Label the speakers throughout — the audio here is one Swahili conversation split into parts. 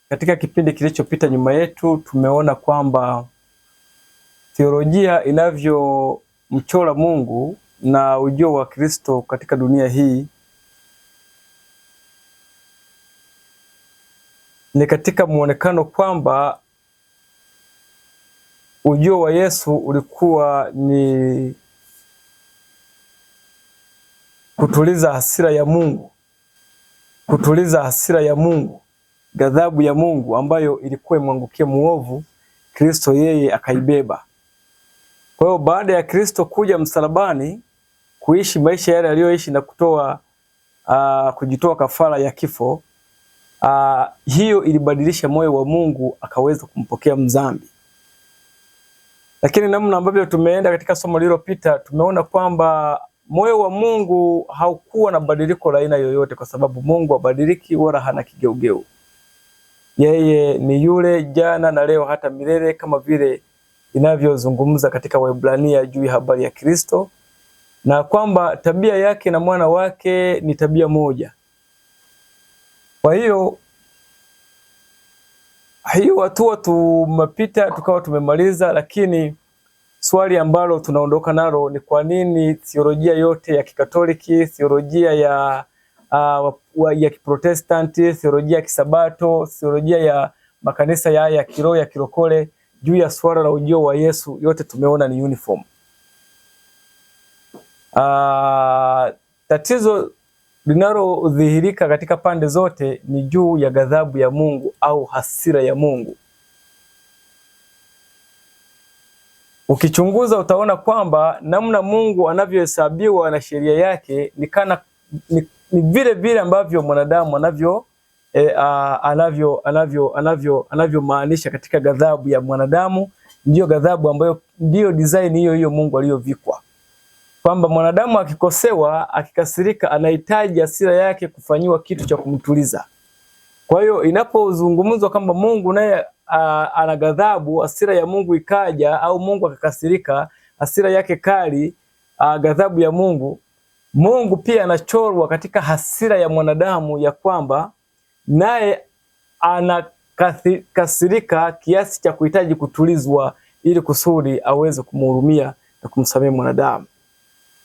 Speaker 1: Katika kipindi kilichopita nyuma yetu tumeona kwamba teolojia inavyomchora Mungu na ujio wa Kristo katika dunia hii ni katika muonekano kwamba ujio wa Yesu ulikuwa ni kutuliza hasira ya Mungu, kutuliza hasira ya Mungu, ghadhabu ya Mungu ambayo ilikuwa imwangukie muovu, Kristo yeye akaibeba. Kwa hiyo baada ya Kristo kuja msalabani kuishi maisha yale aliyoishi na kujitoa kafara ya kifo, hiyo ilibadilisha moyo wa Mungu akaweza kumpokea mdhambi. Lakini namna ambavyo tumeenda katika somo lililopita tumeona kwamba moyo wa Mungu haukuwa na badiliko la aina yoyote, kwa sababu Mungu habadiliki wala hana kigeugeu. Yeye ni yule jana na leo hata milele, kama vile inavyozungumza katika Waebrania juu ya habari ya Kristo, na kwamba tabia yake na mwana wake ni tabia moja. Kwa hiyo hatua tumepita tukawa tumemaliza, lakini swali ambalo tunaondoka nalo ni kwa nini theolojia yote ya Kikatoliki, theolojia ya Kiprotestanti, theolojia ya Kisabato, theolojia ya makanisa ya kiroho ya kirokole juu ya swala la ujio wa Yesu yote tumeona ni uniform. Tatizo linalodhihirika katika pande zote ni juu ya ghadhabu ya Mungu au hasira ya Mungu. Ukichunguza utaona kwamba namna Mungu anavyohesabiwa na sheria yake ni vile vile ambavyo mwanadamu anavyomaanisha katika ghadhabu ya mwanadamu. Ndiyo ghadhabu ambayo ndiyo design hiyo Mungu aliyovikwa, kwamba mwanadamu akikosewa, akikasirika, anahitaji hasira yake kufanyiwa kitu cha kumtuliza. Kwa hiyo inapozungumzwa kwamba Mungu naye ana ghadhabu, hasira ya Mungu ikaja, au Mungu akakasirika, hasira yake kali, ghadhabu ya Mungu, Mungu pia anachorwa katika hasira ya mwanadamu, ya kwamba naye anakasirika kiasi cha kuhitaji kutulizwa ili kusudi aweze kumhurumia na kumsamehe mwanadamu.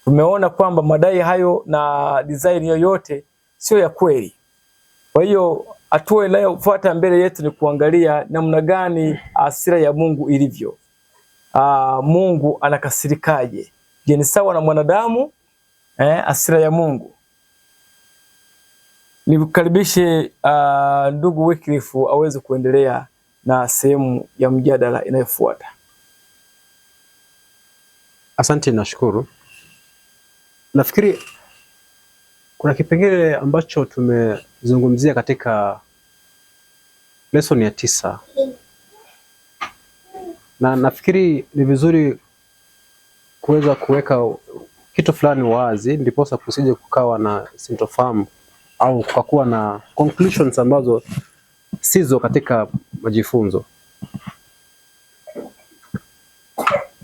Speaker 1: Tumeona kwamba madai hayo na design yoyote sio ya kweli. Kwa hiyo hatua inayofuata mbele yetu ni kuangalia namna gani hasira ya Mungu ilivyo. Mungu anakasirikaje? Je, ni sawa na mwanadamu? Hasira ya Mungu. Nikukaribishe ndugu Wycliffe aweze kuendelea na sehemu ya mjadala inayofuata.
Speaker 2: Asante, nashukuru. Nafikiri kuna kipengele ambacho tumezungumzia katika lesson ya 9. Na nafikiri ni vizuri kuweza kuweka kitu fulani wazi, ndiposa kusije kukawa na sintofahamu au kukakuwa na conclusions ambazo sizo katika majifunzo.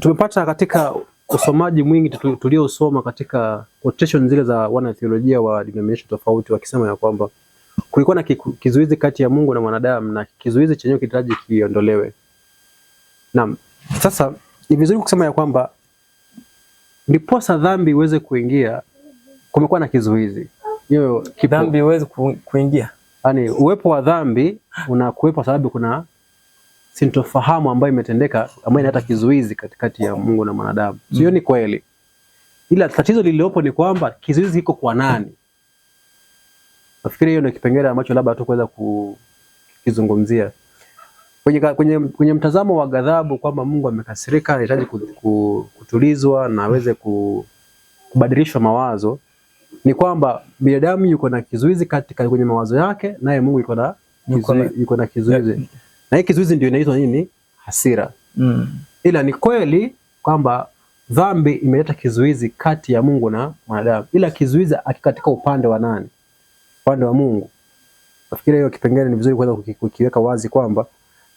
Speaker 2: Tumepata katika usomaji mwingi tuliosoma katika quotation zile za wana theolojia wa denomination tofauti, wakisema ya kwamba kulikuwa na kizuizi kati ya Mungu na mwanadamu, na kizuizi chenyewe kinahitaji kiondolewe. Naam, sasa ni vizuri kusema ya kwamba ndiposa dhambi iweze kuingia, kumekuwa na kizuizi. Hiyo
Speaker 1: dhambi iweze kuingia,
Speaker 2: yani uwepo wa dhambi unakuwepo sababu kuna sintofahamu ambayo imetendeka, ambayo inaleta kizuizi katikati ya Mungu na mwanadamu. Sio ni kweli. Ila tatizo lililopo ni kwamba kizuizi kiko kwa nani? Nafikiri hiyo ndio kipengele ambacho labda hatukuweza kukizungumzia. Kwenye mtazamo wa ghadhabu, kwamba Mungu amekasirika, anahitaji kutulizwa na aweze kubadilishwa mawazo, ni kwamba binadamu yuko na kizuizi kwenye mawazo yake, naye Mungu yuko na kizuizi. Na hii kizuizi ndio inaitwa nini? Hasira. Ila ni kweli kwamba dhambi imeleta kizuizi kati ya Mungu na mwanadamu, ila kizuizi katika upande wa nani? Upande wa Mungu. Nafikiri hiyo kipengele ni vizuri kuweza kukiweka wazi kwamba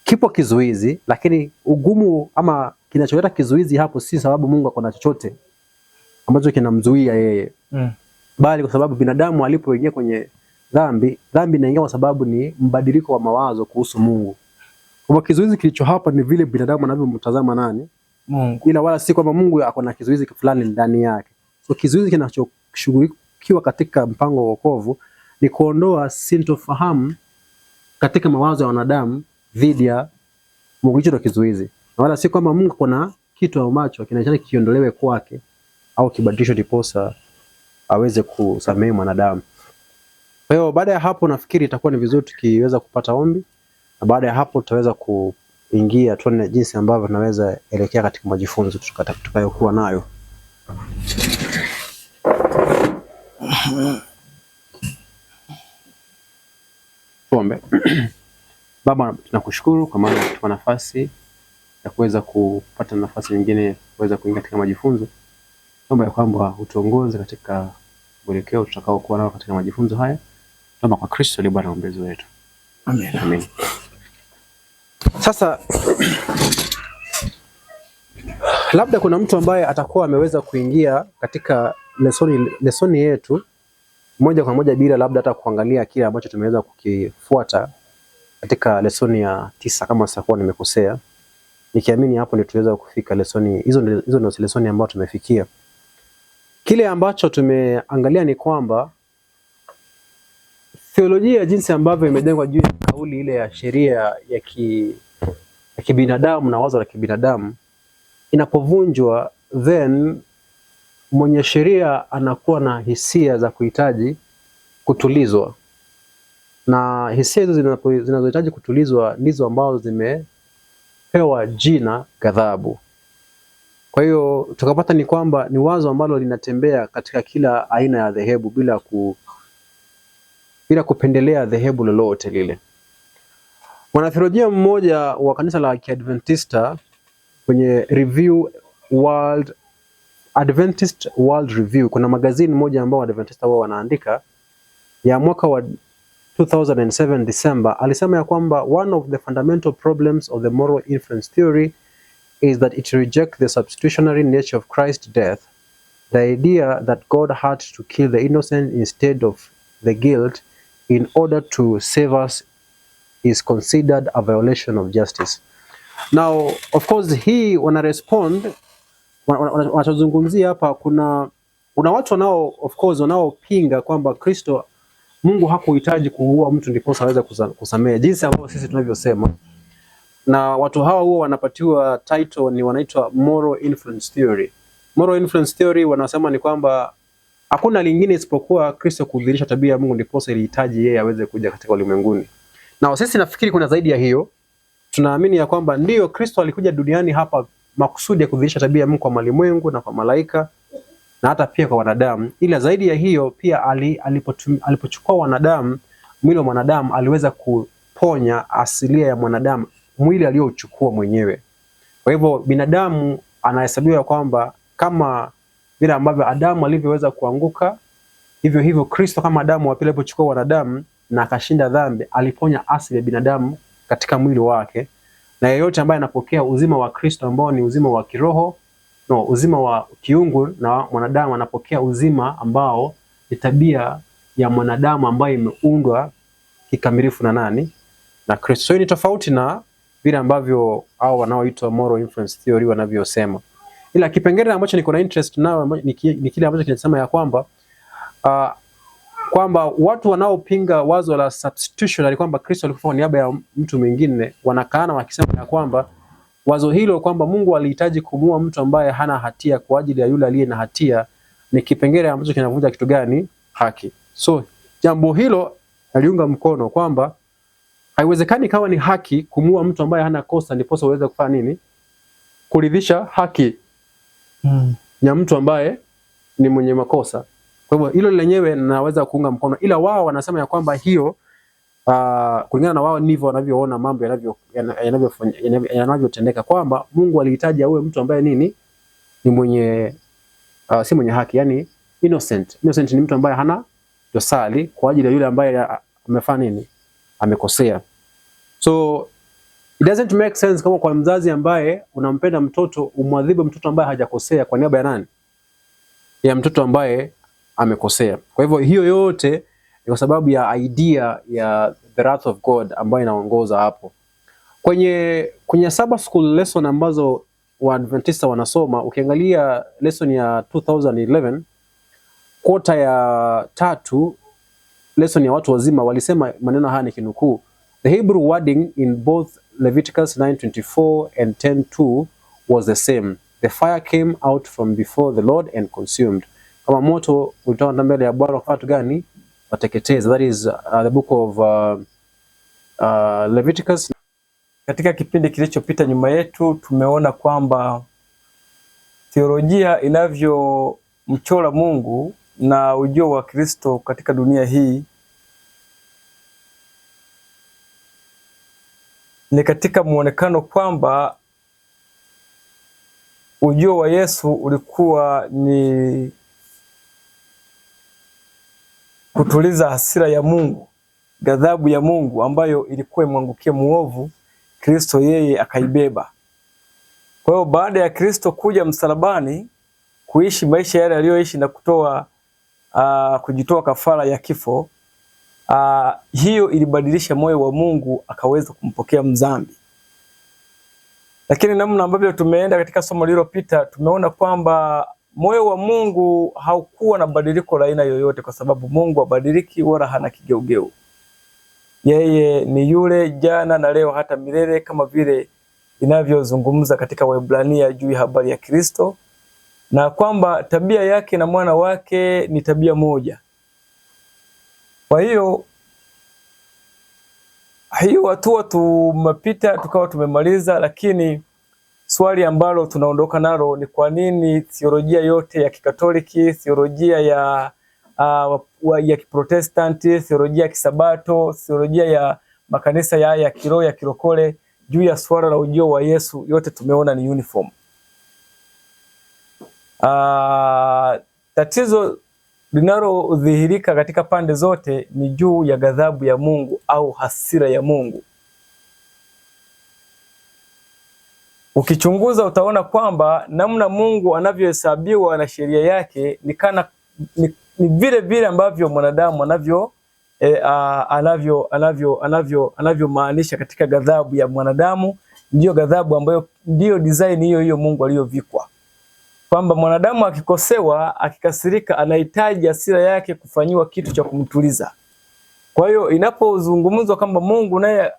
Speaker 2: kipo kizuizi, lakini ugumu ama kinacholeta kizuizi hapo si sababu Mungu akona chochote ambacho kinamzuia yeye, bali kwa sababu binadamu alipoingia kwenye dhambi inaingia kwa sababu ni mbadiliko wa mawazo kuhusu Mungu. Kwa kizuizi kilicho hapa ni vile binadamu anavyomtazama nani? Mungu. Ila wala si kwamba Mungu ako na kizuizi fulani ndani yake. So kizuizi kinachoshughulikiwa katika mpango wa wokovu ni kuondoa sintofahamu katika mawazo ya wanadamu dhidi ya Mungu. Hicho ndio kizuizi. Na wala si kwamba Mungu kuna kitu ambacho kinahitaji kiondolewe kwake au kibadilishwe ndiposa aweze kusamehe mwanadamu. Kwa hiyo baada ya hapo nafikiri itakuwa ni vizuri tukiweza kupata ombi, na baada ya hapo tutaweza kuingia tuone jinsi ambavyo tunaweza elekea katika majifunzo tutakayokuwa nayo. Tuombe. Baba, tunakushukuru kwa maana tupa nafasi ya kuweza kupata nafasi nyingine kuweza kuingia katika majifunzo. Naomba ya kwamba utuongoze katika mwelekeo tutakao kuwa nao katika majifunzo haya. Naomba kwa Kristo aliye Bwana mwombezi wetu. Amen. Amen. Sasa labda kuna mtu ambaye atakuwa ameweza kuingia katika lesoni yetu moja kwa moja bila labda hata kuangalia kile ambacho tumeweza kukifuata katika lesoni ya 9 kama sitakuwa nimekosea. Nikiamini hapo ndio tuweza kufika lesoni hizo ndio lesoni ambazo tumefikia. Kile ambacho tumeangalia ni kwamba theolojia jinsi ambavyo imejengwa juu ya kauli ile ya sheria ya kibinadamu na wazo la kibinadamu inapovunjwa, then mwenye sheria anakuwa na hisia za kuhitaji kutulizwa, na hisia hizo zinazohitaji kutulizwa ndizo ambazo zimepewa jina ghadhabu. Kwa hiyo tukapata ni kwamba ni wazo ambalo linatembea katika kila aina ya dhehebu bila kupendelea dhehebu lolote lile. Mwanatheolojia mmoja wa kanisa la Kiadventista kwenye Adventist World Review, kuna magazini moja ambao Adventista wao wanaandika ya mwaka wa 2007 December, alisema ya kwamba one of the fundamental problems of the moral influence theory is that it rejects the substitutionary nature of Christ's death. The idea that God had to kill the innocent instead of the guilt in order to save us is considered a violation of justice. Now, of course, hii wanachozungumzia hapa, kuna watu wanaopinga kwamba Mungu hakuhitaji kuua mtu ndipo aweze kusamehe, jinsi ambavyo sisi tunavyosema. Na watu hawa huwa wanapatiwa title ni wanaitwa moral influence theory. Moral influence theory wanasema ni kwamba hakuna lingine isipokuwa Kristo kudhihirisha tabia ya Mungu ndipo ilihitaji yeye aweze kuja katika ulimwenguni. Na sisi nafikiri kuna zaidi ya hiyo. Tunaamini ya kwamba ndiyo Kristo alikuja duniani hapa makusudi ya kudhihirisha tabia ya Mungu kwa malimwengu na kwa malaika na hata pia kwa wanadamu. Ila zaidi ya hiyo pia alipochukua wanadamu, mwili wa mwanadamu, aliweza kuponya asilia ya mwanadamu, mwili aliochukua mwenyewe. Kwa hivyo binadamu anahesabiwa kwamba kama vile ambavyo Adamu alivyoweza kuanguka, hivyo Kristo kama Adamu wa pili alipochukua wanadamu na akashinda dhambi, aliponya asili ya binadamu katika mwili wake. Na yeyote ambaye anapokea uzima wa Kristo ambao ni uzima wa kiroho, uzima wa kiungu, na mwanadamu anapokea uzima ambao ni tabia ya mwanadamu ambayo imeundwa kikamilifu na nani? Na Kristo. So ni tofauti na vile ambavyo hao wanaoitwa moral influence theory wanavyosema. Ila kipengele ambacho niko na interest nao ni kile ambacho kinasema ya kwamba watu wanaopinga wazo la substitution, kwamba Kristo alikufa kwa niaba ya mtu mwingine, wanakaana wakisema ya kwamba wazo hilo kwamba Mungu alihitaji kumuua mtu ambaye hana hatia kwa ajili ya yule aliye na hatia ni kipengele ambacho kinavunja kitu gani? Haki. So jambo hilo aliunga mkono kwamba haiwezekani kawa ni haki kumuua mtu ambaye hana kosa ndipo uweze kufanya nini? Kuridhisha haki ya mtu ambaye ni mwenye makosa. Kwa hivyo hilo lenyewe naweza kuunga mkono, ila wao wanasema ya kwamba hiyo kulingana na wao ndivyo wanavyoona mambo yanavyotendeka, kwamba Mungu alihitaji aue mtu ambaye ni mwenye si mwenye haki, yani innocent. Innocent ni mtu ambaye hana dosari kwa ajili ya yule ambaye amefanya nini? Amekosea. So it doesn't make sense kama kwa mzazi ambaye unampenda mtoto umwadhibu mtoto ambaye hajakosea kwa niaba ya nani? Ya mtoto ambaye amekosea. Kwa hivyo hiyo yote ni kwa sababu ya idea ya the wrath of God ambayo inaongoza hapo. Kwenye Sabbath school lesson ambazo Waadventista wanasoma, ukiangalia lesson ya 2011 quarter ya 3 lesson ya watu wazima, walisema maneno haya nikinukuu: the Hebrew wording in both Leviticus 9:24 and 10:2 was the same. The fire came out from before the Lord and consumed. Kama moto ulitoka mbele ya Bwana wakati gani? Wateketeza. That is the book of Leviticus.
Speaker 1: Katika kipindi kilichopita nyuma yetu tumeona kwamba theolojia inavyomchora Mungu na ujio wa Kristo katika dunia hii ni katika muonekano kwamba ujio wa Yesu ulikuwa ni kutuliza hasira ya Mungu, ghadhabu ya Mungu ambayo ilikuwa imwangukie muovu, Kristo yeye akaibeba. Kwa hiyo baada ya Kristo kuja msalabani kuishi maisha yale aliyoishi na kujitoa kafara ya kifo, hiyo ilibadilisha moyo wa Mungu akaweza kumpokea mdhambi. Lakini namna ambavyo tumeenda katika somo lililopita, tumeona kwamba moyo wa Mungu haukuwa na badiliko la aina yoyote, kwa sababu Mungu habadiliki wala hana kigeugeu. Yeye ni yule jana na leo hata milele, kama vile inavyozungumza katika Waebrania juu ya habari ya Kristo, na kwamba tabia yake na mwana wake ni tabia moja. Kwa hiyo hatua tumepita tukawa tumemaliza, lakini swali ambalo tunaondoka nalo ni kwa nini theolojia yote ya Kikatoliki, theolojia ya Kiprotestanti, theolojia ya Kisabato, theolojia ya makanisa ya kiroho ya kirokole juu ya swala la ujio wa Yesu, yote tumeona ni uniform. Tatizo linalodhihirika katika pande zote ni juu ya ghadhabu ya Mungu au hasira ya Mungu. Ukichunguza utaona kwamba namna Mungu anavyohesabiwa na sheria yake ni vile vile ambavyo mwanadamu anavyomaanisha katika ghadhabu ya mwanadamu. Ndiyo ghadhabu ambayo ndiyo design hiyo Mungu aliyovikwa, kwamba mwanadamu akikosewa, akikasirika, anahitaji hasira yake kufanyiwa kitu cha kumtuliza. Kwa hiyo inapozungumzwa kwamba Mungu naye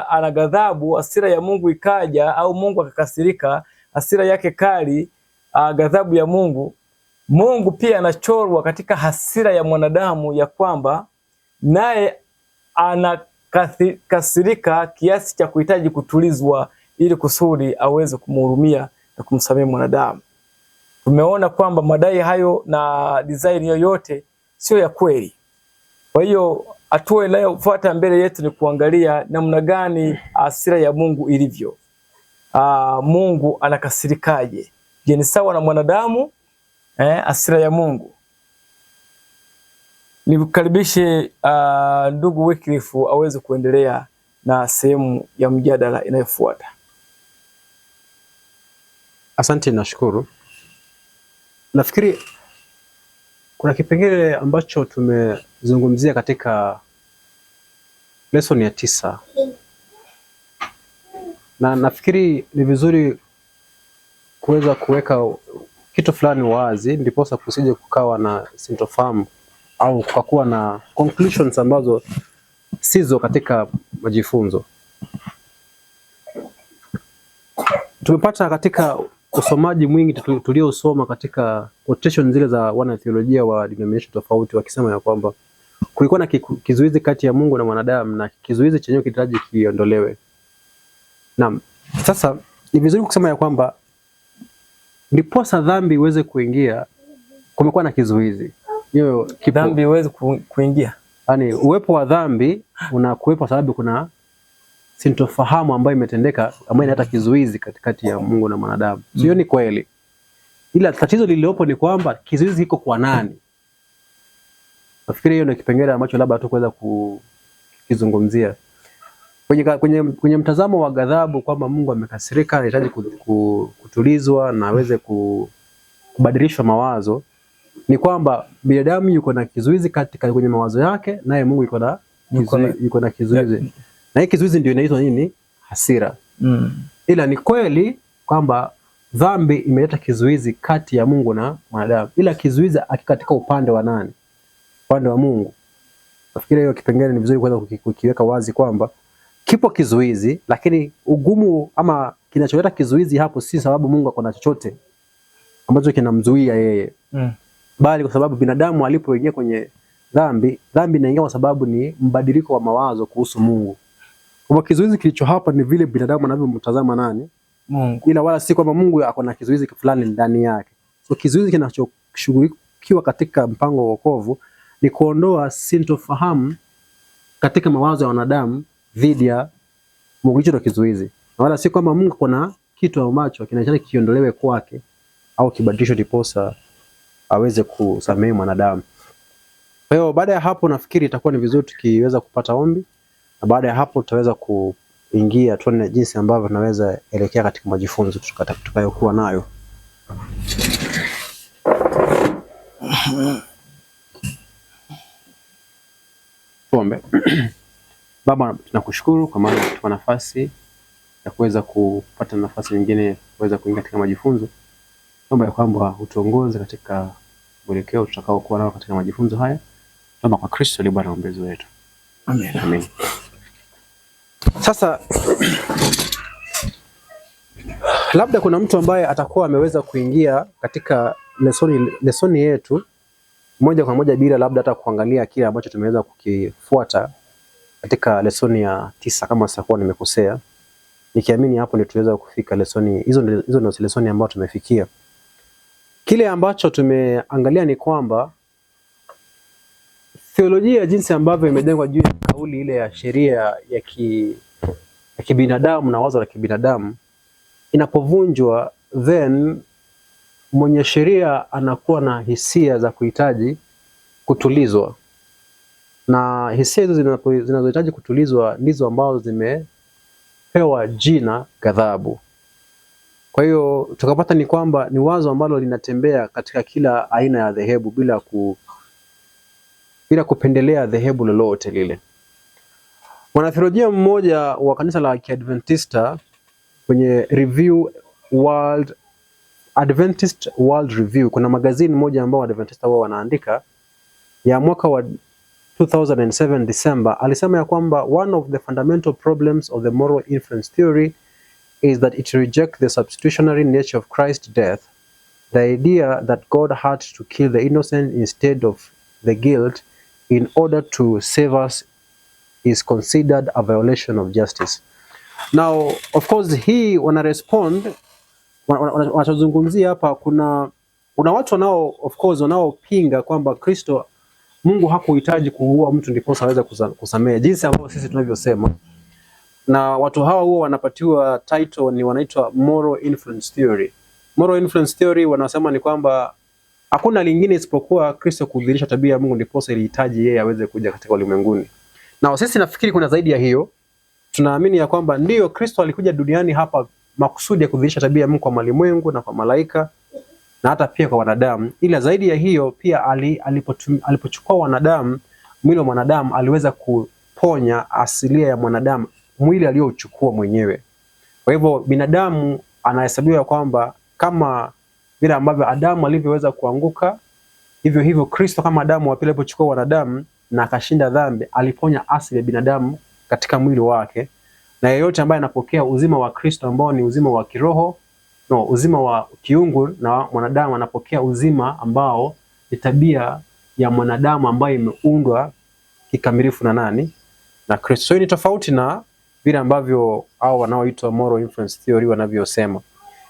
Speaker 1: ana ghadhabu, hasira ya Mungu ikaja, au Mungu akakasirika, hasira yake kali, ghadhabu ya Mungu, Mungu pia anachorwa katika hasira ya mwanadamu, ya kwamba naye anakasirika kiasi cha kuhitaji kutulizwa ili kusudi aweze kumhurumia na kumsamehe mwanadamu. Tumeona kwamba madai hayo na design yoyote sio ya kweli. Kwa hiyo hatua inayofuata mbele yetu ni kuangalia namna gani hasira ya Mungu ilivyo. Mungu anakasirikaje? Je, ni sawa na mwanadamu? Hasira ya Mungu. Nikukaribishe ndugu Wycliffe aweze kuendelea na sehemu ya mjadala inayofuata.
Speaker 2: Asante, nashukuru. Nafikiri kuna kipengele ambacho tumezungumzia katika lesson ya 9. Na nafikiri ni vizuri kuweza kuweka kitu fulani wazi, ndiposa kusije kukawa na sintofahamu au kukakuwa na conclusions ambazo sizo katika majifunzo. Tumepata katika usomaji mwingi tuliosoma katika quotation zile za wana theolojia wa denomination tofauti, wakisema ya kwamba kulikuwa na kizuizi kati ya Mungu na mwanadamu, na kizuizi chenyewe kinahitaji kiondolewe. Naam, sasa ni vizuri kusema ya kwamba ndiposa dhambi iweze kuingia, kumekuwa na kizuizi. Hiyo
Speaker 1: dhambi iweze kuingia,
Speaker 2: yani uwepo wa dhambi unakuwepo sababu kuna sintofahamu ambayo imetendeka, ambayo inaleta kizuizi katikati ya Mungu na mwanadamu. Sio ni kweli. Ila tatizo lililopo ni kwamba kizuizi kiko kwa nani? Nafikiri hiyo ndio kipengele ambacho labda hatukuweza kukizungumzia. Kwenye mtazamo wa ghadhabu, kwamba Mungu amekasirika, anahitaji kutulizwa na aweze kubadilishwa mawazo. ni kwamba binadamu yuko na kizuizi katika kwenye mawazo yake, naye Mungu yuko na kizuizi. Na hii kizuizi ndio inaitwa nini? Hasira. Ila ni kweli kwamba dhambi imeleta kizuizi kati ya Mungu na mwanadamu. Ila kizuizi katika upande wa nani? Upande wa Mungu. Nafikiri hiyo kipengele ni vizuri kwanza kukiweka wazi kwamba kipo kizuizi, lakini ugumu ama kinacholeta kizuizi hapo si sababu Mungu akona chochote ambacho kinamzuia yeye. Bali kwa sababu binadamu alipoingia kwenye dhambi inaingia kwa sababu ni mbadiliko wa mawazo kuhusu Mungu. Kwa kizuizi kilicho hapa ni vile binadamu anavyomtazama nani? Mungu. Ila wala si kwamba Mungu akona kizuizi fulani ndani yake. So kizuizi kinachoshughulikiwa katika mpango wa wokovu ni kuondoa sintofahamu katika mawazo ya wanadamu dhidi ya Mungu. Hicho ndio kizuizi. Na wala si kwamba Mungu kuna kitu ambacho kinahitaji kiondolewe kwake au kibadilishwe ndiposa aweze kusamehe mwanadamu. Kwa hiyo baada ya hapo nafikiri itakuwa ni vizuri tukiweza kupata ombi, na baada ya hapo tutaweza kuingia tuone jinsi ambavyo tunaweza elekea katika majifunzo tutakayokuwa nayo. Tuombe. Baba, tunakushukuru kwa maana tupa nafasi ya kuweza kupata nafasi nyingine kuweza kuingia katika majifunzo. Naomba ya kwamba utuongoze katika mwelekeo tutakaokuwa nao katika majifunzo haya. Naomba kwa Kristo aliye Bwana na mwombezi wetu. Amen. Amen. Sasa labda kuna mtu ambaye atakuwa ameweza kuingia katika lesoni yetu moja kwa moja bila labda hata kuangalia kile ambacho tumeweza kukifuata katika lesoni ya 9 kama sitakuwa nimekosea. Nikiamini hapo ndio tuweza kufika lesoni hizo ndio lesoni ambazo tumefikia. Kile ambacho tumeangalia ni kwamba theolojia jinsi ambavyo imejengwa juu ya kauli ile ya sheria ya kibinadamu na wazo la kibinadamu inapovunjwa, then mwenye sheria anakuwa na hisia za kuhitaji kutulizwa, na hisia hizo zinazohitaji kutulizwa ndizo ambazo zimepewa jina ghadhabu. Kwa hiyo tukapata ni kwamba ni wazo ambalo linatembea katika kila aina ya dhehebu bila kupendelea dhehebu lolote lile. Mwanatheolojia mmoja wa kanisa la Kiadventista kwenye Adventist World Review, kuna magazini moja ambao Adventista wao wanaandika ya mwaka wa 2007 December, alisema ya kwamba one of the fundamental problems of the moral influence theory is that it rejects the substitutionary nature of Christ's death. The idea that God had to kill the innocent instead of the guilt in order to save us is considered a violation of justice. Now, of course, hii wanachozungumzia hapa, kuna watu wanaopinga kwamba Mungu hakuhitaji kuua mtu ndipo aweze kusamehe, jinsi ambavyo sisi tunavyosema. Na watu hawa huwa wanapatiwa title ni wanaitwa moral influence theory. Moral influence theory wanasema ni kwamba hakuna lingine isipokuwa Kristo kudhihirisha tabia ya Mungu ndipo ilihitaji yeye aweze kuja katika ulimwenguni. Na sisi nafikiri kuna zaidi ya hiyo. Tunaamini ya kwamba ndiyo Kristo alikuja duniani hapa makusudi ya kudhihirisha tabia ya Mungu kwa malimwengu na kwa malaika na hata pia kwa wanadamu. Ila zaidi ya hiyo pia alipochukua wanadamu, mwili wa mwanadamu, aliweza kuponya asilia ya mwanadamu, mwili aliochukua mwenyewe. Kwa hivyo binadamu anahesabiwa kwamba kama vile ambavyo Adamu alivyoweza kuanguka, hivyo Kristo kama Adamu wa pili alipochukua wanadamu na akashinda dhambi, aliponya asili ya binadamu katika mwili wake. Na yeyote ambaye anapokea uzima wa Kristo ambao ni uzima wa kiroho, uzima wa kiungu, na mwanadamu anapokea uzima ambao ni tabia ya mwanadamu ambayo imeundwa kikamilifu na nani? Na Kristo. So ni tofauti na vile ambavyo hao wanaoitwa moral influence theory wanavyosema.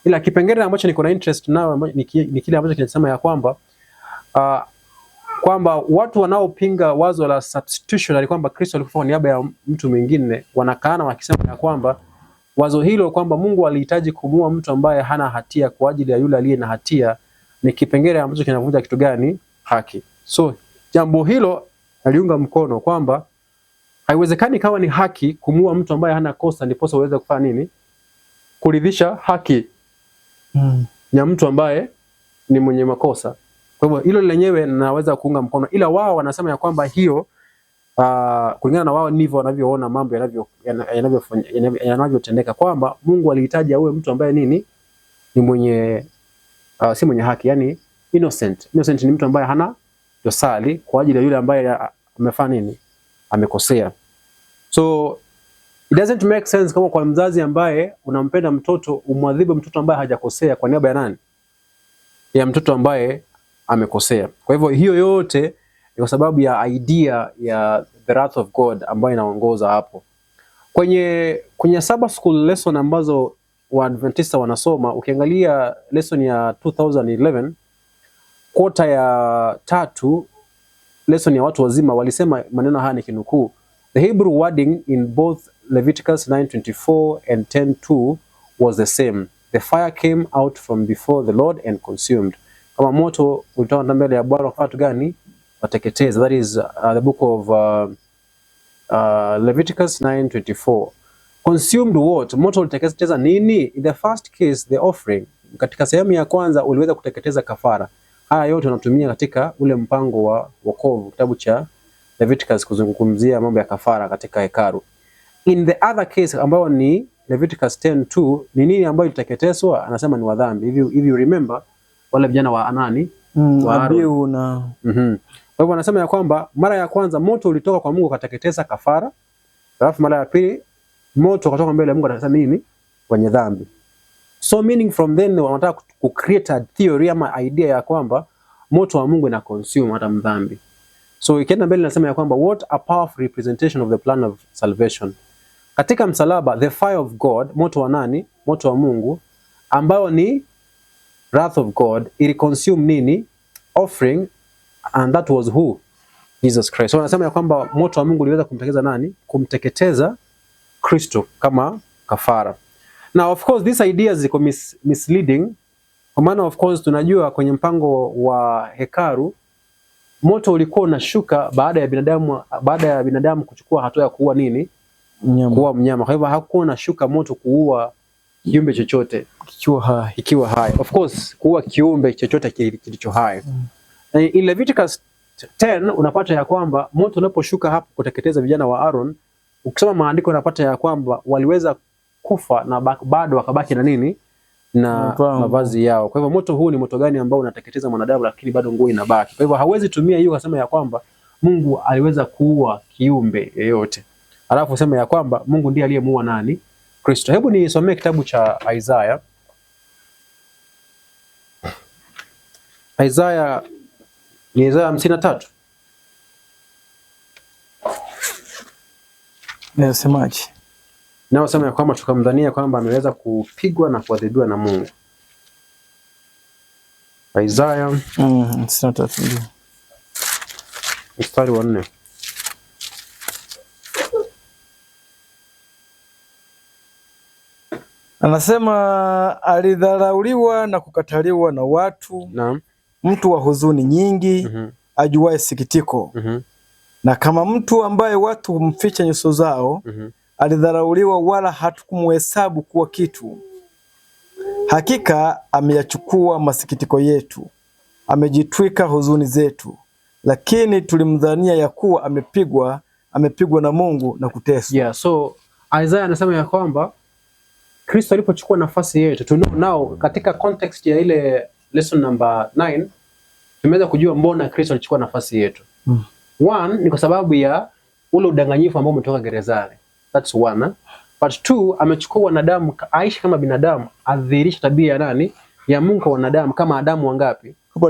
Speaker 2: Ila kipengele ambacho niko na interest nao ni kile ambacho kinasema ya kwamba watu wanaopinga wazo la substitution, kwamba Kristo alikufa kwa niaba ya mtu mwingine, wanakaana wakisema ya kwamba wazo hilo kwamba Mungu alihitaji kumua mtu ambaye hana hatia kwa ajili ya yule aliye na hatia ni kipengele ambacho kinavunja kitu gani? Haki. So jambo hilo aliunga mkono kwamba haiwezekani kawa ni haki kumua mtu ambaye hana kosa ndipo uweze kufanya nini? Kuridhisha haki ya mtu ambaye ni mwenye makosa. Kwa hivyo hilo lenyewe naweza kuunga mkono, ila wao wanasema ya kwamba hiyo kulingana na wao ndivyo wanavyoona mambo yanavyotendeka, kwamba Mungu alihitaji awe mtu ambaye ni mwenye si mwenye haki, yani innocent. Innocent ni mtu ambaye hana dosari kwa ajili ya yule ambaye amefanya amekosea. So it doesn't make sense kama kwa mzazi ambaye unampenda mtoto umwadhibu mtoto ambaye hajakosea kwa niaba ya nani? Ya mtoto ambaye amekosea. Kwa hivyo hiyo yote ni kwa sababu ya idea ya the wrath of God ambayo inaongoza hapo. Kwenye Sabbath school lesson ambazo Waadventista wanasoma, ukiangalia lesson ya 2011 quarter ya 3 lesson ya watu wazima, walisema maneno haya nikinukuu: the Hebrew wording in both Leviticus 9:24 and 10:2 was the same. The fire came out from before the Lord and consumed. Kama moto ulitoka mbele ya Bwana wakati gani? Wateketeza. That is the book of Leviticus 9:24. Consumed what? Moto uliteketeza nini? In the first case the offering. Katika sehemu ya kwanza uliweza kuteketeza kafara. Haya yote tunatumia katika ule mpango wa wokovu, kitabu cha Leviticus, kuzungumzia mambo ya kafara katika hekalu. In the other case ambayo ni Leviticus 10:2, ni nini ambayo iliteketezwa? Anasema ni wa dhambi. If you remember wale vijana wa Anani wa
Speaker 1: Abiu na
Speaker 2: Kwa hivyo anasema ya kwamba mara ya kwanza moto ulitoka kwa Mungu kateketeza kafara, alafu mara ya pili moto kutoka mbele ya Mungu atakasa nini? Wenye dhambi. So meaning from then wanataka ku create a theory ama idea ya kwamba moto wa Mungu ina consume hata mdhambi. So ikienda mbele nasema ya kwamba what a powerful representation of the plan of salvation. Katika msalaba the fire of God, moto wa nani? Moto wa Mungu ambao ni wrath of God, ili consume nini? Offering, and that was who? Jesus Christ. So anasema ya kwamba moto wa Mungu uliweza kumteketeza nani? Kumteketeza Kristo kama kafara. Now of course these ideas ziko misleading, kwa maana of course tunajua kwenye mpango wa hekalu moto ulikuwa unashuka baada ya binadamu kuchukua hatua ya kuua nini? Kuua mnyama. Kwa hivyo hakuwa unashuka moto kuua kiumbe chochote ikiwa hai. Of course kuua kiumbe chochote kilicho hai. In Leviticus 10 unapata ya kwamba moto unaposhuka hapo kuteketeza vijana wa Aaron, ukisoma maandiko unapata ya kwamba waliweza kufa na bado wakabaki na nini? Na mavazi yao. Kwa hivyo moto huu ni moto gani ambao unateketeza mwanadamu lakini bado nguo inabaki? Kwa hivyo hawezi tumia hiyo kusema ya kwamba Mungu aliweza kuua kiumbe yeyote, alafu sema ya kwamba Mungu ndiye aliyemuua nani? Kristo. Hebu nisomee kitabu cha Isaiah. Isaiah ni Isaiah 53.
Speaker 1: Nasemaje?
Speaker 2: Nao sema ya kwamba tukamdhania kwamba ameweza kupigwa na kuadhibiwa na Mungu. Isaiah
Speaker 1: 53
Speaker 2: mstari wa 4.
Speaker 1: Anasema alidharauliwa na kukataliwa na watu,
Speaker 2: Naam.
Speaker 1: Mtu wa huzuni nyingi, ajuaye sikitiko. Na kama mtu ambaye watu humficha nyuso zao, alidharauliwa wala hatukumhesabu kuwa kitu. Hakika ameyachukua masikitiko yetu, amejitwika huzuni zetu, lakini tulimdhania ya kuwa amepigwa na Mungu na kuteswa.
Speaker 2: Yeah, so Isaiah anasema ya kwamba Kristo alipochukua nafasi yetu, tunao katika context ya ile lesson number 9 tumeweza kujua mbona Kristo alichukua nafasi yetu. One ni kwa sababu ya ule udanganyifu ambao umetoka gerezani. That's one. But two, amechukua wanadamu aishi kama binadamu, adhihirisha tabia ya nani? Ya Mungu kwa wanadamu kama Adamu wangapi?
Speaker 1: Kama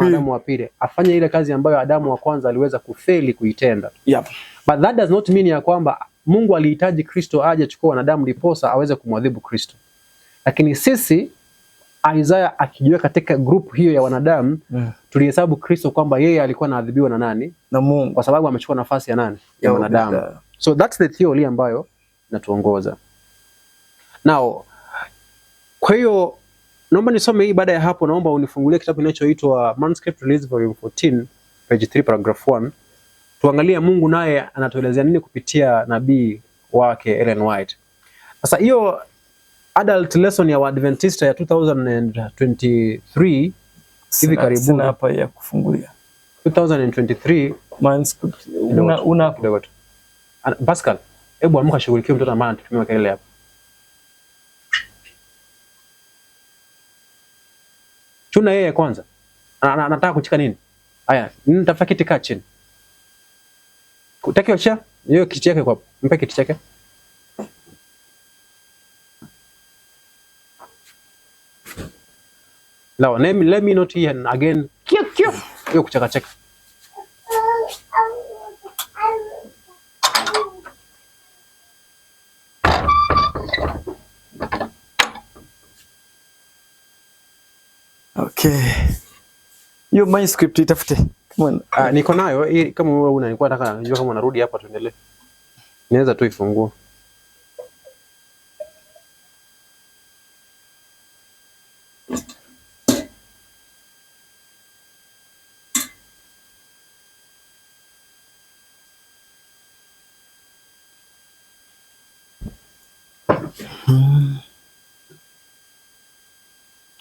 Speaker 1: Adamu
Speaker 2: wa pili. Afanye ile kazi ambayo Adamu wa kwanza aliweza kufeli kuitenda.
Speaker 1: Yep.
Speaker 2: But that does not mean ya kwamba Mungu alihitaji Kristo aje achukue wanadamu ndiposa aweze kumwadhibu Kristo. Lakini sisi Isaiah akijua katika group hiyo ya wanadamu, tulihesabu Kristo kwamba yeye alikuwa anaadhibiwa na nani? Na Mungu, kwa sababu amechukua nafasi ya nani? Ya wanadamu. So that's the theory ambayo inatuongoza. Now, kwa hiyo naomba nisome hii. Baada ya hapo naomba unifungulie kitabu kinachoitwa Manuscript Release Volume 14 page 3 paragraph 1. Tuangalie Mungu naye anatuelezea nini kupitia nabii wake Ellen White. Sasa hiyo adult lesson ya Waadventista ya 2023 hivi karibuni.
Speaker 1: Sina hapa ya kufungulia.
Speaker 2: 2023
Speaker 1: manuscript una
Speaker 2: Pascal, hebu amka shughulikia mtoto ambaye anatumia kelele hapa. Chuna yeye kwanza. Anataka kuchika nini? Haya, nitafuta kiti kaa chini. Utaki wacha? Hiyo kiti chake kwa mpe kiti chake. Now, let me not hear again. Kio. Hiyo kuchaka cheka.
Speaker 1: Okay. Hiyo manuscript itafute. Come on.
Speaker 2: Niko nayo kama wewe unanikuwa nataka najua kama unarudi hapa tuendelee. Niweza tu ifungua.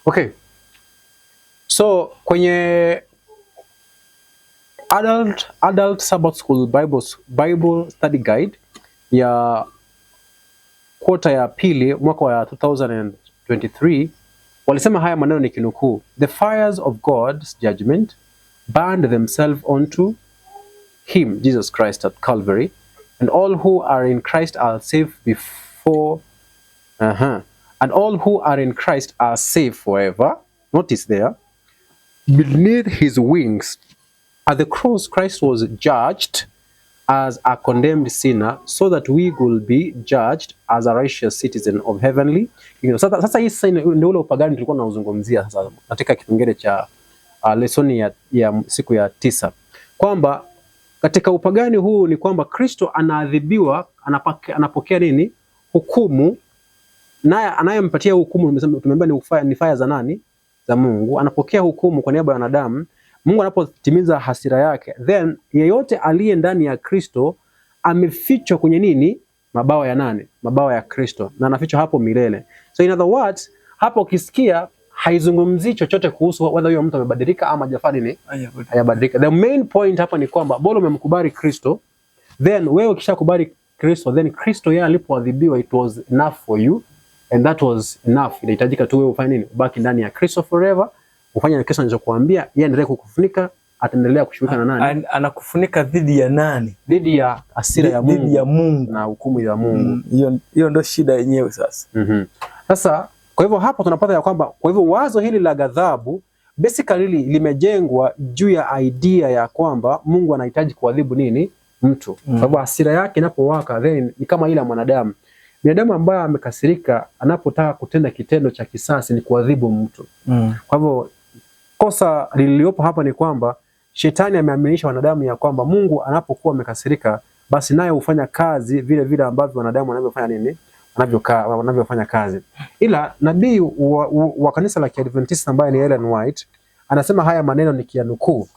Speaker 2: Okay. So kwenye adult Sabbath School Bible Study Guide ya quarter ya pili mwaka wa 2023 walisema haya maneno ni kinukuu: the fires of God's judgment burned themselves onto him, Jesus Christ, at Calvary, and all who are in Christ are safe before and all who are in Christ are safe forever. Notice there, beneath his wings. At the cross, Christ was judged as a condemned sinner so that we could be judged as a righteous citizen of heavenly. Sasa hii sasa ndio ule upagani tulikuwa tunazungumzia sasa katika kipengele cha lesoni ya siku ya 9, kwamba katika upagani huu ni kwamba Kristo anaadhibiwa, anapokea nini? Hukumu, naye anayempatia hukumu tumeambiwa ni fire za nani? Za Mungu. Anapokea hukumu kwa niaba ya wanadamu. Mungu anapotimiza hasira yake, then yeyote aliye ndani ya Kristo amefichwa kwenye nini? Mabawa ya nani? Mabawa ya Kristo, na anafichwa hapo milele. So in other words, hapo ukisikia haizungumzi chochote kuhusu whether huyo mtu amebadilika ama hajafanya nini? Hayabadilika. The main point hapa ni kwamba bora umemkubali Kristo, then wewe ukishakubali Kristo, then Kristo yeye alipoadhibiwa, it was enough for you, and that was enough. Inahitajika tu wewe ufanye nini? Ubaki ndani ya Kristo forever, ufanye Kristo anachokuambia, yeye endelee kukufunika, ataendelea kushughulika na nani?
Speaker 1: Anakufunika dhidi ya nani?
Speaker 2: Dhidi ya hasira ya Mungu,
Speaker 1: dhidi ya Mungu
Speaker 2: na hukumu ya Mungu.
Speaker 1: Hiyo ndio shida yenyewe sasa.
Speaker 2: Sasa kwa hivyo hapo tunapata ya kwamba kwa hivyo wazo hili la ghadhabu basically limejengwa juu ya idea ya kwamba Mungu anahitaji kuadhibu nini? Mtu. Kwa hivyo hasira yake inapowaka, then ni kama ile mwanadamu. Binadamu ambaye amekasirika anapotaka kutenda kitendo cha kisasi ni kuadhibu mtu. Kwa hivyo kosa liliopo hapa ni kwamba shetani ameaminisha wanadamu ya kwamba Mungu anapokuwa amekasirika, basi naye hufanya kazi vile vile ambavyo wanadamu wanavyofanya nini? Wanavyofanya kazi. Ila nabii wa kanisa la Kiadventista ambaye ni Ellen White anasema haya maneno ni kianukuu.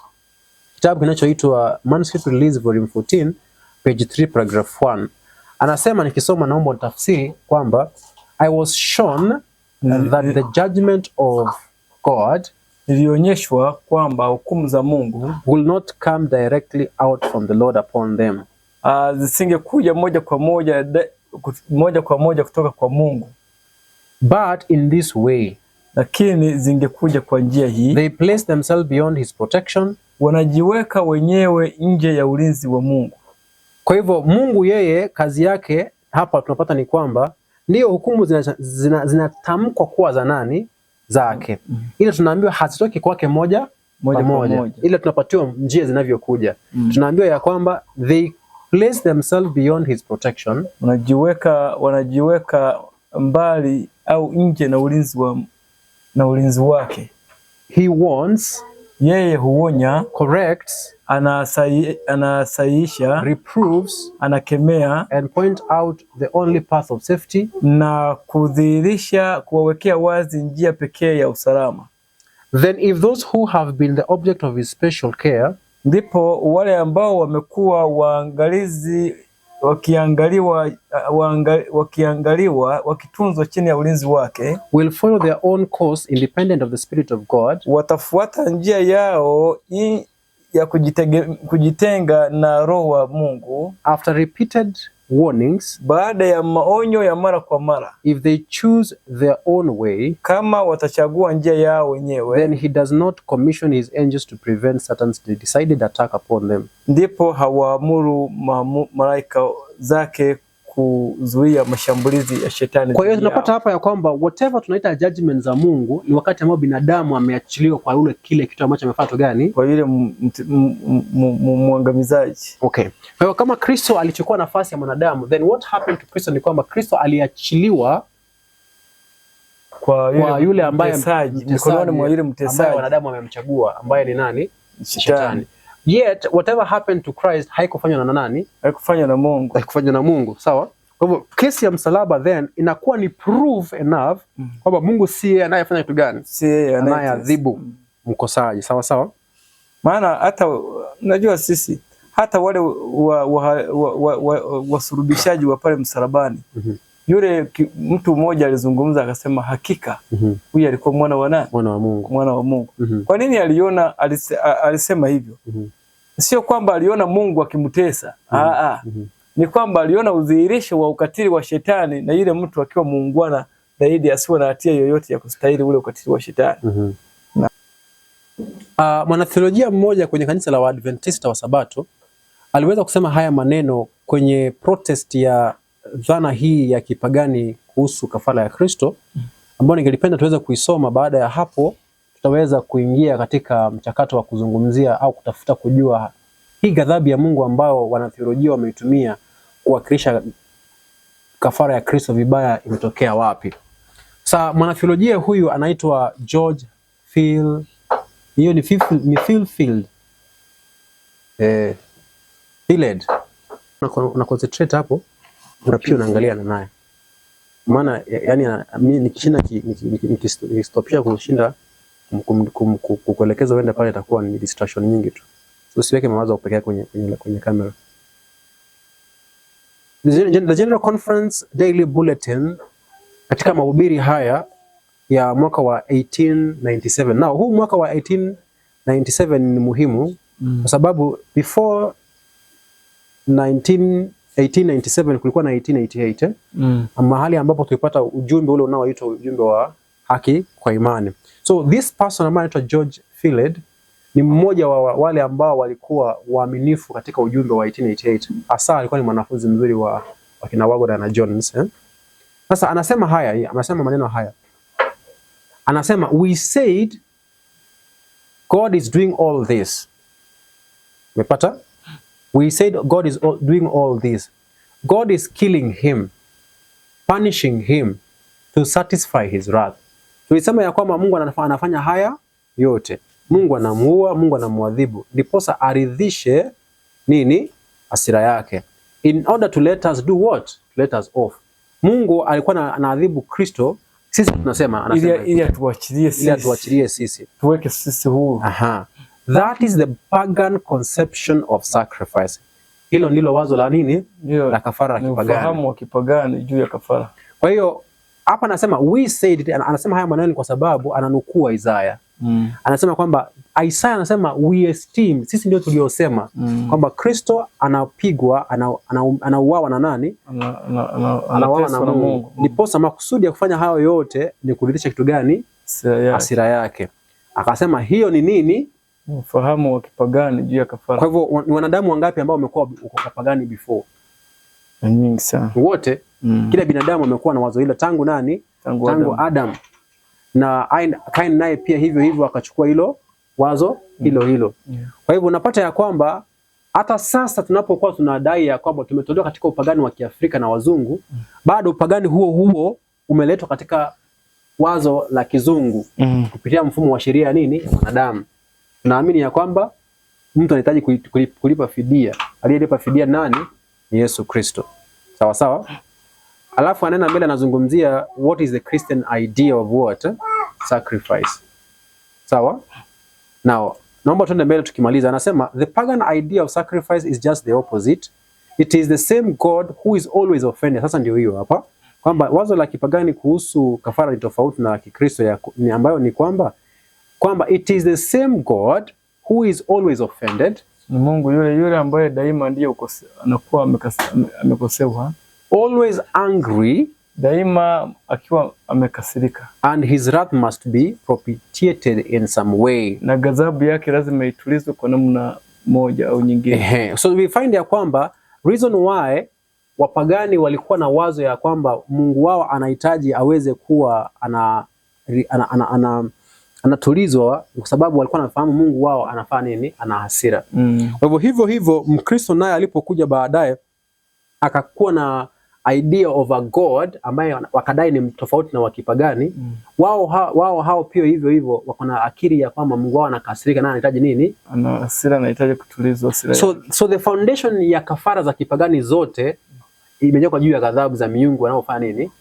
Speaker 2: Kitabu kinachoitwa Manuscript Release Volume 14 page 3 paragraph 1. Anasema, nikisoma naomba tafsiri, kwamba I was shown that the judgment of God,
Speaker 1: ilionyeshwa kwamba hukumu za Mungu
Speaker 2: will not come directly out from the Lord upon them.
Speaker 1: Zisingekuja moja kwa moja kutoka kwa Mungu,
Speaker 2: but in this way,
Speaker 1: lakini zingekuja kwa njia hii.
Speaker 2: They place themselves beyond his protection,
Speaker 1: wanajiweka wenyewe nje ya ulinzi wa Mungu.
Speaker 2: Kwa hivyo Mungu yeye kazi yake hapa tunapata ni kwamba ndio hukumu zinatamkwa kuwa za nani? Zake. Ile tunaambiwa hazitoki kwake moja kwa moja. Ile tunapatiwa njia zinavyokuja. Tunaambiwa ya kwamba they place themselves beyond his protection. Wanajiweka mbali au nje na ulinzi wake. He warns, yeye huonya, corrects, anasahihisha, reproves, anakemea, and point out the only path of safety, na kudhihirisha, kuwawekea wazi njia pekee ya usalama. Then if those who have been the object of his special care, ndipo wale ambao wamekuwa waangalizi
Speaker 1: wakitunzwa chini ya ulinzi wake,
Speaker 2: will follow their own course independent of the Spirit of God,
Speaker 1: watafuata njia yao ya kujitenga na Roho wa Mungu,
Speaker 2: after repeated warnings,
Speaker 1: baada ya maonyo ya mara kwa mara.
Speaker 2: If they choose their own way,
Speaker 1: kama watachagua njia yao wenyewe,
Speaker 2: then he does not commission his angels to prevent Satan's decided attack upon them.
Speaker 1: Ndipo hawaamuru malaika zake kuzuia mashambulizi ya shetani.
Speaker 2: Kwa hiyo tunapata hapa ya kwamba whatever tunaita judgment za Mungu ni wakati ambao binadamu ameachiliwa kwa yule kile kitu ambacho amefanya gani?
Speaker 1: Kwa yule muangamizaji.
Speaker 2: Okay. Kwa hiyo kama Kristo alichukua nafasi ya mwanadamu, then what happened to Kristo ni kwamba Kristo aliachiliwa kwa yule ambaye
Speaker 1: mkononi mwa yule mtesaji
Speaker 2: ambaye wanadamu wamemchagua, ambaye ni nani? Shetani. Yet whatever happened to Christ haikufanywa na nani?
Speaker 1: Haikufanywa na Mungu.
Speaker 2: Haikufanywa na Mungu, sawa? Kwa hivyo kesi ya msalaba then inakuwa ni proof enough kwamba Mungu si yeye anayefanya kitu gani?
Speaker 1: Si yeye
Speaker 2: anayeadhibu mkosaji, sawa sawa?
Speaker 1: Maana hata unajua sisi hata wale wasurubishaji wa pale msalabani, yule mtu mmoja alizungumza akasema hakika huyu alikuwa mwana wa nani?
Speaker 2: Mwana wa Mungu.
Speaker 1: Mwana wa Mungu. Kwa nini aliona alisema hivyo? Sio kwamba aliona Mungu akimtesa. Ni kwamba aliona udhihirisho wa ukatili wa shetani na yule mtu akiwa muungwana zaidi asiwe na hatia yoyote ya kustahili ule ukatili wa shetani.
Speaker 2: Mwanatheolojia mmoja kwenye kanisa la Waadventista wa Sabato aliweza kusema haya maneno kwenye protest ya dhana hii ya kipagani kuhusu kafara ya Kristo, ambayo ningelipenda tuweze kuisoma. Baada ya hapo tutaweza kuingia katika mchakato wa kuzungumzia au kutafuta kujua hii ghadhabu ya Mungu ambao wanatheolojia wameitumia kuwakilisha kafara ya Kristo vibaya imetokea wapi. Sasa mwanatheolojia huyu anaitwa George Phil, hiyo ni Philfield Philed. Una concentrate hapo, unapia unaangalia na naye. Maana yani nikishinda nikistopia kushinda kukuelekeza uende pale itakuwa ni distraction nyingi tu. So usiweke mawazo pekee kwenye kamera. The General Conference Daily Bulletin katika mahubiri haya ya mwaka wa 1897. Now huu mwaka wa 1897 ni muhimu kwa sababu before 1897 kulikuwa na 1888 mahali ambapo tulipata ujumbe ule unaoitwa ujumbe wa haki kwa imani. So this person ambaye anaitwa George Philed ni mmoja wa wale ambao walikuwa waaminifu katika ujumbe wa 1888. Hasa alikuwa ni mwanafunzi mzuri wa kina Wagoda na Jones. Sasa anasema haya, anasema maneno haya. Anasema we said God is doing all this. Umepata? We said God is doing all this. God is killing him, punishing him to satisfy his wrath. Tulisema ya kwamba Mungu anafanya haya yote. Mungu anamuua, Mungu anamwadhibu ndiposa aridhishe nini? Hasira yake. In order to let us do what? To let us off. Mungu alikuwa anaadhibu Kristo, sisi tunasema
Speaker 1: ili atuachilie sisi. Tuweke sisi huru.
Speaker 2: That is the pagan conception of sacrifice. Hilo ndilo wazo la nini? La kafara ya kipagani.
Speaker 1: Ufahamu wa kipagani juu ya kafara.
Speaker 2: Kwa hiyo hapa anasema we said, anasema haya maneno kwa sababu ananukuu Isaya. Anasema kwamba Isaya anasema we esteem, sisi ndio tuliosema kwamba Kristo anapigwa, anauawa na nani? Anauawa na Mungu. Ndiposa makusudi ya kufanya hayo yote ni kuridhisha kitu gani? Hasira yake. Akasema hiyo ni nini?
Speaker 1: Ufahamu wa kipagani juu ya kafara.
Speaker 2: Kwa hivyo ni wanadamu wangapi ambao wamekuwa kipagani before?
Speaker 1: Nyingi sana.
Speaker 2: Wote. Kila binadamu amekuwa na wazo hilo tangu nani? Tangu Adam. Na Kain naye pia hivyo akachukua hilo wazo hilo. Kwa hivyo unapata ya kwamba hata sasa tunapokuwa tunadai ya kwamba tumetolewa katika upagani wa Kiafrika na wazungu, bado upagani huo umeletwa katika wazo la kizungu kupitia mfumo wa sheria nini? Ya wanadamu. Naamini ya kwamba mtu anahitaji kulipa fidia. Aliyelipa fidia nani? Ni Yesu Kristo. Sawa sawa? Alafu anaenda mbele anazungumzia what is the Christian idea of what? Sacrifice. Sawa? Now, naomba tuende mbele tukimaliza. Anasema the pagan idea of sacrifice is just the opposite. It is the same God who is always offended. Sasa ndio hiyo hapa kwamba wazo la kipagani kuhusu kafara ni tofauti na Kikristo ambayo ni kwamba it is the same God who is always offended.
Speaker 1: Ni Mungu yule ambaye daima ndiye anakuwa amekosewa.
Speaker 2: Always angry,
Speaker 1: daima akiwa amekasirika.
Speaker 2: And his wrath must be propitiated in some way.
Speaker 1: Na ghadhabu yake lazima itulizwe kwa namna moja au nyingine.
Speaker 2: So we find ya kwamba reason why wapagani walikuwa na wazo ya kwamba Mungu wao anahitaji aweze kuwa anatulizwa kwa sababu walikuwa wanafahamu Mungu wao anafanya nini? Ana hasira. Kwa hivyo Mkristo naye alipokuja baadaye akakuwa na idea of a God ambaye wakadai ni tofauti na wakipagani. Wao hao pia hivyo wako na akili ya kwamba Mungu wao anakasirika na anahitaji nini?
Speaker 1: Ana hasira, anahitaji kutulizwa hasira.
Speaker 2: So the foundation ya kafara za kipagani zote imejengwa juu ya ghadhabu za miungu wanaofanya nini?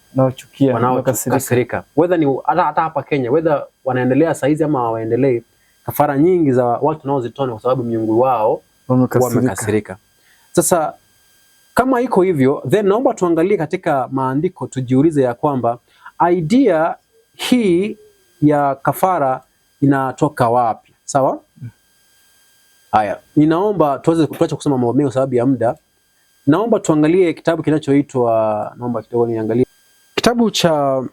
Speaker 2: Wanaokasirika. Whether ni hata hapa Kenya, whether wanaendelea saizi ama hawaendelee, kafara nyingi za watu wanaozitona kwa sababu miungu wao wamekasirika. Sasa kama iko hivyo, then naomba tuangalie katika maandiko tujiulize ya kwamba idea hii ya kafara inatoka wapi? Sawa? Haya, ninaomba tuache kusema mambo mengi kwa sababu ya muda. Naomba tuangalie kitabu kinachoitwa, naomba kidogo niangalie. Kitabu cha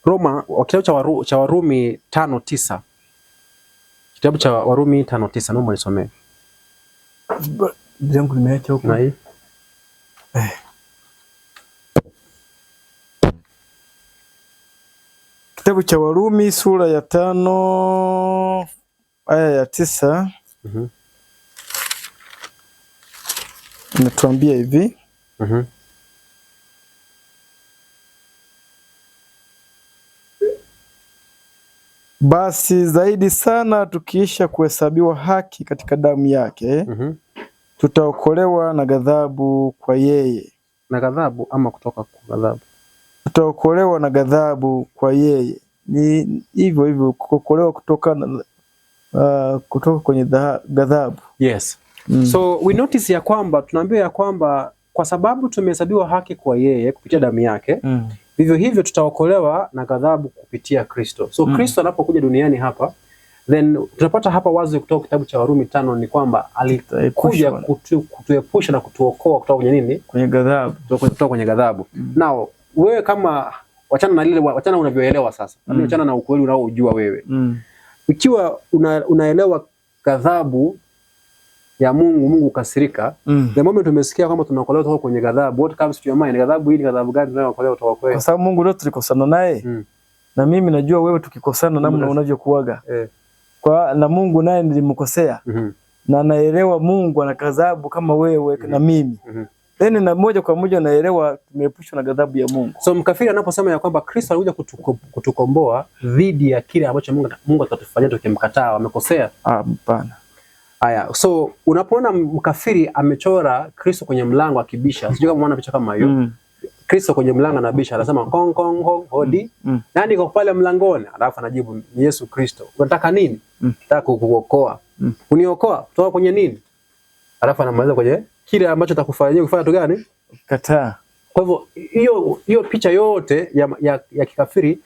Speaker 2: Warumi 5:9. Kitabu cha Warumi 5:9, naomba nisomee.
Speaker 1: Jambo nimeacha huko. Na hii. Kitabu cha Warumi sura ya 5 aya ya 9. Inatuambia hivi. Basi zaidi sana tukiisha kuhesabiwa haki katika damu yake, tutaokolewa na ghadhabu kwa yeye.
Speaker 2: Na ghadhabu ama kutoka kwa ghadhabu?
Speaker 1: Tutaokolewa na ghadhabu kwa yeye. Ni hivyo kuokolewa kutoka kwenye ghadhabu.
Speaker 2: Yes. So we notice ya kwamba tunaambiwa ya kwamba kwa sababu tumehesabiwa haki kwa yeye kupitia damu yake, vivyo hivyo tutaokolewa na ghadhabu kupitia Kristo. So Kristo anapokuja duniani hapa, then tunapata hapa wazo kutoka kitabu cha Warumi 5 ni kwamba alikuja kutuepusha na kutuokoa kutoka kwenye nini? Kwenye ghadhabu. Kutoka kwenye ghadhabu. Now, wewe kama wachana unavyoelewa sasa. Wachana na ukweli unaojua wewe. Ikiwa unaelewa ghadhabu ya Mungu kasirika, the moment tumesikia kwamba tunaokolewa kutoka kwenye ghadhabu, what comes to your mind? Ghadhabu hii ni ghadhabu gani tunayookolewa kutoka kwake?
Speaker 1: Kwa sababu Mungu ndio tulikosana naye. Na mimi najua wewe tukikosana namna unavyokuaga. Na Mungu naye nilimkosea. Na naelewa Mungu ana ghadhabu kama wewe na mimi. Then na moja kwa moja naelewa tumeepushwa na ghadhabu ya Mungu.
Speaker 2: So mkafiri anaposema ya kwamba Kristo alikuja kutukomboa dhidi ya kile ambacho Mungu atatufanyia tukimkataa, amekosea?
Speaker 1: Hapana.
Speaker 2: Haya, so unapoona mkafiri amechora Kristo kwenye mlango akibisha, sijui kama unaona picha kama hiyo. Kristo kwenye mlango anabisha, anasema kong kong kong hodi. Nani kwa pale mlangoni? Alafu anajibu ni Yesu Kristo. Unataka nini? Nataka kukuokoa. Uniokoa kutoka kwenye nini? Alafu anamaliza kwenye kile ambacho atakufanyia kufanya tu gani?
Speaker 1: Kataa.
Speaker 2: Kwa hivyo hiyo picha yote ya kikafiri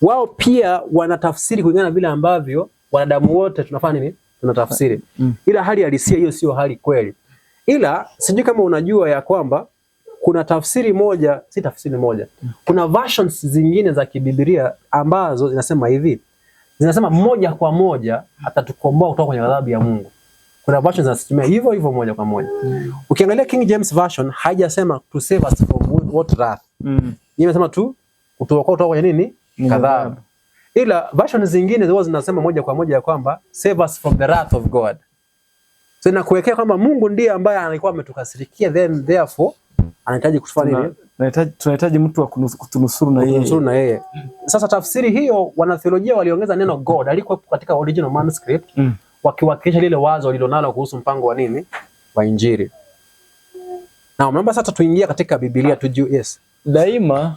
Speaker 2: wao pia wanatafsiri kulingana vile ambavyo wanadamu wote tunafanya nini? Tunatafsiri. Ila hali halisia hiyo sio hali kweli. Ila sijui kama unajua ya kwamba kuna tafsiri moja, si tafsiri moja. Kuna versions zingine za kibiblia ambazo zinasema hivi. Zinasema moja kwa moja atatukomboa kutoka kwenye ghadhabu ya Mungu. Kuna versions zinasema hivyo moja kwa moja. Ukiangalia King James version haijasema to save us from what wrath. Inasema tu kutuokoa kutoka kwenye nini? Ghadhabu. Ila version zingine zao zinasema moja kwa moja ya kwamba save us from the wrath of God. So inakuwekea kwamba Mungu ndiye ambaye alikuwa ametukasirikia, then therefore anahitaji kufanya nini?
Speaker 1: Tunahitaji mtu wa kutunusuru na yeye.
Speaker 2: Sasa tafsiri hiyo wanatheolojia waliongeza neno God alikuwa katika original manuscript wakiwakilisha lile wazo walilonalo kuhusu mpango wa nini? Wa Injili. Na naomba sasa tuingia katika Biblia tujue yes.
Speaker 1: Daima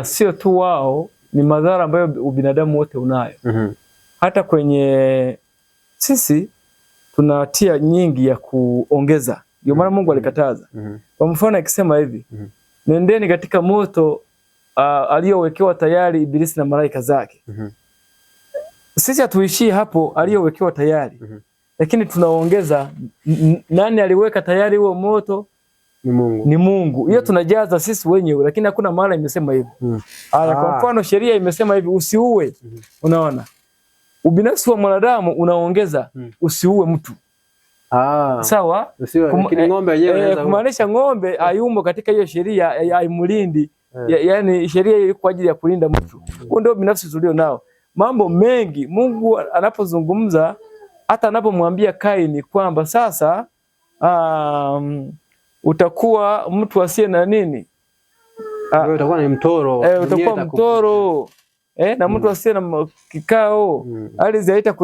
Speaker 1: sio tu wao, ni madhara ambayo ubinadamu wote unayo. Hata kwenye sisi tunatia nyingi ya kuongeza. Ndio maana Mungu alikataza. Kwa mfano akisema hivi, nendeni katika moto aliyowekewa tayari Ibilisi na malaika zake. Sisi hatuishii hapo aliyowekewa tayari. Lakini tunaongeza nani aliweka tayari huo moto?
Speaker 2: Ni Mungu.
Speaker 1: Ni Mungu. Hiyo tunajaza sisi wenyewe, lakini hakuna mahali imesema hivyo. Kwa mfano sheria imesema hivi, usiue. Unaona? Ubinafsi wa mwanadamu unaongeza usiue mtu. Sawa?
Speaker 2: Lakini ng'ombe yenyewe
Speaker 1: kumaanisha ng'ombe hayumo katika hiyo sheria, haimlindi. Yaani sheria hiyo kwa ajili ya kulinda mtu. Huo ndio binafsi tulio nao. Mambo mengi Mungu anapozungumza, hata anapomwambia Kaini kwamba sasa utakuwa mtu asiye na nini?
Speaker 2: Wewe utakuwa ni mtoro.
Speaker 1: Utakuwa mtoro. Na mtu asiye na kikao. Ardhi haita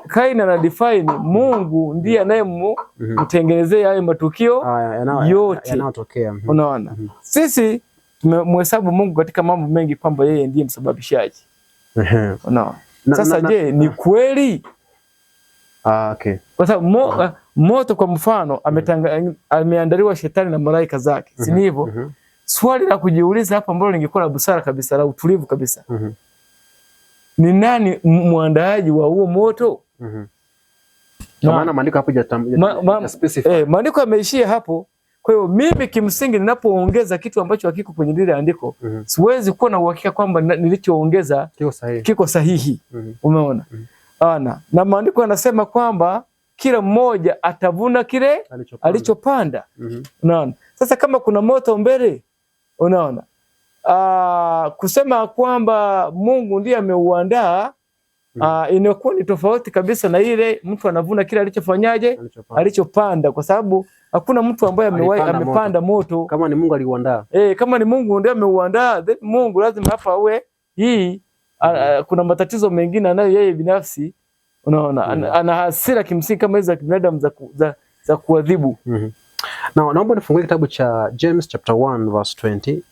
Speaker 1: Kaini ana define Mungu ndiye anayemtengenezea hayo matukio yote
Speaker 2: yanayotokea.
Speaker 1: Unaona? Sisi tumemhesabu Mungu katika mambo mengi kwamba yeye ndiye msababishaji. Unaona? Sasa je, ni kweli?
Speaker 2: Okay.
Speaker 1: Kwa sababu moto kwa mfano ameandaliwa shetani na malaika zake. Si hivyo? Swali la kujiuliza hapa ambalo lingekuwa la busara kabisa, la utulivu kabisa. Ni nani mwandaaji wa huo moto?
Speaker 2: Kwa maana maandiko hapo hajatamja specify.
Speaker 1: Maandiko yameishia hapo. Kwa hiyo mimi kimsingi ninapoongeza kitu ambacho hakiko kwenye lile andiko, siwezi kuwa na uhakika kwamba nilichoongeza kiko sahihi. Umeona? Na maandiko yanasema kwamba kila mmoja atavuna kile alichopanda. Unaona? Sasa kama kuna moto mbele, unaona? Kusema kwamba Mungu ndiye ameuandaa, inakuwa ni tofauti kabisa na ile mtu anavuna kile alichofanyaje? Alichopanda, kwa sababu hakuna mtu ambaye amepanda moto.
Speaker 2: Kama ni Mungu aliuandaa.
Speaker 1: Kama ni Mungu ndiye ameuandaa, then Mungu lazima hapa awe kuna matatizo mengine anayo yeye binafsi. Unaona? Ana hasira kimsingi kama hizo za binadamu za kuadhibu.
Speaker 2: Na naomba nifungue kitabu cha James chapter 1 verse 20.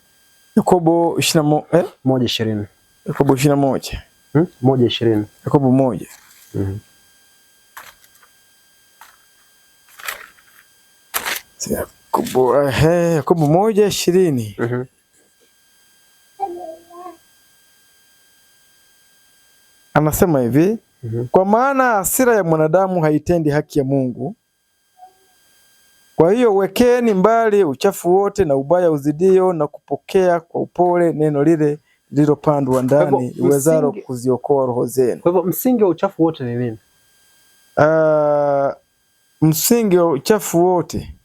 Speaker 1: Yakobo
Speaker 2: 1:20.
Speaker 1: Yakobo 21.
Speaker 2: 1:20.
Speaker 1: Yakobo 1. Yakobo 1:20. Anasema hivi, kwa maana hasira ya mwanadamu haitendi haki ya Mungu. Kwa hiyo wekeni mbali uchafu wote na ubaya uzidio, na kupokea kwa upole neno lile lililopandwa ndani uwezalo kuziokoa roho zenu.
Speaker 2: Kwa hivyo msingi wa uchafu wote ni nini?
Speaker 1: Msingi wa uchafu wote,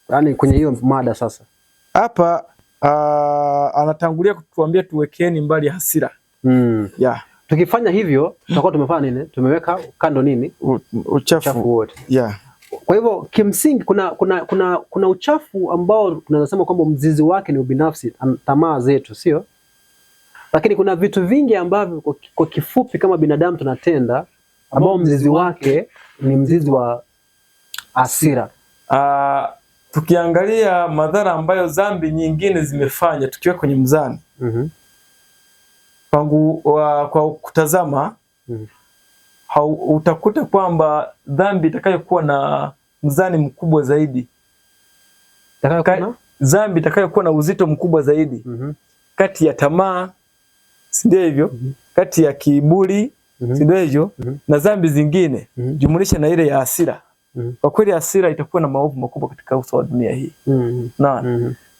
Speaker 2: yaani kwenye hiyo mada sasa
Speaker 1: hapa anatangulia kutuambia tuwekeni mbali hasira.
Speaker 2: Tukifanya hivyo tutakuwa tumefanya nini? Tumeweka kando nini? Uchafu wote. Kwa hivyo kimsingi kuna uchafu ambao tunaweza sema kwamba mzizi wake ni ubinafsi, tamaa zetu, sio? Lakini kuna vitu vingi ambavyo kwa kifupi kama binadamu tunatenda ambao mzizi wake ni mzizi wa hasira.
Speaker 1: Tukiangalia madhara ambayo dhambi nyingine zimefanya tukiwa kwenye mzani. Kwa kutazama utakuta kwamba dhambi itakayokuwa na mzani mkubwa zaidi, dhambi itakayokuwa na uzito mkubwa zaidi kati ya tamaa, si ndio hivyo? Kati ya kiburi, si ndio hivyo? Na dhambi zingine jumulisha na ile ya hasira. Kwa kweli hasira itakuwa na maovu makubwa katika uso wa dunia hii.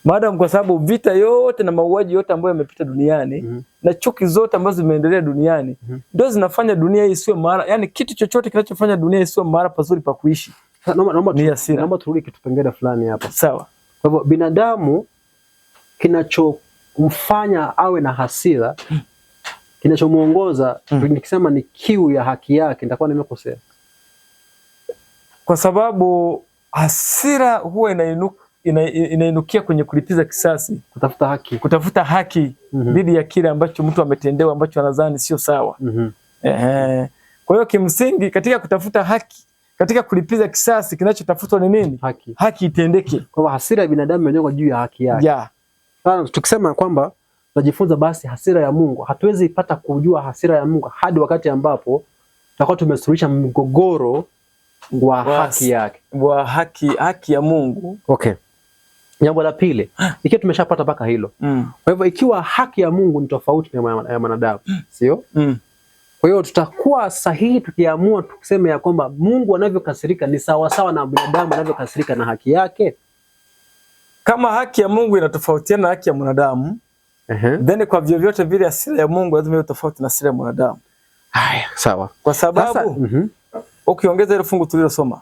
Speaker 1: Madam, kwa sababu vita yote na mauaji yote ambayo yamepita duniani na chuki zote ambazo zimeendelea duniani ndio zinafanya dunia hii isiwe mahali, yani kitu chochote kinachofanya dunia isiwe mahali pazuri pa kuishi.
Speaker 2: Naomba turudi kitu pengine fulani hapa.
Speaker 1: Sawa.
Speaker 2: Kwa hivyo binadamu kinachomfanya awe na hasira, kinachomuongoza, nikisema ni kiu ya haki yake, nitakuwa nimekosea.
Speaker 1: Kwa sababu hasira huwa inainukia kwenye kulipiza kisasi, kutafuta haki dhidi ya kile ambacho mtu ametendewa ambacho anadhani sio sawa. Kwa hiyo kimsingi katika kutafuta haki, katika kulipiza kisasi, kinachotafutwa ni nini? Haki itendeke.
Speaker 2: Kwa hivyo hasira ya binadamu imejengwa juu ya haki yake. Sasa tukisema kwamba tunajifunza basi hasira ya Mungu, hatuwezi ipata kujua hasira ya Mungu hadi wakati ambapo tutakuwa tumesuluhisha mgogoro wa haki yake,
Speaker 1: wa haki ya Mungu.
Speaker 2: Okay. Jambo la pili, ikiwa tumeshapata mpaka hilo. Kwa hivyo ikiwa haki ya Mungu ni tofauti na ya mwanadamu, sio? Kwa hiyo tutakuwa sahihi tukiamua tukisema ya kwamba Mungu anavyokasirika ni sawa sawa na binadamu anavyokasirika na haki yake.
Speaker 1: Kama haki ya Mungu inatofautiana na haki ya mwanadamu, then kwa vyovyote vile hasira ya Mungu lazima iwe tofauti na hasira ya mwanadamu.
Speaker 2: Haya, sawa.
Speaker 1: Kwa sababu ukiongeza ile fungu tulilosoma,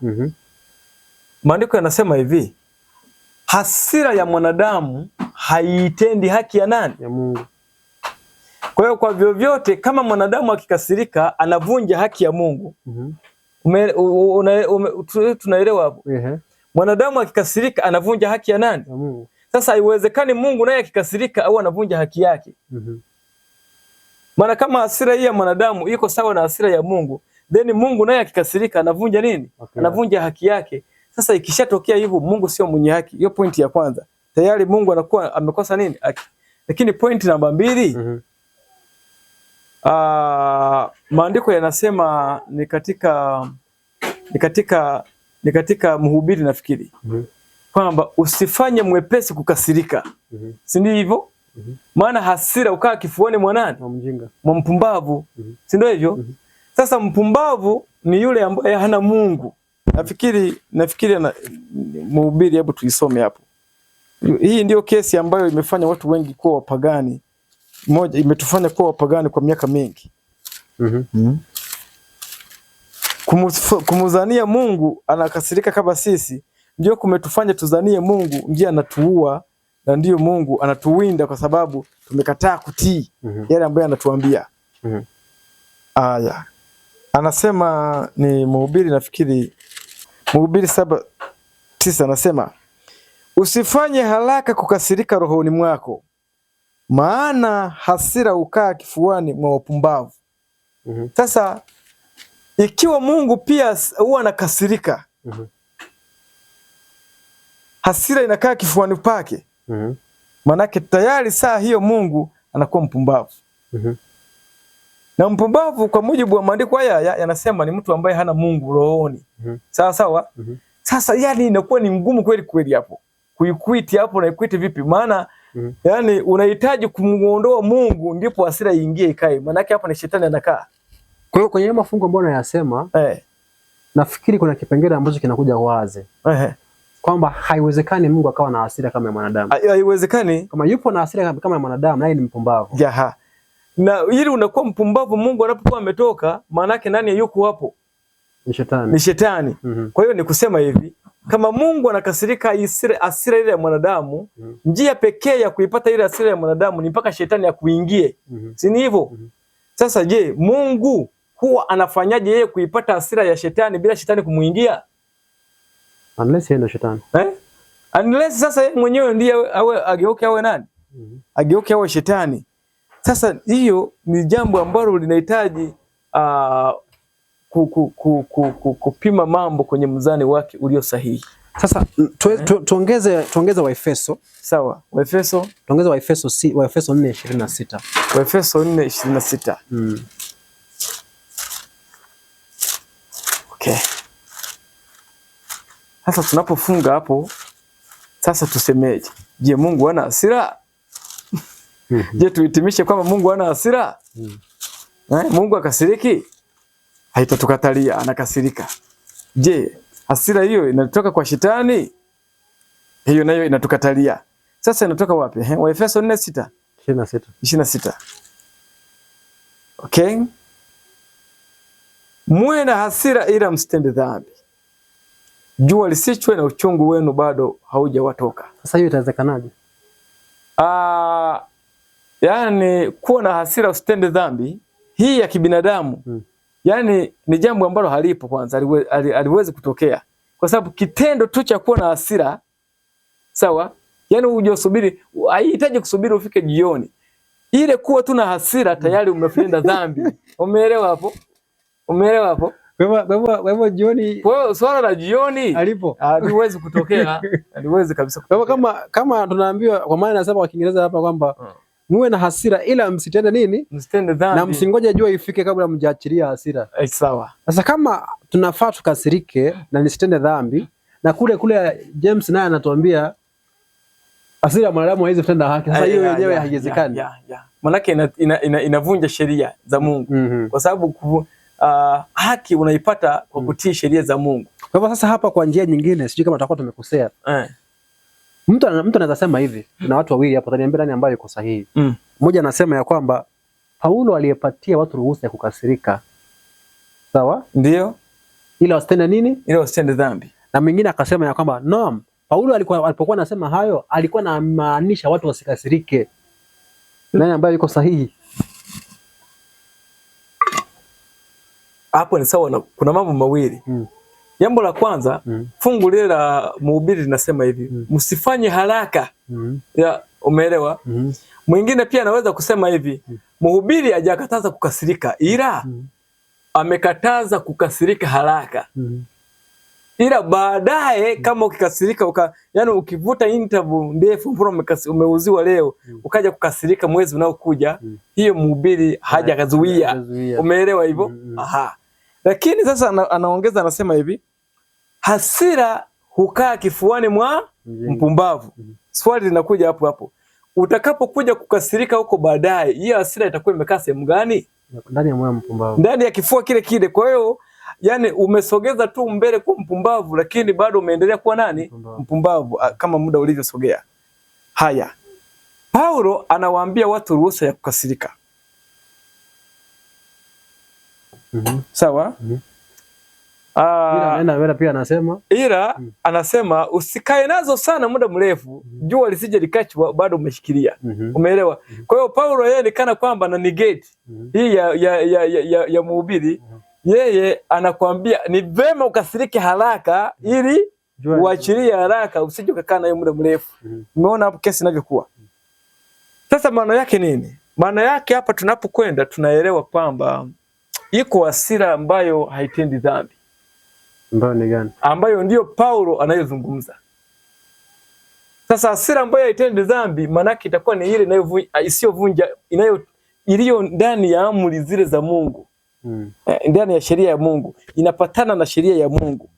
Speaker 1: maandiko yanasema hivi, hasira ya mwanadamu haitendi haki ya nani?
Speaker 2: Ya Mungu.
Speaker 1: Kwa hiyo kwa vyovyote kama mwanadamu akikasirika anavunja haki ya Mungu. Tunaelewa hapo? Mwanadamu akikasirika anavunja haki ya nani?
Speaker 2: Ya Mungu.
Speaker 1: Sasa haiwezekani Mungu naye akikasirika au anavunja haki yake. Maana kama hasira hii ya mwanadamu iko sawa na hasira ya Mungu, then Mungu naye akikasirika anavunja nini? Anavunja haki yake. Sasa ikishatokea hivyo Mungu sio mwenye haki. Hiyo pointi ya kwanza. Tayari Mungu anakuwa amekosa nini? Haki. Lakini pointi namba 2, maandiko yanasema ni katika Mhubiri nafikiri. Kwamba usifanye mwepesi kukasirika. Si ndio hivyo? Maana hasira ukaa kifuani mwa nani?
Speaker 2: Mjinga.
Speaker 1: Mwa mpumbavu. Si ndio hivyo? Sasa mpumbavu ni yule ambaye hana Mungu. Nafikiri na Mhubiri, hebu tuisome hapo. Hii ndio kesi ambayo imefanya watu wengi kuwa wapagani. Moja imetufanya kuwa wapagani kwa miaka mingi. Kumuzania Mungu anakasirika kama sisi, ndio kumetufanya tuzanie Mungu ndiye anatuua na ndio Mungu anatuwinda kwa sababu tumekataa kutii yale ambayo anatuambia. Aya. Anasema ni Mhubiri, nafikiri Mhubiri 7:9 anasema, usifanye haraka kukasirika rohoni mwako, maana hasira ukaa kifuani mwa wapumbavu. Sasa ikiwa Mungu pia huwa anakasirika, hasira inakaa kifuani pake, manake tayari saa hiyo Mungu anakuwa mpumbavu. Na mpumbavu kwa mujibu wa maandiko haya yanasema ni mtu ambaye hana Mungu rohoni. Sawa sawa? Sasa yani inakuwa ni ngumu kweli kweli hapo. Kuikwiti hapo na ikwiti vipi? Maana yani unahitaji kumuondoa Mungu ndipo hasira iingie ikae. Manake hapa ni shetani anakaa.
Speaker 2: Kwa hiyo kwenye mafungo ambayo nayasema, nafikiri kuna kipengele ambacho kinakuja wazi. Kwamba haiwezekani Mungu akawa na hasira kama ya mwanadamu.
Speaker 1: Haiwezekani.
Speaker 2: Kama yupo na hasira kama ya mwanadamu, naye ni mpumbavu.
Speaker 1: Jaha. Na ili unakuwa mpumbavu Mungu anapokuwa ametoka, maana yake nani yuko hapo?
Speaker 2: Ni shetani.
Speaker 1: Ni shetani. Kwa hiyo ni kusema hivi, kama Mungu anakasirika hasira ile ya mwanadamu, njia pekee ya kuipata ile hasira ya mwanadamu ni mpaka shetani akuingie. Si ni hivyo? Sasa je, Mungu huwa anafanyaje yeye kuipata hasira ya shetani bila shetani kumuingia?
Speaker 2: Unless yeye ndo shetani.
Speaker 1: Unless sasa yeye mwenyewe ndiye ageuke awe nani? Ageuke awe shetani. Sasa hiyo ni jambo ambalo linahitaji kupima mambo kwenye mzani wake ulio sahihi.
Speaker 2: Sasa tuongeze Waefeso.
Speaker 1: Sawa, Waefeso.
Speaker 2: Tuongeze Waefeso 4:26.
Speaker 1: Waefeso 4:26. Okay. Sasa tunapofunga hapo, sasa tusemeje? Je, Mungu hana hasira? Je, tuhitimishe kwamba Mungu hana hasira? Mungu akasiriki? Haitatukatalia, anakasirika. Je, hasira hiyo inatoka kwa shetani? Hiyo nayo inatukatalia. Sasa inatoka wapi? Waefeso 4:26. Okay? Muwe na hasira ila msitende dhambi. Jua lisichwe na uchungu wenu bado haujawatoka.
Speaker 2: Sasa hiyo itawezekanaje?
Speaker 1: Yani kuwa na hasira usitende dhambi, hii ya kibinadamu. Yani ni jambo ambalo halipo kwanza, aliwezi kutokea. Kwa sababu kitendo tu cha kuwa na hasira, sawa? Yani hujasubiri, haihitaji kusubiri ufike jioni. Ile kuwa tu na hasira tayari umefanya dhambi. Umeelewa hapo? Umeelewa hapo?
Speaker 2: Kwa hivyo jioni,
Speaker 1: kwa hiyo swala la jioni
Speaker 2: alipo
Speaker 1: haliwezi kutokea, haliwezi kabisa kutokea.
Speaker 2: Kama tunaambiwa, kwa maana nasema kwa Kiingereza hapa kwamba muwe na hasira ila msitende nini?
Speaker 1: Msitende dhambi.
Speaker 2: Na msingoje jua ifike kabla mjaachilia hasira.
Speaker 1: Sawa.
Speaker 2: Sasa kama tunafaa tukasirike na nisitende dhambi, na kule James naye anatuambia hasira ya mwanadamu haiwezi kutenda haki. Sasa hiyo yenyewe haiwezekani.
Speaker 1: Maana inavunja sheria za Mungu. Kwa sababu haki unaipata kwa kutii sheria za Mungu.
Speaker 2: Kwa hivyo sasa hapa kwa njia nyingine sijui kama tutakuwa tumekosea. Mtu anaweza sema hivi, na watu wawili hapo taniambia nani ambaye yuko sahihi. Mmoja anasema ya kwamba Paulo aliyepatia watu ruhusa ya kukasirika. Sawa?
Speaker 1: Ndio.
Speaker 2: Ila wasitende nini?
Speaker 1: Ila wasitende dhambi.
Speaker 2: Na mwingine akasema ya kwamba no, Paulo alipokuwa anasema hayo alikuwa anamaanisha watu wasikasirike. Nani ambaye yuko sahihi?
Speaker 1: Hapo ni sawa, kuna mambo mawili. Jambo la kwanza, fungu lile la Mhubiri linasema hivi, msifanye haraka. Ya, umeelewa? Mwingine pia anaweza kusema hivi, Mhubiri hajakataza kukasirika, ila amekataza kukasirika haraka. Ila baadaye kama ukikasirika yani ukivuta interview ndefu mbona umeuziwa leo ukaja kukasirika mwezi unaokuja, hiyo Mhubiri hajakazuia. Umeelewa hivyo? Aha. Lakini sasa anaongeza anasema hivi, hasira hukaa kifuani mwa mpumbavu. Swali linakuja hapo hapo. Utakapokuja kukasirika huko baadaye, hiyo hasira itakuwa imekaa sehemu gani?
Speaker 2: Ndani ya moyo mpumbavu.
Speaker 1: Ndani ya kifua kile kile. Kwa hiyo yani umesogeza tu mbele kwa mpumbavu, lakini bado umeendelea kuwa nani? Mpumbavu kama muda ulivyosogea. Haya. Paulo anawaambia watu ruhusa ya kukasirika. Sawa?
Speaker 2: Ila pia
Speaker 1: anasema usikae nazo sana muda mrefu, jua lisije likachi bado umeshikilia. Umeelewa? Kwa hiyo Paulo yeye ni kana kwamba na negate hii ya Mhubiri. Yeye anakuambia ni vema ukasirike haraka ili uachilie haraka, usije ukakaa nayo muda mrefu. Umeona hapo kesi inavyokuwa. Sasa maana yake nini? Maana yake hapa tunapokwenda tunaelewa kwamba iko hasira ambayo haitendi dhambi.
Speaker 2: Ambayo ni gani? Ambayo
Speaker 1: ndio Paulo anayozungumza. Sasa hasira ambayo haitendi dhambi maana yake itakuwa ni ile isiyovunja iliyo ndani ya amri zile za Mungu. Ndani ya sheria ya Mungu, inapatana na sheria ya Mungu.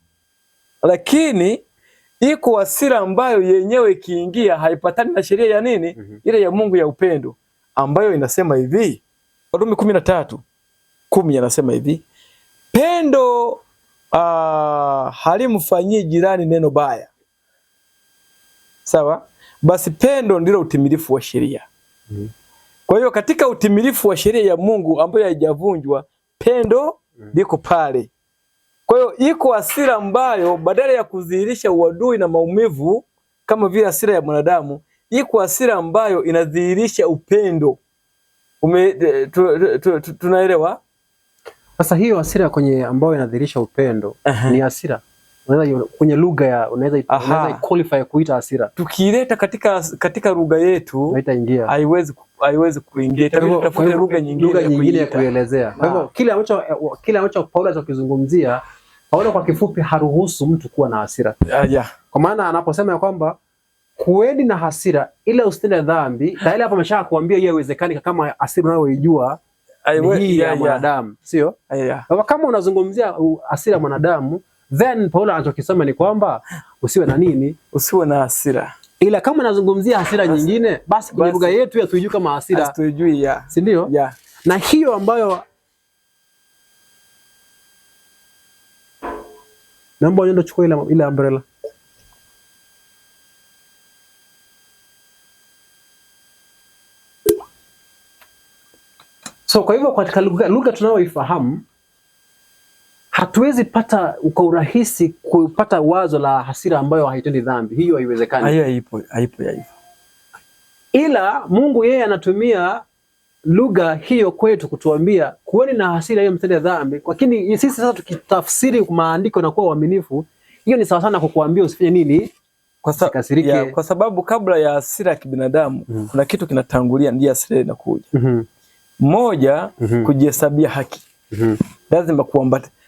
Speaker 1: Lakini iko hasira ambayo yenyewe ikiingia haipatani na sheria ya nini? Ile ya Mungu ya upendo, ambayo inasema hivi, Warumi 13:10 anasema hivi, pendo halimfanyii jirani neno baya. Sawa? Basi pendo ndilo utimilifu wa sheria. Kwa hiyo katika utimilifu wa sheria ya Mungu ambayo haijavunjwa, pendo liko pale. Kwa hiyo iko hasira ambayo badala ya kudhihirisha uadui na maumivu kama vile hasira ya mwanadamu, iko hasira ambayo inadhihirisha upendo. Tunaelewa?
Speaker 2: Sasa hiyo hasira ambayo inadhihirisha upendo ni hasira. Unaweza kwenye lugha unaweza qualify kuita hasira.
Speaker 1: Tukileta katika lugha yetu
Speaker 2: haitaingia.
Speaker 1: Haiwezi kuingia. Tafuta lugha nyingine
Speaker 2: ya kuelezea. Kwa hivyo kile ambacho Paulo anachokizungumzia, Paulo kwa kifupi haruhusu mtu kuwa na hasira. Kwa maana anaposema ya kwamba kuweni na hasira ila usitende dhambi, tayari hapo ameshaka kuambia hiyo haiwezekani kama hasira unayoijua hii ya mwanadamu, sio? Kwa kama unazungumzia hasira ya mwanadamu, then Paulo anachokisema ni kwamba usiwe na nini?
Speaker 1: Usiwe na hasira.
Speaker 2: Ila kama unazungumzia hasira nyingine, basi kwenye lugha yetu ya tuijui kama hasira.
Speaker 1: Tuijui
Speaker 2: si ndio? Na hiyo ambayo naomba uende chukua ile umbrella. So kwa hivyo katika lugha tunayoifahamu hatuwezi pata kwa urahisi kupata wazo la hasira ambayo haitendi dhambi. Hiyo haiwezekani.
Speaker 1: Haipo.
Speaker 2: Ila Mungu yeye anatumia lugha hiyo kwetu kutuambia kuweni na hasira hiyo msitende dhambi. Lakini sisi sasa tukitafsiri maandiko na kuwa waaminifu, hiyo ni sawa sana kukuambia usifanye nini?
Speaker 1: Kwa sababu kabla ya hasira ya kibinadamu kuna kitu kinatangulia, ndiyo hasira inakuja. Moja, kujihesabia haki.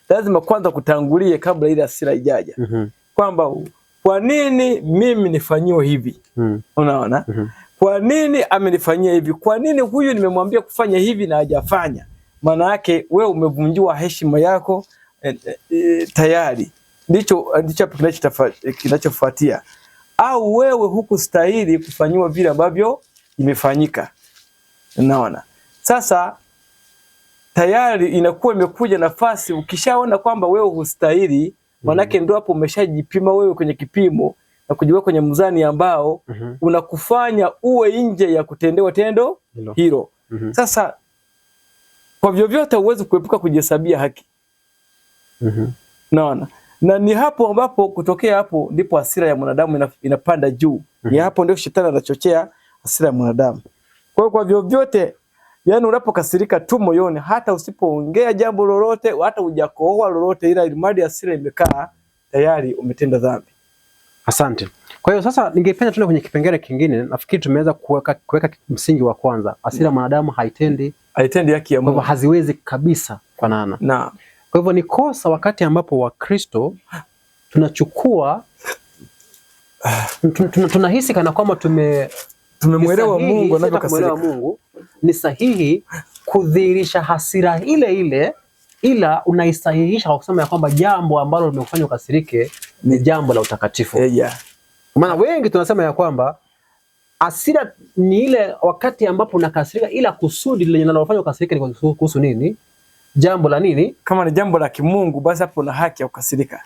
Speaker 1: Lazima kwanza kutangulie kabla ile hasira ijaja. Kwamba kwa nini mimi nifanyiwe hivi? Unaona? kwa nini amenifanyia hivi? Kwa nini huyu nimemwambia kufanya hivi na hajafanya? Maana yake wewe umevunjiwa heshima yako tayari. Ndicho kinachofuatia. Au wewe hukustahili kufanywa vile ambavyo imefanyika. Unaona? Sasa tayari inakuwa imekuja nafasi, ukishaona kwamba wewe hustahili, manake ndio hapo umeshajipima wewe kwenye kipimo na kujiweka kwenye mzani ambao unakufanya uwe nje ya kutendewa tendo hilo. Sasa kwa vyovyote huwezi kuepuka kujihesabia haki. Naona. Na ni hapo ambapo kutokea hapo ndipo hasira ya mwanadamu inapanda juu. Ni hapo ndio shetani anachochea hasira ya mwanadamu. Kwa vyovyote, yani unapokasirika tu moyoni, hata usipoongea jambo lolote, hata hujakohoa lolote, ila ilimadi hasira imekaa, tayari umetenda dhambi.
Speaker 2: Asante. Kwa hiyo sasa ningependa tuende kwenye kipengele kingine. Nafikiri tumeweza kuweka msingi wa kwanza. Hasira mwanadamu haitendi
Speaker 1: haki ya Mungu.
Speaker 2: Haziwezi kabisa kufanana.
Speaker 1: Naam.
Speaker 2: Kwa hivyo ni kosa wakati ambapo Wakristo tunachukua tunahisi kana kwamba
Speaker 1: tumemwelewa Mungu anavyokasirika.
Speaker 2: Mungu ni sahihi kudhihirisha hasira ile ile, ila unaisahihisha kwa kusema ya kwamba jambo ambalo limekufanya ukasirike ni jambo la utakatifu. Maana wengi tunasema ya kwamba hasira ni ile wakati ambapo unakasirika, ila kusudi lile linalofanya ukasirike ni kuhusu nini? Jambo la nini? Kama
Speaker 1: ni jambo la kimungu, basi hapo una haki ya kukasirika.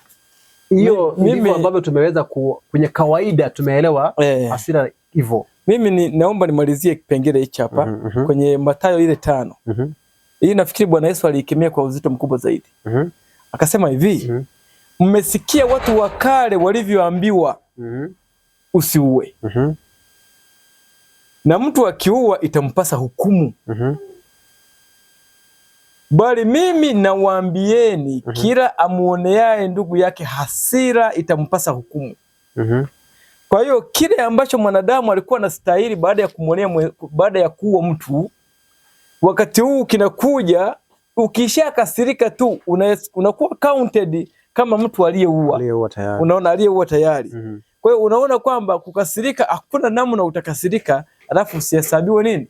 Speaker 2: Hiyo ndivyo ambavyo tumeweza kwenye kawaida tumeelewa hasira hivyo.
Speaker 1: Mimi naomba nimalizie kipengele hichi hapa kwenye Mathayo ile 5. Hii nafikiri Bwana Yesu aliikemea kwa uzito mkubwa zaidi. Akasema hivi, mmesikia watu wa kale walivyoambiwa usiue. Na mtu akiua itampasa hukumu. Bali mimi nawaambieni, kila amuoneaye ndugu yake hasira itampasa hukumu. Kwa hiyo kile ambacho mwanadamu alikuwa anastahili baada ya kumuonea, baada ya kuua mtu, wakati huu kinakuja, ukishakasirika tu unakuwa counted kama mtu aliyeua tayari. Unaona, aliyeua tayari. Kwa hiyo unaona kwamba kukasirika hakuna namna utakasirika alafu usihesabiwe nini?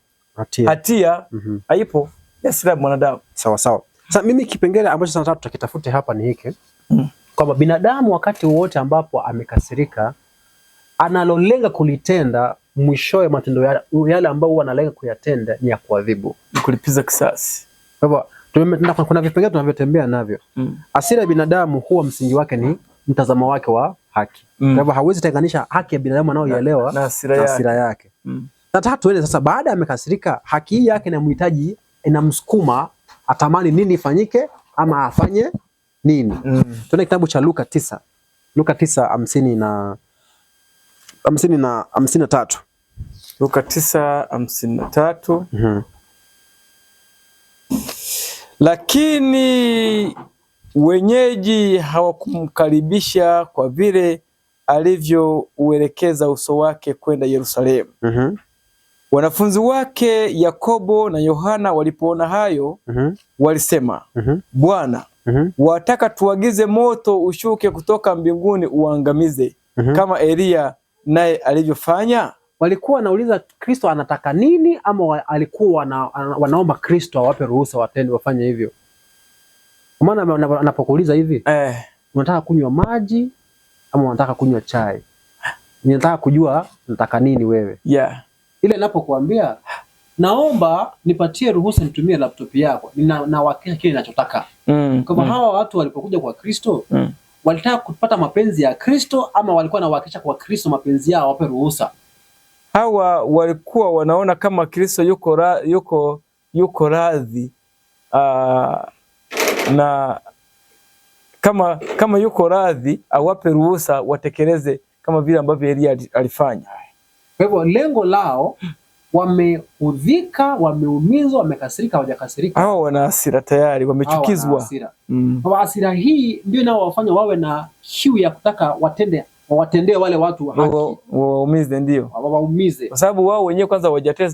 Speaker 1: Hatia. Haipo. Hasira ya mwanadamu.
Speaker 2: Sawa sawa. Sasa mimi kipengele ambacho nataka tutakitafute hapa ni hiki. Kwamba binadamu wakati wote ambapo amekasirika, analolenga kulitenda, mwishowe matendo yale ambao huwa analenga kuyatenda ni ya kuadhibu,
Speaker 1: ni kulipiza kisasi.
Speaker 2: Kwa hivyo kuna vipengele tunavyotembea navyo. Hasira ya binadamu huwa msingi wake ni mtazamo wake wa haki. Kwa hivyo hauwezi tenganisha haki ya binadamu anayoielewa na hasira yake. Nataka tuende sasa, baada ya amekasirika, haki hii yake inamhitaji, inamsukuma atamani nini ifanyike ama afanye nini. Tuone kitabu cha Luka 9. Luka 9:53.
Speaker 1: Luka 9:53. Lakini wenyeji hawakumkaribisha kwa vile alivyouelekeza uso wake kwenda Yerusalemu. Wanafunzi wake Yakobo na Yohana walipoona hayo, walisema, Bwana, wataka tuagize moto ushuke kutoka mbinguni uangamize kama Elia naye alivyofanya?
Speaker 2: Walikuwa wanauliza Kristo anataka nini, ama alikuwa wanaomba Kristo awape ruhusa watende wafanye hivyo? Kwa maana anapokuuliza hivi, unataka kunywa maji ama unataka kunywa chai? Ninataka kujua nataka nini wewe. Ile ninapokuambia naomba nipatie ruhusa nitumie laptop yako, na wakati kile ninachotaka. Kama hawa watu walipokuja kwa Kristo, walitaka kupata mapenzi ya Kristo ama walikuwa wanahakikisha kwa Kristo mapenzi yao wape ruhusa?
Speaker 1: Hawa walikuwa wanaona kama Kristo yuko radhi na kama yuko radhi awape ruhusa watekeleze kama vile ambavyo Elia alifanya.
Speaker 2: Kwa hivyo lengo lao, wameudhika, wameumizwa, wamekasirika, hawajakasirika.
Speaker 1: Hao wana hasira tayari, wamechukizwa.
Speaker 2: Kwa hasira hii ndio nao wafanya wawe na kiu ya kutaka watendee wale watu haki.
Speaker 1: Waumize, ndio.
Speaker 2: Waumize.
Speaker 1: Kwa sababu wao wenyewe kwanza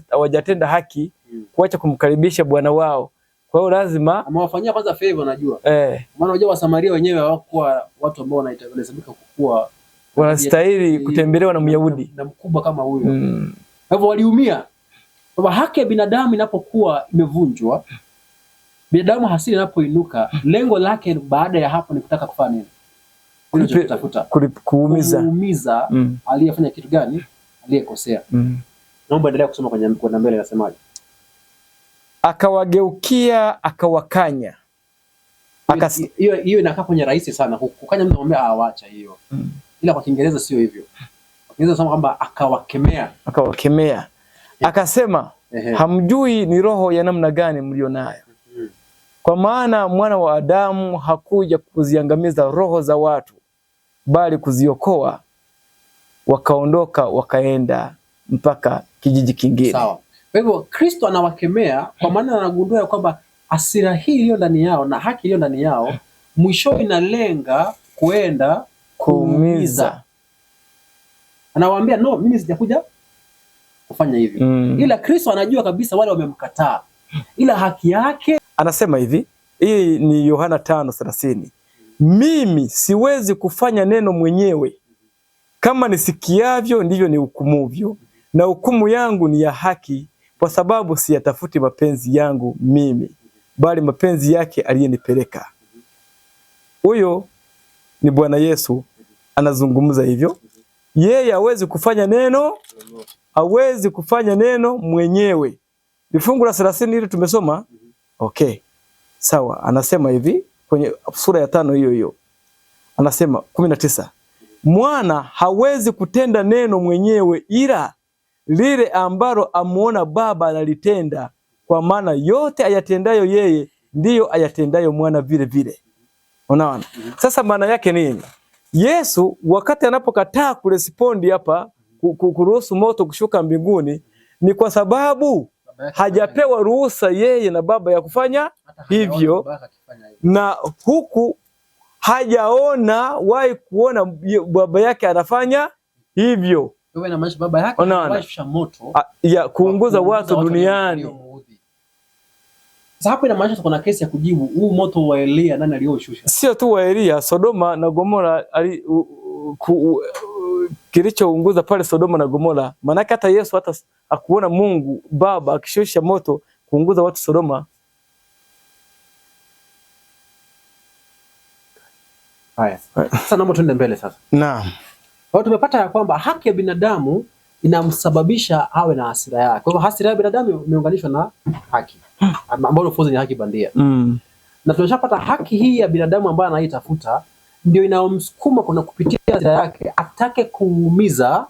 Speaker 1: hawajatenda haki, kuacha kumkaribisha Bwana wao. Kwa hiyo lazima
Speaker 2: amewafanyia kwanza favor, najua. Maana unajua Wasamaria wenyewe hawakuwa watu ambao wanahesabika kuwa
Speaker 1: wanastahili kutembelewa na Myahudi
Speaker 2: na mkubwa kama huyo. Kwa hivyo waliumia. Kwa haki ya binadamu inapokuwa imevunjwa, binadamu hasira inapoinuka, lengo lake baada ya hapo ni kutaka kufanya nini? Kutafuta kuumiza aliyefanya kitu gani? Aliyekosea. Naomba endelea kusoma kwenda mbele, nasemaje?
Speaker 1: Akawageukia akawakanya.
Speaker 2: Hiyo inakaa kwenye rahisi sana. Kukanya mtu anamwambia awacha hiyo. Ila kwa Kiingereza sio hivyo. Kwa Kiingereza nasema kwamba akawakemea.
Speaker 1: Akawakemea. Akasema, hamjui ni roho ya namna gani mlionayo. Kwa maana mwana wa Adamu hakuja kuziangamiza roho za watu, bali kuziokoa. Wakaondoka wakaenda mpaka kijiji kingine.
Speaker 2: Sawa. Kwa hivyo Kristo anawakemea kwa maana anagundua kwamba hasira hii iliyo ndani yao na haki iliyo ndani yao mwisho inalenga kuenda kuumiza. Anawaambia no, mimi sijakuja kufanya hivi. Ila Kristo anajua kabisa wale wamemkataa. Ila haki yake,
Speaker 1: anasema hivi, hii ni Yohana 5:30. Mimi siwezi kufanya neno mwenyewe, kama nisikiavyo ndivyo ni hukumuvyo, na hukumu yangu ni ya haki, kwa sababu siyatafuti mapenzi yangu mimi, bali mapenzi yake aliyenipeleka. Huyo ni Bwana Yesu anazungumza hivyo. Yeye hawezi kufanya neno, hawezi kufanya neno mwenyewe. Ni fungu la 30 hili tumesoma. Okay. Sawa, anasema hivi kwenye sura ya 5 hiyo hiyo. Anasema 19. Mwana hawezi kutenda neno mwenyewe, ila lile ambalo amuona Baba analitenda, kwa maana yote ayatendayo yeye ndiyo ayatendayo mwana vile vile. Unaona? Sasa maana yake nini? Yesu wakati anapokataa kurespondi hapa kuruhusu moto kushuka mbinguni, ni kwa sababu hajapewa ruhusa yeye na Baba ya kufanya hivyo, na huku hajaona wahi kuona Baba yake anafanya hivyo.
Speaker 2: Wewe na maisha Baba yake anawasha moto
Speaker 1: ya kuunguza watu duniani.
Speaker 2: Sasa hapo ina maana kuna kesi ya kujibu, huu moto wa Elia nani alioshusha?
Speaker 1: Sio tu wa Elia, Sodoma na Gomora kilichounguza pale Sodoma na Gomora. Maana hata Yesu hata akuona Mungu Baba akishusha moto kuunguza watu Sodoma.
Speaker 2: Haya. Sasa naomba tuende mbele sasa.
Speaker 1: Naam.
Speaker 2: Kwa tumepata ya kwamba haki ya binadamu inamsababisha awe na hasira yake. Kwa hivyo hasira ya binadamu imeunganishwa na haki, ambayo funzo ni haki bandia. Na tunashapata haki hii ya binadamu ambayo anaitafuta ndio inaomsukuma kuna kupitia hasira yake atake kuumiza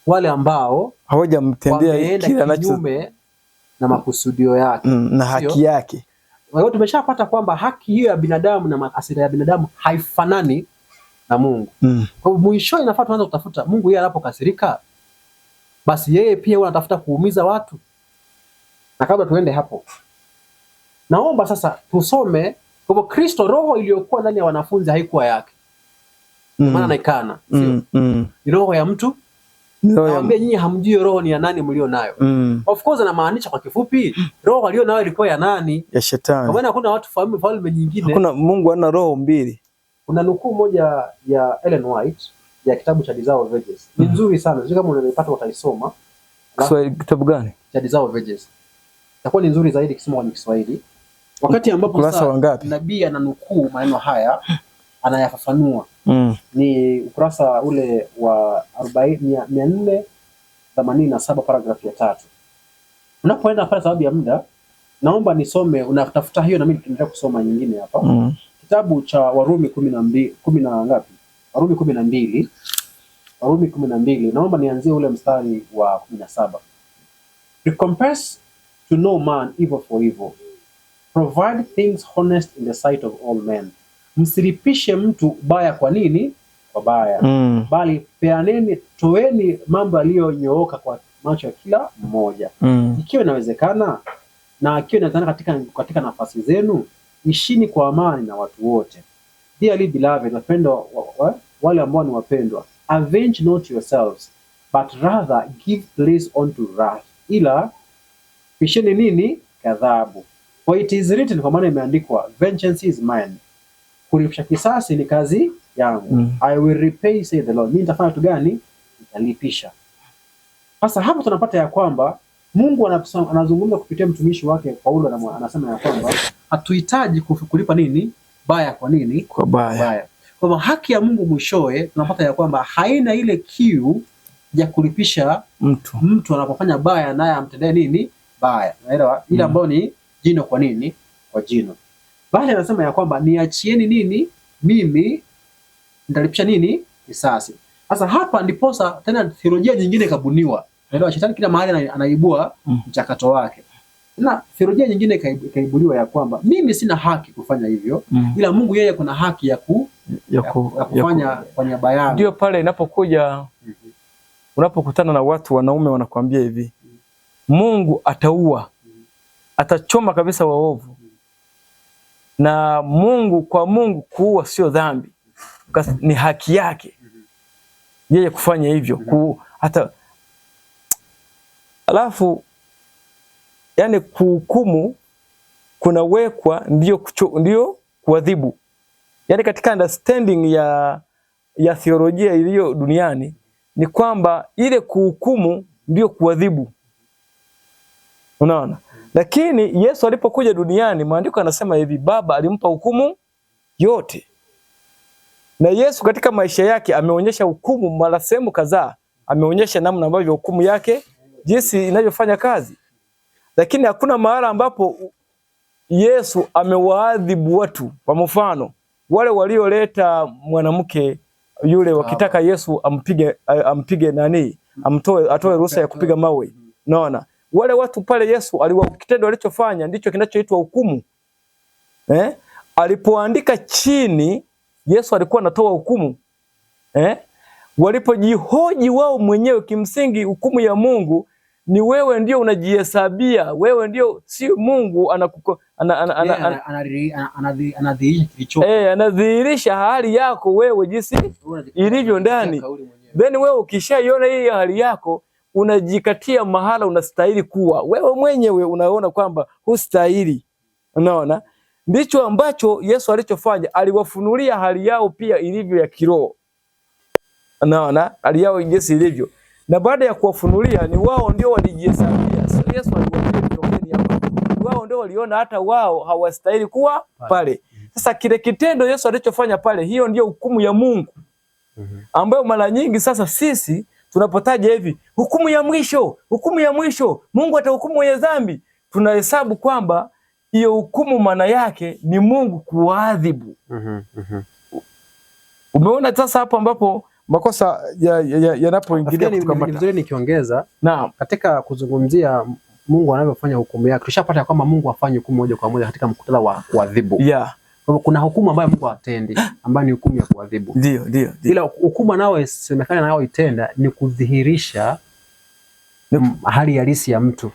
Speaker 2: wale ambao
Speaker 1: hawajamtendea kile
Speaker 2: anachomume na makusudio yake
Speaker 1: na haki yake.
Speaker 2: Kwa hiyo tumeshapata kwamba haki hiyo ya binadamu na hasira ya binadamu haifanani na Mungu. Kwa hivyo mwisho inafaa tuanze kutafuta Mungu yeye anapokasirika, basi yeye pia huwa anatafuta kuumiza watu. Na kabla tuende hapo, naomba sasa tusome kwa Kristo, roho iliyokuwa ndani ya wanafunzi haikuwa yake. Maana naikana, sio? Ni roho ya mtu. Naambia nyinyi hamjui roho ni ya nani mlio nayo. Of course anamaanisha kwa kifupi, roho aliyo nayo ilikuwa ya nani?
Speaker 1: Ya shetani.
Speaker 2: Kwa maana hakuna watu falme nyingine.
Speaker 1: Hakuna, Mungu ana roho mbili.
Speaker 2: Kuna nukuu moja ya Ellen White ya kitabu cha Desire of Ages. Ni nzuri sana. Sio kama unaipata utaisoma.
Speaker 1: Kiswahili kitabu gani? Cha
Speaker 2: Desire of Ages. Itakuwa ni nzuri zaidi kisoma kwa Kiswahili. Wakati ambapo sasa nabii ananukuu maneno haya, anayafafanua. Ni ukurasa ule wa 487 paragraph ya 3. Unapoenda pale sababu ya muda, naomba nisome, unatafuta hiyo na mimi nitaendelea kusoma nyingine hapa. Kitabu cha Warumi 12, Warumi 12, naomba nianzie ule mstari wa 17. Recompense to no man evil for evil. Provide things honest in the sight of all men. Msilipishe mtu baya kwa nini? Kwa baya. Bali peaneni, toeni mambo yaliyonyooka kwa macho ya kila mmoja. Ikiwa inawezekana na ikiwa inawezekana katika nafasi zenu, ishini kwa amani na watu wote. Dearly beloved, wapendwa, wale ambao ni wapendwa, avenge not yourselves, but rather give place unto wrath. Ila pisheni nini? Ghadhabu. For it is written, kwa maana imeandikwa, vengeance is mine. Kulipisha kisasi ni kazi yangu. I will repay, say the Lord. Mimi nitafanya kitu gani? Nitalipisha. Sasa hapa tunapata ya kwamba Mungu anazungumza kupitia mtumishi wake Paulo, anasema ya kwamba hatuhitaji kulipa nini baya kwa nini
Speaker 1: kwa baya.
Speaker 2: Kwa haki ya Mungu mwishowe tunapata ya kwamba haina ile kiu ya kulipisha mtu anapofanya baya naye amtendee nini baya, unaelewa? Ile ambayo ni jino kwa nini kwa jino, bali anasema ya kwamba niachieni nini, mimi nitalipisha nini kisasi. Sasa hapa ndiposa tena theolojia nyingine kabuniwa, unaelewa? Shetani kila mahali anaibua mchakato wake, na theolojia nyingine ikaibuliwa ya kwamba mimi sina haki kufanya hivyo, ila Mungu yeye kuna haki ya kufanya kwa niaba yangu.
Speaker 1: Ndio pale inapokuja unapokutana na watu wanaume wanakuambia hivi, Mungu ataua, atachoma kabisa waovu, na kwa Mungu kuua sio dhambi, ni haki yake yeye kufanya hivyo. Alafu yani kuhukumu kunawekwa ndio kuadhibu. Yani katika understanding ya theolojia iliyo duniani ni kwamba ile kuhukumu ndio kuadhibu. Unaona? Lakini Yesu alipokuja duniani, maandiko yanasema hivi, Baba alimpa hukumu yote. Na Yesu katika maisha yake ameonyesha hukumu mara sehemu kadhaa, ameonyesha namna ambavyo hukumu yake jinsi inavyofanya kazi. Lakini hakuna mahala ambapo Yesu amewaadhibu watu. Kwa mfano, wale walioleta mwanamke yule wakitaka Yesu ampige nani, atoe ruhusa ya kupiga mawe. Unaona? Wale watu pale Yesu kitendo alichofanya ndicho kinachoitwa hukumu. Alipoandika chini Yesu alikuwa anatoa hukumu. Walipojihoji wao mwenyewe, kimsingi hukumu ya Mungu ni wewe ndio unajihesabia, wewe ndio, si Mungu anadhihirisha hali yako wewe jinsi ilivyo ndani. Then wewe ukishaiona hii hali yako unajikatia mahala unastahili kuwa. Wewe mwenyewe unaona kwamba hustahili. Unaona? Ndicho ambacho Yesu alichofanya, aliwafunulia hali yao pia ilivyo ya kiroho. Unaona? Hali yao jinsi ilivyo. Na baada ya kuwafunulia ni wao ndio walijihesabia. Sio Yesu aliwaambia tokeni hapa. Wao ndio waliona hata wao hawastahili kuwa pale. Sasa kile kitendo Yesu alichofanya pale, hiyo ndio hukumu ya Mungu. Ambayo mara nyingi sasa sisi tunapotaja hivi, hukumu ya mwisho, Mungu atahukumu wenye dhambi, tunahesabu kwamba hiyo hukumu maana yake ni Mungu kuadhibu. Umeona sasa hapo ambapo makosa yanapoingilia
Speaker 2: kutukamata. Ni vizuri nikiongeza, katika kuzungumzia Mungu anavyofanya hukumu yake, tushapata kwamba Mungu afanye hukumu moja kwa moja katika muktadha wa kuadhibu. Kwa kuna hukumu ambayo Mungu hatendi, ambayo ni hukumu ya kuadhibu. Ndio. Ila hukumu anayosemekana nayo itenda ni kudhihirisha hali halisi ya mtu.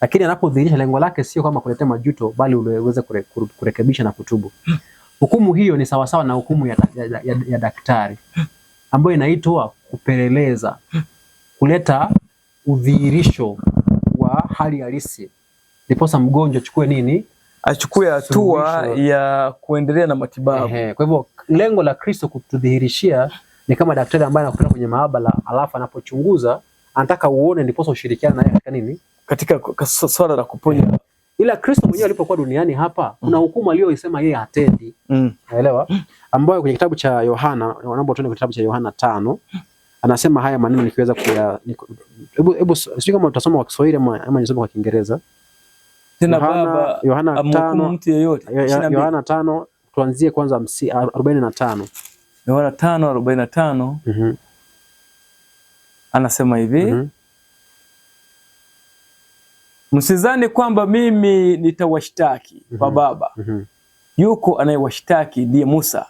Speaker 2: Lakini anapodhihirisha, lengo lake sio kama kuletea majuto, bali uweze kurekebisha na kutubu. Hukumu hiyo ni sawasawa na hukumu ya daktari ambayo inaitwa kupeleleza, kuleta udhihirisho wa hali halisi, ndiposa mgonjwa achukue hatua ya kuendelea na matibabu. Kwa hivyo lengo la Kristo kutudhihirishia ni kama daktari ambaye anakupeleka kwenye maabara, alafu anapochunguza anataka uone, ndiposa ushirikiane naye katika swala la kuponya. Ila Kristo mwenyewe alipokuwa duniani hapa, kuna hukumu aliyoisema yeye hatendi. Unaelewa? Ambayo kwenye kitabu cha Yohana, naomba tuone kitabu cha Yohana 5, anasema haya maneno nikiweza hebu sio kama utasoma kwa Kiswahili ama nisome kwa Kiingereza.
Speaker 1: Tena Baba amhukumu mtu yeyote.
Speaker 2: Yohana 5 tuanzie kwanza 45.
Speaker 1: Yohana 5:45. Anasema hivi, msizani kwamba mimi nitawashtaki kwa Baba. Yuko anayewashtaki ndiye Musa,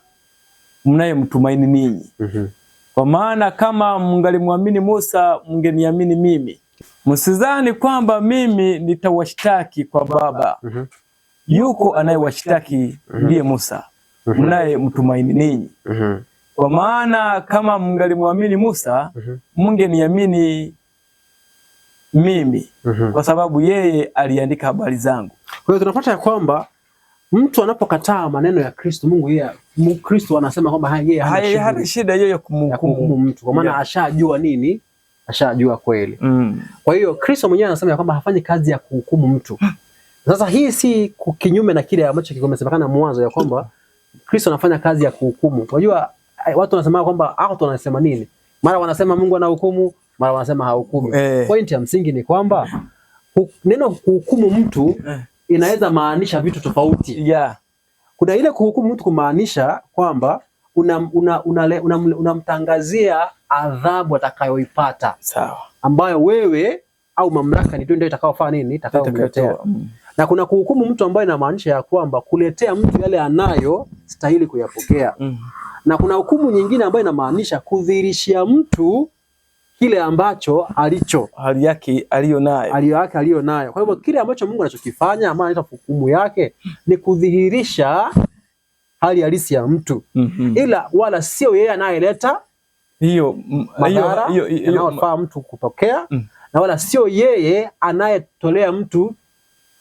Speaker 1: mnayemtumaini ninyi. Kwa maana kama mngalimwamini Musa, mngeniamini mimi. Msizani kwamba mimi nitawashtaki kwa Baba. Yuko anayewashtaki ndiye Musa, mnayemtumaini ninyi. Kwa maana kama mngalimwamini Musa, mngeniamini mimi, kwa sababu yeye aliandika habari zangu.
Speaker 2: Kwa hiyo tunapata ya kwamba mtu anapokataa maneno ya Kristo, Kristo anasema kwamba yeye
Speaker 1: hana shida yeye kumhukumu
Speaker 2: mtu, kwa maana ashajua nini ashajua kweli. Kwa hiyo Kristo mwenyewe anasema ya kwamba hafanyi kazi ya kuhukumu mtu. Sasa hii si kinyume na kile ambacho kimesemekana mwanzo ya kwamba Kristo anafanya kazi ya kuhukumu. Unajua watu wanasema kwamba watu wanasema nini? Mara wanasema Mungu anahukumu, mara wanasema hahukumu. Point ya msingi ni kwamba neno kuhukumu mtu inaweza maanisha vitu tofauti. Kuna ile kuhukumu mtu kumaanisha kwamba unamtangazia adhabu atakayoipata.
Speaker 1: Sawa.
Speaker 2: Ambayo wewe au mamlaka ndio itakayofanya nini? Itakayomletea. Na kuna kuhukumu mtu ambayo inamaanisha ya kwamba kuletea mtu yale anayo stahili kuyapokea. Na kuna hukumu nyingine ambayo inamaanisha kudhihirishia mtu kile ambacho alicho,
Speaker 1: hali yake aliyonayo.
Speaker 2: Kwa hivyo kile ambacho Mungu anachokifanya ama anaita hukumu yake ni kudhihirisha hali halisi ya mtu. Ila wala sio yeye anayeleta hiyo inayofaa mtu kupokea, na wala sio yeye anayetolea mtu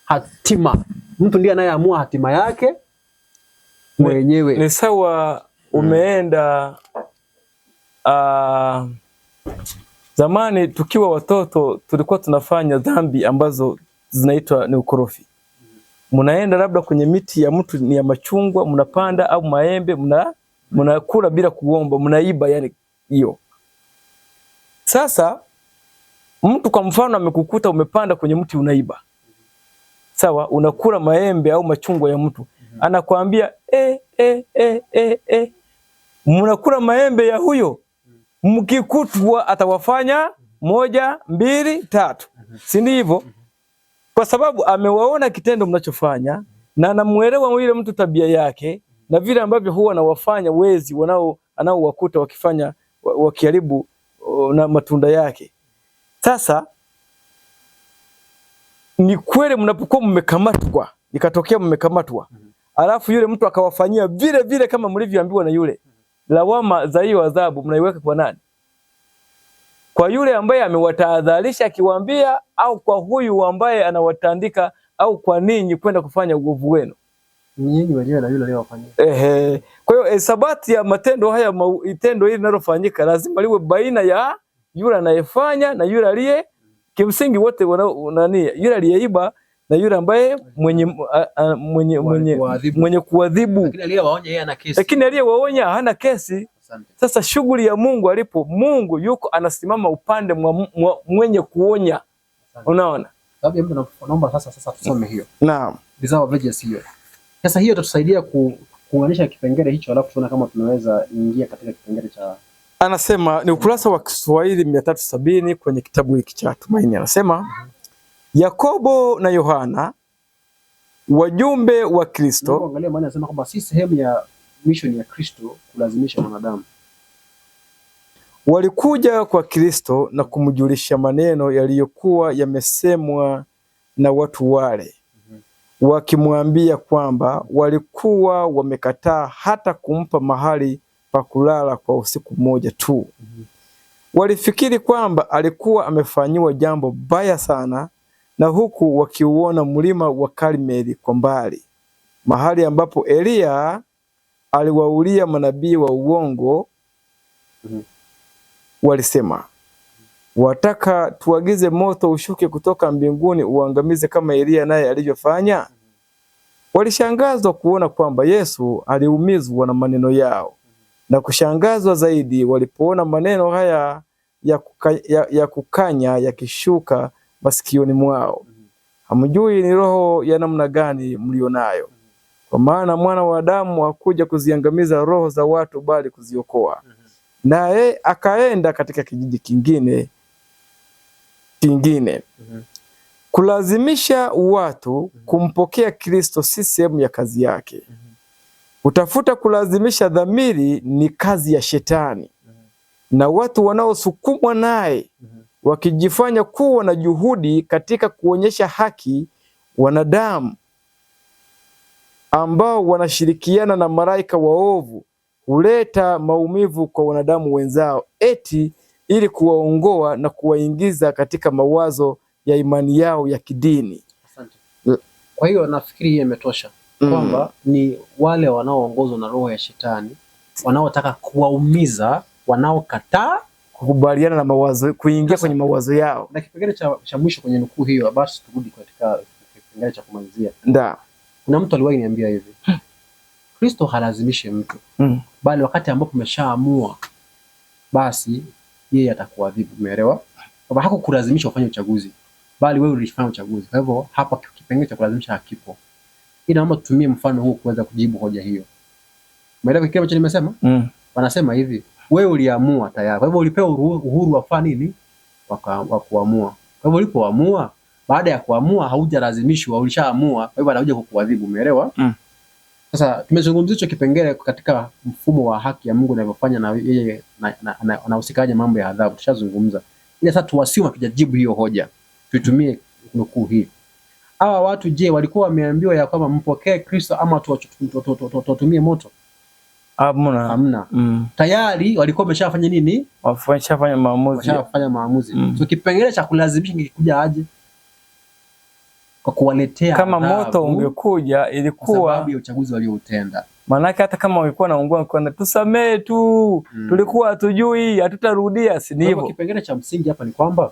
Speaker 2: hatima. Mtu ndiye anayeamua hatima yake mwenyewe.
Speaker 1: Ni sawa. Umeenda zamani tukiwa watoto tulikuwa tunafanya dhambi ambazo zinaitwa ni ukorofi. Mnaenda labda kwenye miti ya mtu ni ya machungwa, mnapanda au maembe, mnakula bila kuomba, mnaiba, yani hiyo. Sasa mtu kwa mfano amekukuta umepanda kwenye mti unaiba. Sawa, unakula maembe au machungwa ya mtu. Anakuambia mnakula maembe ya huyo. Mkikutwa atawafanya 1, 2, 3. Si ndivyo? Kwa sababu amewaona kitendo mnachofanya na anamuelewa yule mtu tabia yake na vile ambavyo huwa anawafanya wezi anaowakuta wakifanya wakiharibu na matunda yake. Sasa ni kweli mnapokuwa mmekamatwa, ikatokea mmekamatwa, alafu yule mtu akawafanyia vile vile kama mlivyoambiwa na yule, lawama za hiyo adhabu mnaiweka kwa nani? Kwa yule ambaye amewatahadharisha akiwaambia, au kwa huyu ambaye anawatandika, au kwa ninyi kwenda kufanya uovu wenu?
Speaker 2: Ninyi wenyewe na yule aliyowafanyia.
Speaker 1: Kwa hiyo sabati ya matendo haya, itendo hili linalofanyika lazima liwe baina ya yule anayefanya na yule aliye, kimsingi wote nani, yule aliyeiba na yule ambaye mwenye kuadhibu.
Speaker 2: Lakini aliyewaonya yeye ana kesi.
Speaker 1: Lakini aliyewaonya hana kesi. Sasa shughuli ya Mungu alipo, Mungu yuko anasimama upande mwenye kuonya. Unaona?
Speaker 2: Sababu mtu anaomba sasa tusome hiyo.
Speaker 1: Naam.
Speaker 2: Bizao verses hiyo. Sasa hiyo itatusaidia kuunganisha kipengele hicho, alafu tuone kama tunaweza ingia katika kipengele cha,
Speaker 1: anasema ni ukurasa wa Kiswahili 370 kwenye kitabu hiki cha Tumaini. Anasema Yakobo na Yohana, wajumbe wa Kristo.
Speaker 2: Angalia maana anasema kwamba si sehemu ya mission ya Kristo kulazimisha wanadamu.
Speaker 1: Walikuja kwa Kristo na kumjulisha maneno yaliyokuwa yamesemwa na watu wale, wakimwambia kwamba walikuwa wamekataa hata kumpa mahali pa kulala kwa usiku mmoja tu. Walifikiri kwamba alikuwa amefanyiwa jambo baya sana, na huku wakiuona mlima wa Karmeli kwa mbali, mahali ambapo Elia aliwaulia manabii wa uongo, walisema, wataka tuagize moto ushuke kutoka mbinguni uangamize kama Elia naye alivyofanya? Walishangazwa kuona kwamba Yesu aliumizwa na maneno yao, na kushangazwa zaidi walipoona maneno haya ya kukanya yakishuka masikioni mwao. Hamjui ni roho ya namna gani mlionayo, kwa maana mwana wa Adamu hakuja kuziangamiza roho za watu bali kuziokoa. Naye akaenda katika kijiji kingine. Kulazimisha watu kumpokea Kristo si sehemu ya kazi yake. Kutafuta kulazimisha dhamiri ni kazi ya Shetani, na watu wanaosukumwa naye wakijifanya kuwa na juhudi katika kuonyesha haki, wanadamu ambao wanashirikiana na malaika waovu huleta maumivu kwa wanadamu wenzao, eti ili kuwaongoa na kuwaingiza katika mawazo ya imani yao ya kidini.
Speaker 2: Asante. Kwa hiyo nafikiri hii imetosha kwamba ni wale wanaoongozwa na roho ya Shetani wanaotaka kuwaumiza wanaokataa
Speaker 1: kukubaliana na mawazo, kuingia kwenye mawazo yao.
Speaker 2: Na kipengele cha mwisho kwenye nukuu hiyo, basi turudi katika kipengele cha kumalizia.
Speaker 1: Ndio.
Speaker 2: Kuna mtu aliwahi niambia hivi. Kristo halazimishi mtu. Bali wakati ambapo umeshaamua basi yeye atakuadhibu, umeelewa? Kwa sababu hakukulazimisha ufanye uchaguzi, bali wewe ulifanya uchaguzi. Kwa hivyo hapa kipengele cha kulazimisha hakipo. Ila naomba tutumie mfano huu kuweza kujibu hoja hiyo. Umeelewa kile ambacho nimesema? Wanasema hivi, wewe uliamua tayari. Kwa hivyo ulipewa uhuru wa kufanya nini? Wa kuamua. Kwa hivyo ulipoamua, baada ya kuamua haujalazimishwa, ulishaamua. Kwa hivyo anakuja kukuadhibu, umeelewa? Sasa tumezungumzia hicho kipengele katika mfumo wa haki ya Mungu anavyofanya na yeye anahusikaje mambo ya adhabu. Tushazungumza. Ila sasa tuwasimu tujajibu hiyo hoja. Tuitumie nukuu hii. Hawa watu je, walikuwa wameambiwa ya kwamba mpokee Kristo ama tutumie moto? Hamna. Tayari walikuwa wameshafanya nini?
Speaker 1: Wameshafanya
Speaker 2: maamuzi. So kipengele cha kulazimisha kingekuja aje? Kwa kuwaletea
Speaker 1: kama moto ungekuja ilikuwa
Speaker 2: sababu ya uchaguzi walioutenda.
Speaker 1: Maana hata kama walikuwa naungua kwa tusamee tu, tulikuwa hatujui, hatutarudia, si ndivyo?
Speaker 2: Kipengele cha msingi hapa ni kwamba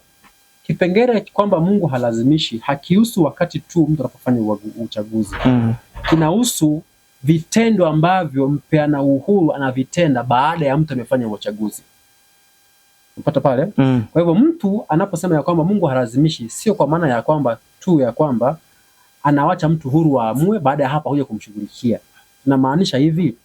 Speaker 2: kipengele kwamba Mungu halazimishi hakihusu wakati tu mtu anapofanya uchaguzi. Kinahusu vitendo ambavyo mpeana uhuru anavitenda baada ya mtu amefanya uchaguzi. Unapata pale? Kwa hivyo mtu anaposema ya kwamba Mungu halazimishi, sio kwa maana ya kwamba tu ya kwamba anawacha mtu huru aamue, baada ya hapa huja kumshughulikia. Tunamaanisha hivi,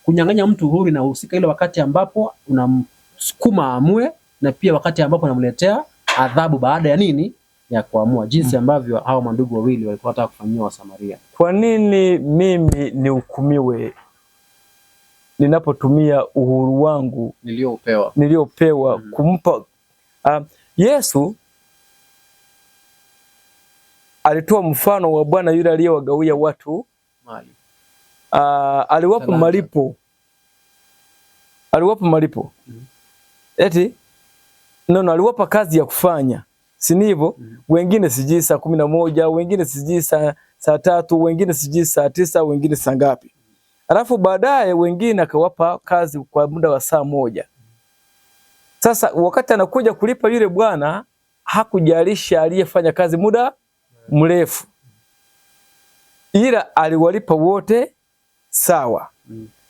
Speaker 2: kunyang'anya mtu huru inahusika ile wakati ambapo unamsukuma aamue, na pia wakati ambapo unamletea adhabu baada ya nini? Ya kuamua, jinsi ambavyo hao mandugu wawili walikuwa wanataka kufanyia Wasamaria.
Speaker 1: Kwa nini mimi nihukumiwe ninapotumia uhuru wangu niliopewa kumpa? Yesu alitoa mfano wa bwana yule aliyewagawia watu mali. Aliwapa malipo. Eti aliwapa kazi ya kufanya, si ndivyo? Wengine sijui saa 11, wengine sijui saa 3, wengine sijui saa 9, wengine saa ngapi. Alafu baadaye wengine akawapa kazi kwa muda wa saa 1. Sasa wakati anakuja kulipa yule bwana, hakujalisha aliyefanya kazi muda mrefu, ila aliwalipa wote sawa.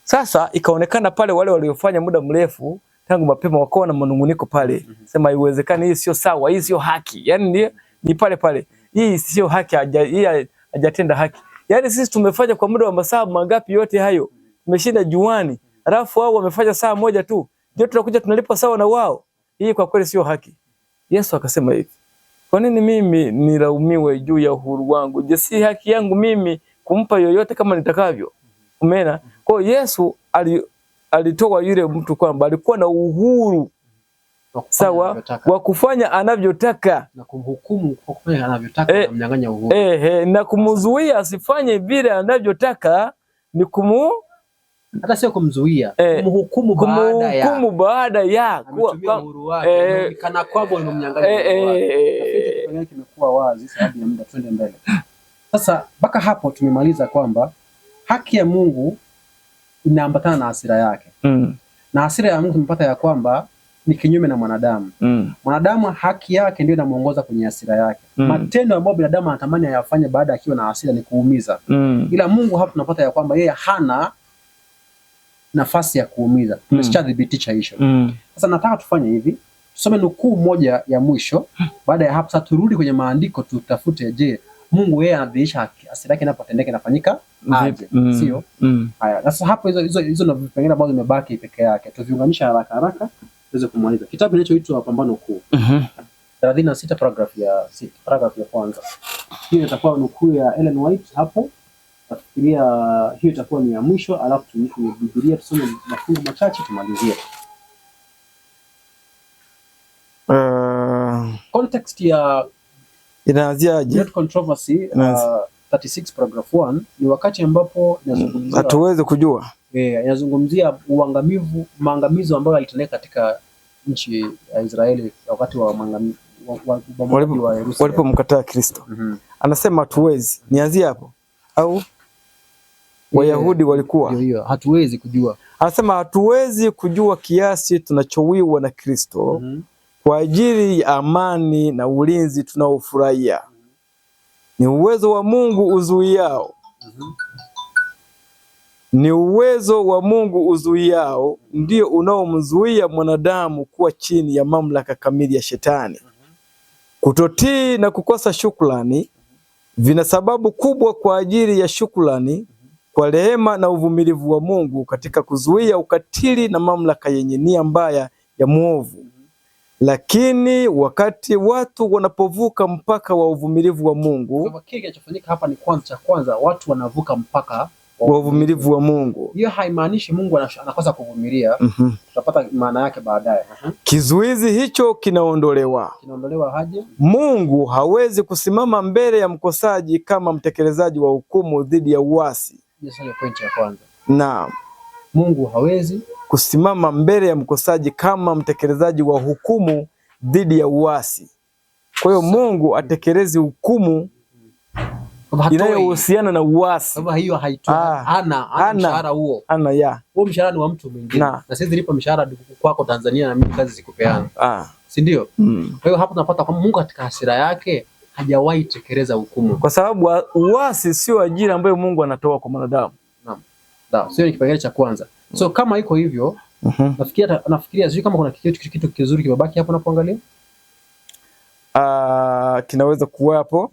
Speaker 1: Sasa ikaonekana pale wale waliofanya muda mrefu tangu mapema wakawa na manunguniko pale. Sema haiwezekani, hii sio sawa, hii sio haki. Yaani ni pale. Hii sio haki, hii hajatenda haki. Yaani sisi tumefanya kwa muda wa masaa mangapi yote hayo? Tumeshinda juani. Alafu wao wamefanya saa 1 tu. Ndio tunakuja tunalipa sawa na wao. Hii kwa kweli sio haki. Yesu akasema hivi, kwa nini mimi nilaumiwe juu ya uhuru wangu? Je, si haki yangu mimi kumpa yoyote kama nitakavyo? Umeona? Kwa Yesu alitoa yule mtu kwamba alikuwa na uhuru sawa wa kufanya anavyotaka
Speaker 2: na kumhukumu kwa kufanya anavyotaka, na kumnyang'anya uhuru.
Speaker 1: Na kumzuia asifanye vile anavyotaka ni
Speaker 2: hata sio kumzuia, kumhukumu
Speaker 1: baada ya
Speaker 2: kuwa uhuru wake, kana kwamba unamnyang'anya uhuru wake. Kitu kimekuwa wazi sababu ya muda, twende mbele. Sasa mpaka hapo tumemaliza kwamba haki ya Mungu inaambatana na hasira yake. Na hasira ya Mungu tumepata ya kwamba ni kinyume na mwanadamu. Mwanadamu haki yake ndio inamuongoza kwenye hasira yake. Matendo ambayo binadamu anatamani ayafanye baada akiwa na hasira ni kuumiza. Ila Mungu hapo tunapata ya kwamba yeye hana nafasi ya kuumiza. Tumeshadhibitisha hicho. Sasa nataka tufanye hivi. Tusome nukuu moja ya mwisho. Baada ya hapo sasa turudi kwenye maandiko tutafute, je, Mungu yeye anadhihirisha hasira yake inapotendeka inafanyika aje? Sio? Haya, sasa hapo hizo na vipengele ambavyo vimebaki peke yake tuviunganisha haraka tuweze kumaliza. Kitabu kinachoitwa Pambano Kuu. 36 paragraph ya kwanza. Hiyo itakuwa nukuu ya Ellen White hapo. Nafikiria hiyo itakuwa ni ya mwisho, alafu tunikue Biblia tusome mafungu machache tumalizie. Context ya
Speaker 1: inaanziaje?
Speaker 2: Great Controversy 36 paragraph 1 ni wakati ambapo inazungumzia
Speaker 1: hatuwezi kujua.
Speaker 2: Inazungumzia maangamizo ambayo yalitendeka katika nchi ya Israeli wakati wa
Speaker 1: walipomkataa Kristo. Anasema hatuwezi. Nianzie hapo au Wayahudi walikuwa.
Speaker 2: Hiyo hatuwezi kujua.
Speaker 1: Anasema hatuwezi kujua kiasi tunachowiwa na Kristo kwa ajili ya amani na ulinzi tunaofurahia. Ni uwezo wa Mungu uzuiao. Ni uwezo wa Mungu uzuiao ndio unaomzuia mwanadamu kuwa chini ya mamlaka kamili ya Shetani. Kutotii na kukosa shukrani vina sababu kubwa kwa ajili ya shukrani kwa rehema na uvumilivu wa Mungu katika kuzuia ukatili na mamlaka yenye nia mbaya ya muovu. Lakini wakati watu wanapovuka mpaka wa uvumilivu wa Mungu,
Speaker 2: kwa kile kinachofanyika hapa ni kwanza watu wanavuka mpaka
Speaker 1: wa uvumilivu wa Mungu.
Speaker 2: Hiyo haimaanishi Mungu anakosa kuvumilia. Tutapata maana yake baadaye.
Speaker 1: Kizuizi hicho kinaondolewa.
Speaker 2: Kinaondolewa aje?
Speaker 1: Mungu hawezi kusimama mbele ya mkosaji kama mtekelezaji wa hukumu dhidi ya uasi.
Speaker 2: Hiyo point ya kwanza.
Speaker 1: Naam.
Speaker 2: Mungu hawezi
Speaker 1: kusimama mbele ya mkosaji kama mtekelezaji wa hukumu dhidi ya uasi. Kwa hiyo Mungu atekelezi hukumu inayohusiana na uasi.
Speaker 2: Kama hiyo haitoi ana mshahara huo. Huo mshahara ni wa mtu mwingine. Na sisi nilipo mshahara kwako Tanzania na mimi kazi sikupeana. Si ndio? Kwa hiyo hapo tunapata kwamba Mungu katika hasira yake hajawahi tekeleza hukumu.
Speaker 1: Kwa sababu uasi sio ajira ambayo Mungu anatoa kwa mwanadamu.
Speaker 2: Naam. Sio kipengele cha kwanza. So kama iko hivyo, nafikiria sio kama kuna kitu kizuri kimebaki hapo unapoangalia.
Speaker 1: Kinaweza kuwapo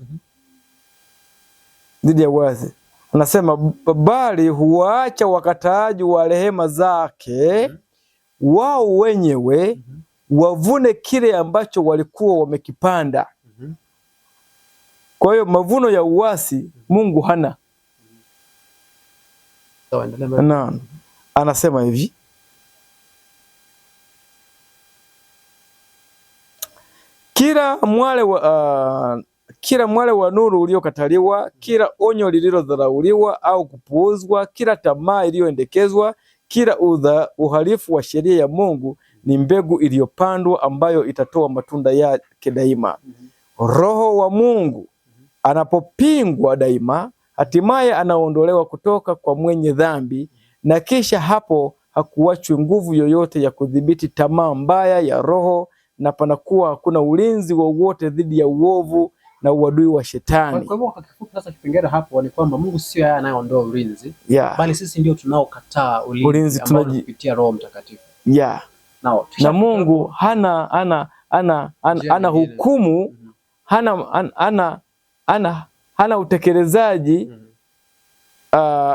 Speaker 1: dhidi ya uasi. Anasema bali huwaacha wakataaji wa rehema zake wao wenyewe wavune kile ambacho walikuwa wamekipanda. Kwa hiyo mavuno ya uasi Mungu hana. Naam. Anasema hivi, kila mwale wa nuru uliokataliwa, kila onyo lililodharauliwa au kupuuzwa, kila tamaa iliyoendekezwa, kila uhalifu wa sheria ya Mungu ni mbegu iliyopandwa ambayo itatoa matunda yake daima. Roho wa Mungu anapopingwa daima, hatimaye anaondolewa kutoka kwa mwenye dhambi, na kisha hapo hakuachwi nguvu yoyote ya kudhibiti tamaa mbaya ya roho, na panakuwa hakuna ulinzi wowote dhidi ya uovu na uadui wa Shetani.
Speaker 2: Kwa hivyo kwa kifupi sasa kipengele hapo ni kwamba Mungu sio yeye anayeondoa ulinzi, bali sisi ndio tunaokataa ulinzi ambao kupitia Roho Mtakatifu. Na Mungu hana hukumu, hana utekelezaji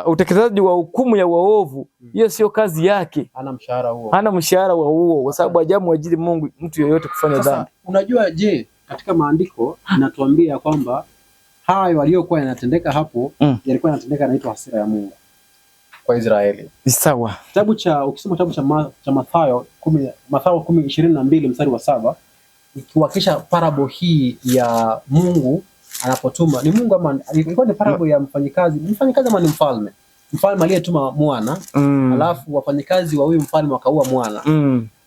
Speaker 2: utekelezaji wa hukumu ya waovu. Hiyo sio kazi yake. Hana mshahara huo kwa sababu hajamwajiri Mungu mtu yoyote kufanya dhambi. Unajua katika maandiko inatuambia kwamba hayo waliokuwa yanatendeka hapo yalikuwa yanatendeka inaitwa hasira ya Mungu kwa Israeli.
Speaker 1: Ni sawa.
Speaker 2: Ukisoma kitabu cha Mathayo 10:22 mstari wa 7 ikiwakisha parable hii ya Mungu anapotuma, ni Mungu ama ilikuwa ni parable ya mfanyikazi ama ni mfalme aliyetuma mwana, alafu wafanyikazi wa huyu mfalme wakaua mwana.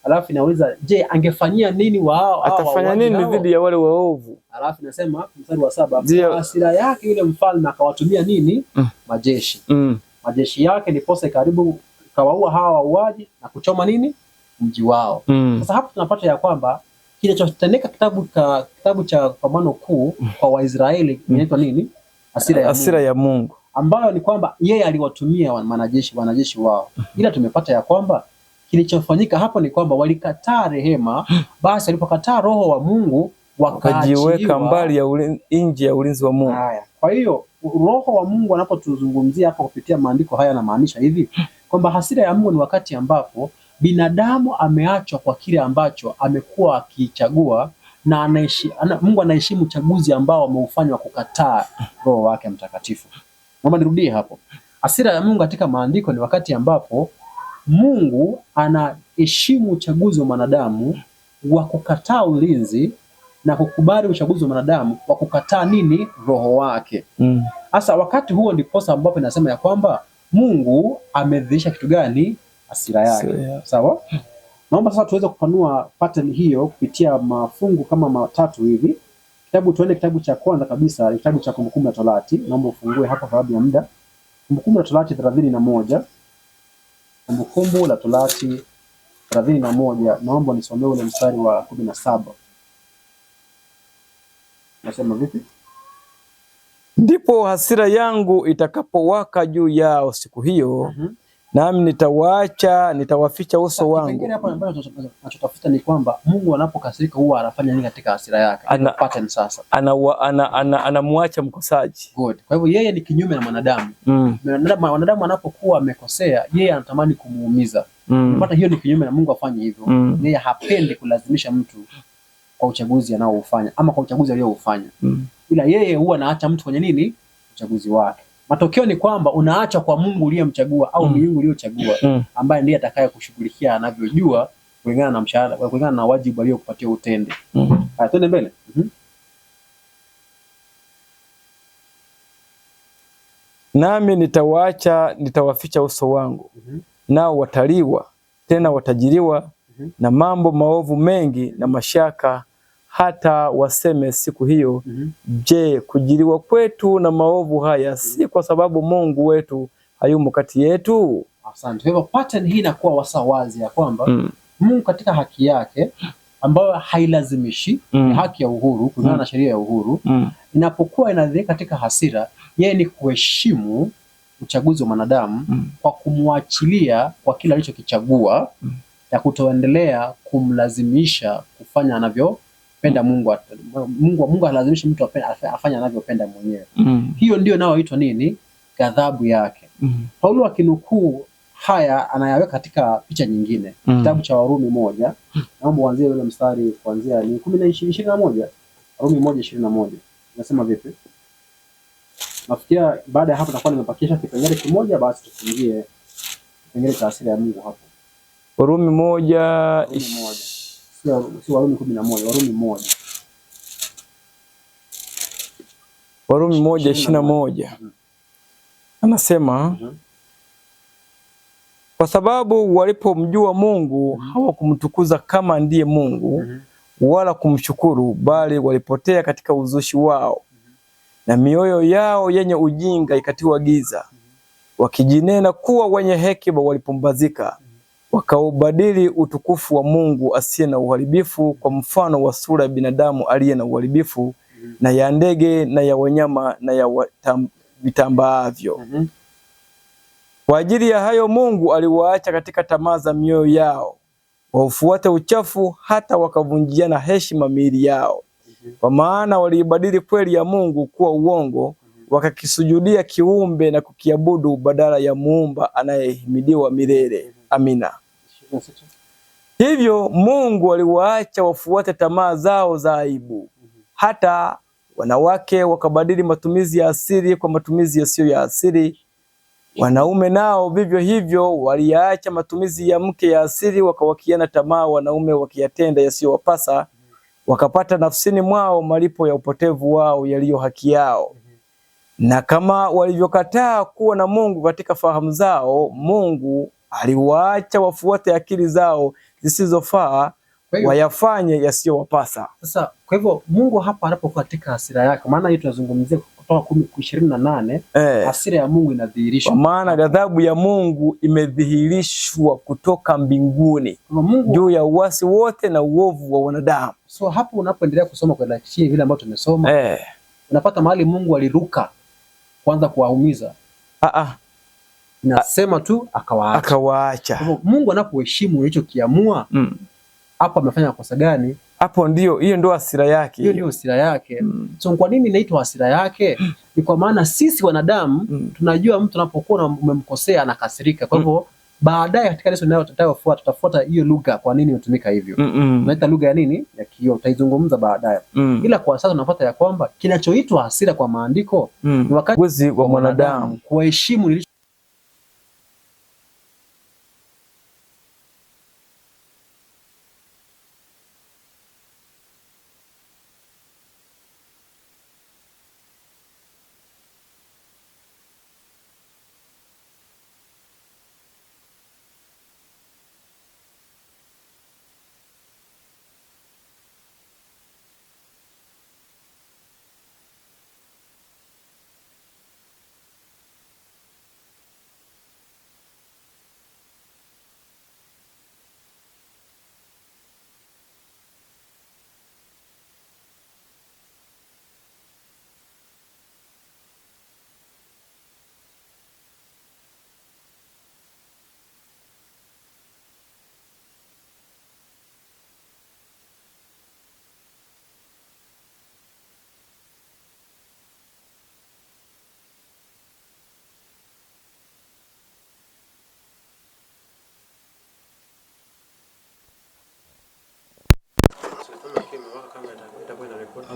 Speaker 2: Alafu inauliza, je, angefanyia nini wao?
Speaker 1: Atafanya nini dhidi ya wale waovu?
Speaker 2: Alafu inasema mstari wa 7, hasira yake yule mfalme akawatumia nini? Majeshi. Majeshi yake ndiposa karibu kawaua hawa wauaji na kuchoma nini? Mji wao. Sasa hapo tunapata ya kwamba kinachotendeka kitabu cha Pambano Kuu kwa Waisraeli inaitwa nini?
Speaker 1: Hasira ya Mungu.
Speaker 2: Ambayo ni kwamba yeye aliwatumia wanajeshi wao. Ila tumepata ya kwamba kilichofanyika hapo ni kwamba walikataa rehema, basi walipokataa roho wa Mungu
Speaker 1: wakajiweka mbali ya nje ya ulinzi wa Mungu.
Speaker 2: Kwa hiyo roho wa Mungu anapotuzungumzia hapa kupitia maandiko haya anamaanisha hivi kwamba hasira ya Mungu ni wakati ambapo binadamu ameachwa kwa kile ambacho amekuwa akichagua, na Mungu anaheshimu uchaguzi ambao ameufanywa kukataa roho wake mtakatifu. Naomba nirudie hapo. Hasira ya Mungu katika maandiko ni wakati ambapo Mungu anaheshimu uchaguzi wa mwanadamu wa kukataa ulinzi na kukubali uchaguzi wa mwanadamu wa kukataa nini? Roho wake. Sasa wakati huo ndiposa ambapo inasema ya kwamba Mungu amedhihirisha kitu gani? Hasira yake. Sawa? Naomba sasa tuweze kupanua pattern hiyo kupitia mafungu kama matatu hivi. Tuende kitabu cha kwanza kabisa, kitabu cha Kumbukumbu la Torati. Naomba ufungue hapo kwa sababu ya muda. Kumbukumbu la Torati 31. Kumbukumbu la Torati 31, naomba nisomee ule mstari wa 17. Nasema vipi?
Speaker 1: Ndipo hasira yangu itakapowaka juu yao siku hiyo, nami nitawaficha uso wangu.
Speaker 2: Kipengele hapa ambacho tunachotafuta ni kwamba Mungu anapokasirika huwa anafanya nini katika hasira yake? Pattern sasa.
Speaker 1: Anamwacha mkosaji.
Speaker 2: Good. Kwa hivyo yeye ni kinyume na mwanadamu. Mwanadamu anapokuwa amekosea, yeye anatamani kumuumiza. Unapata hiyo ni kinyume na Mungu afanye hivyo. Yeye hapendi kulazimisha mtu kwa uchaguzi anaoufanya ama kwa uchaguzi alioufanya. Ila yeye huwa anaacha mtu kwenye nini? Uchaguzi wake. Matokeo ni kwamba unaacha kwa Mungu uliyemchagua au miungu uliyochagua, ambaye ndiye atakaye kushughulikia anavyojua kulingana na mshahara, kulingana na wajibu aliokupatia utende. Twende mbele.
Speaker 1: Nami nitawaficha uso wangu. Nao wataliwa, tena watajiriwa na mambo maovu mengi na mashaka, hata waseme siku hiyo, je, kujiriwa kwetu na maovu haya si kwa sababu Mungu wetu hayumo kati yetu?
Speaker 2: Asante. Kwa hivyo pattern hii inakuwa wazi ya kwamba Mungu katika haki yake ambayo hailazimishi, ni haki ya uhuru kulingana na sheria ya uhuru, inapokuwa inadhihirika katika hasira, yeye ni kuheshimu uchaguzi wa mwanadamu kwa kumwachilia kwa kila alichokichagua, ya kutoendelea kumlazimisha kufanya anavyopenda Mungu. Mungu halazimishi mtu afanye anavyopenda mwenyewe. Hiyo ndio inayoitwa nini? Ghadhabu yake. Paulo akinukuu haya anayaweka katika picha nyingine. Kitabu cha Warumi 1, naomba uanzie ule mstari kuanzia ni 10:21. Warumi 1:21. Nasema vipi? Nafikia baada ya hapo tutakuwa nimepakisha kipengele kimoja, basi tufungie kipengele cha hasira ya Mungu hapo.
Speaker 1: Warumi 1,
Speaker 2: si Warumi 11, Warumi 1.
Speaker 1: Warumi 1:21. Anasema kwa sababu walipomjua Mungu hawakumtukuza kama ndiye Mungu wala kumshukuru, bali walipotea katika uzushi wao, na mioyo yao yenye ujinga ikatiwa giza. Wakijinena kuwa wenye hekima walipumbazika, wakaubadili utukufu wa Mungu asiye na uharibifu kwa mfano wa sura ya binadamu aliye na uharibifu, na ya ndege na ya wanyama na ya vitambaavyo. Kwa ajili ya hayo Mungu aliwaacha katika tamaa za mioyo yao, waufuate uchafu, hata wakavunjiana heshima miili yao. Kwa maana waliibadili kweli ya Mungu kuwa uongo, wakakisujudia kiumbe na kukiabudu badala ya Muumba anayehimidiwa milele. Amina. Hivyo Mungu aliwaacha wafuate tamaa zao za aibu. Hata wanawake wakabadili matumizi ya asili kwa matumizi yasiyo ya asili. Wanaume nao vivyo hivyo waliyaacha matumizi ya mke ya asili, wakawakiana tamaa wanaume wakiyatenda yasiyowapasa, wakapata nafsini mwao malipo ya upotevu wao yaliyo haki yao. Na kama walivyokataa kuwa na Mungu katika fahamu zao, Mungu aliwaacha wafuate akili zao zisizofaa, wayafanye yasiyowapasa.
Speaker 2: Sasa kwa hivyo Mungu hapa anapokuwa katika hasira yake, maana hii tunazungumzia kutoka 10:28, hasira ya Mungu inadhihirishwa.
Speaker 1: Kwa maana ghadhabu ya Mungu imedhihirishwa kutoka mbinguni juu ya uasi wote na uovu wa wanadamu.
Speaker 2: So hapo unapoendelea kusoma kwa chini vile ambavyo tumesoma, unapata mahali Mungu aliruka kwanza kuwaumiza. Nasema tu akawaacha. Kwa hivyo Mungu anapoheshimu alichokiamua, hapo amefanya kosa gani?
Speaker 1: Hapo hiyo ndio hasira yake.
Speaker 2: Hiyo ndio hasira yake. So kwa nini inaitwa hasira yake? Ni kwa maana sisi wanadamu tunajua mtu anapokuwa umemkosea anakasirika. Kwa hivyo baadaye katika lesson nayo tutafuata hiyo lugha, kwa nini inatumika hivyo. Tunaita lugha ya nini? Ya kioo. Tutaizungumza baadaye. Ila kwa sasa tunafuata ya kwamba kinachoitwa hasira kwa maandiko ni wakati
Speaker 1: wa mwanadamu
Speaker 2: kuheshimu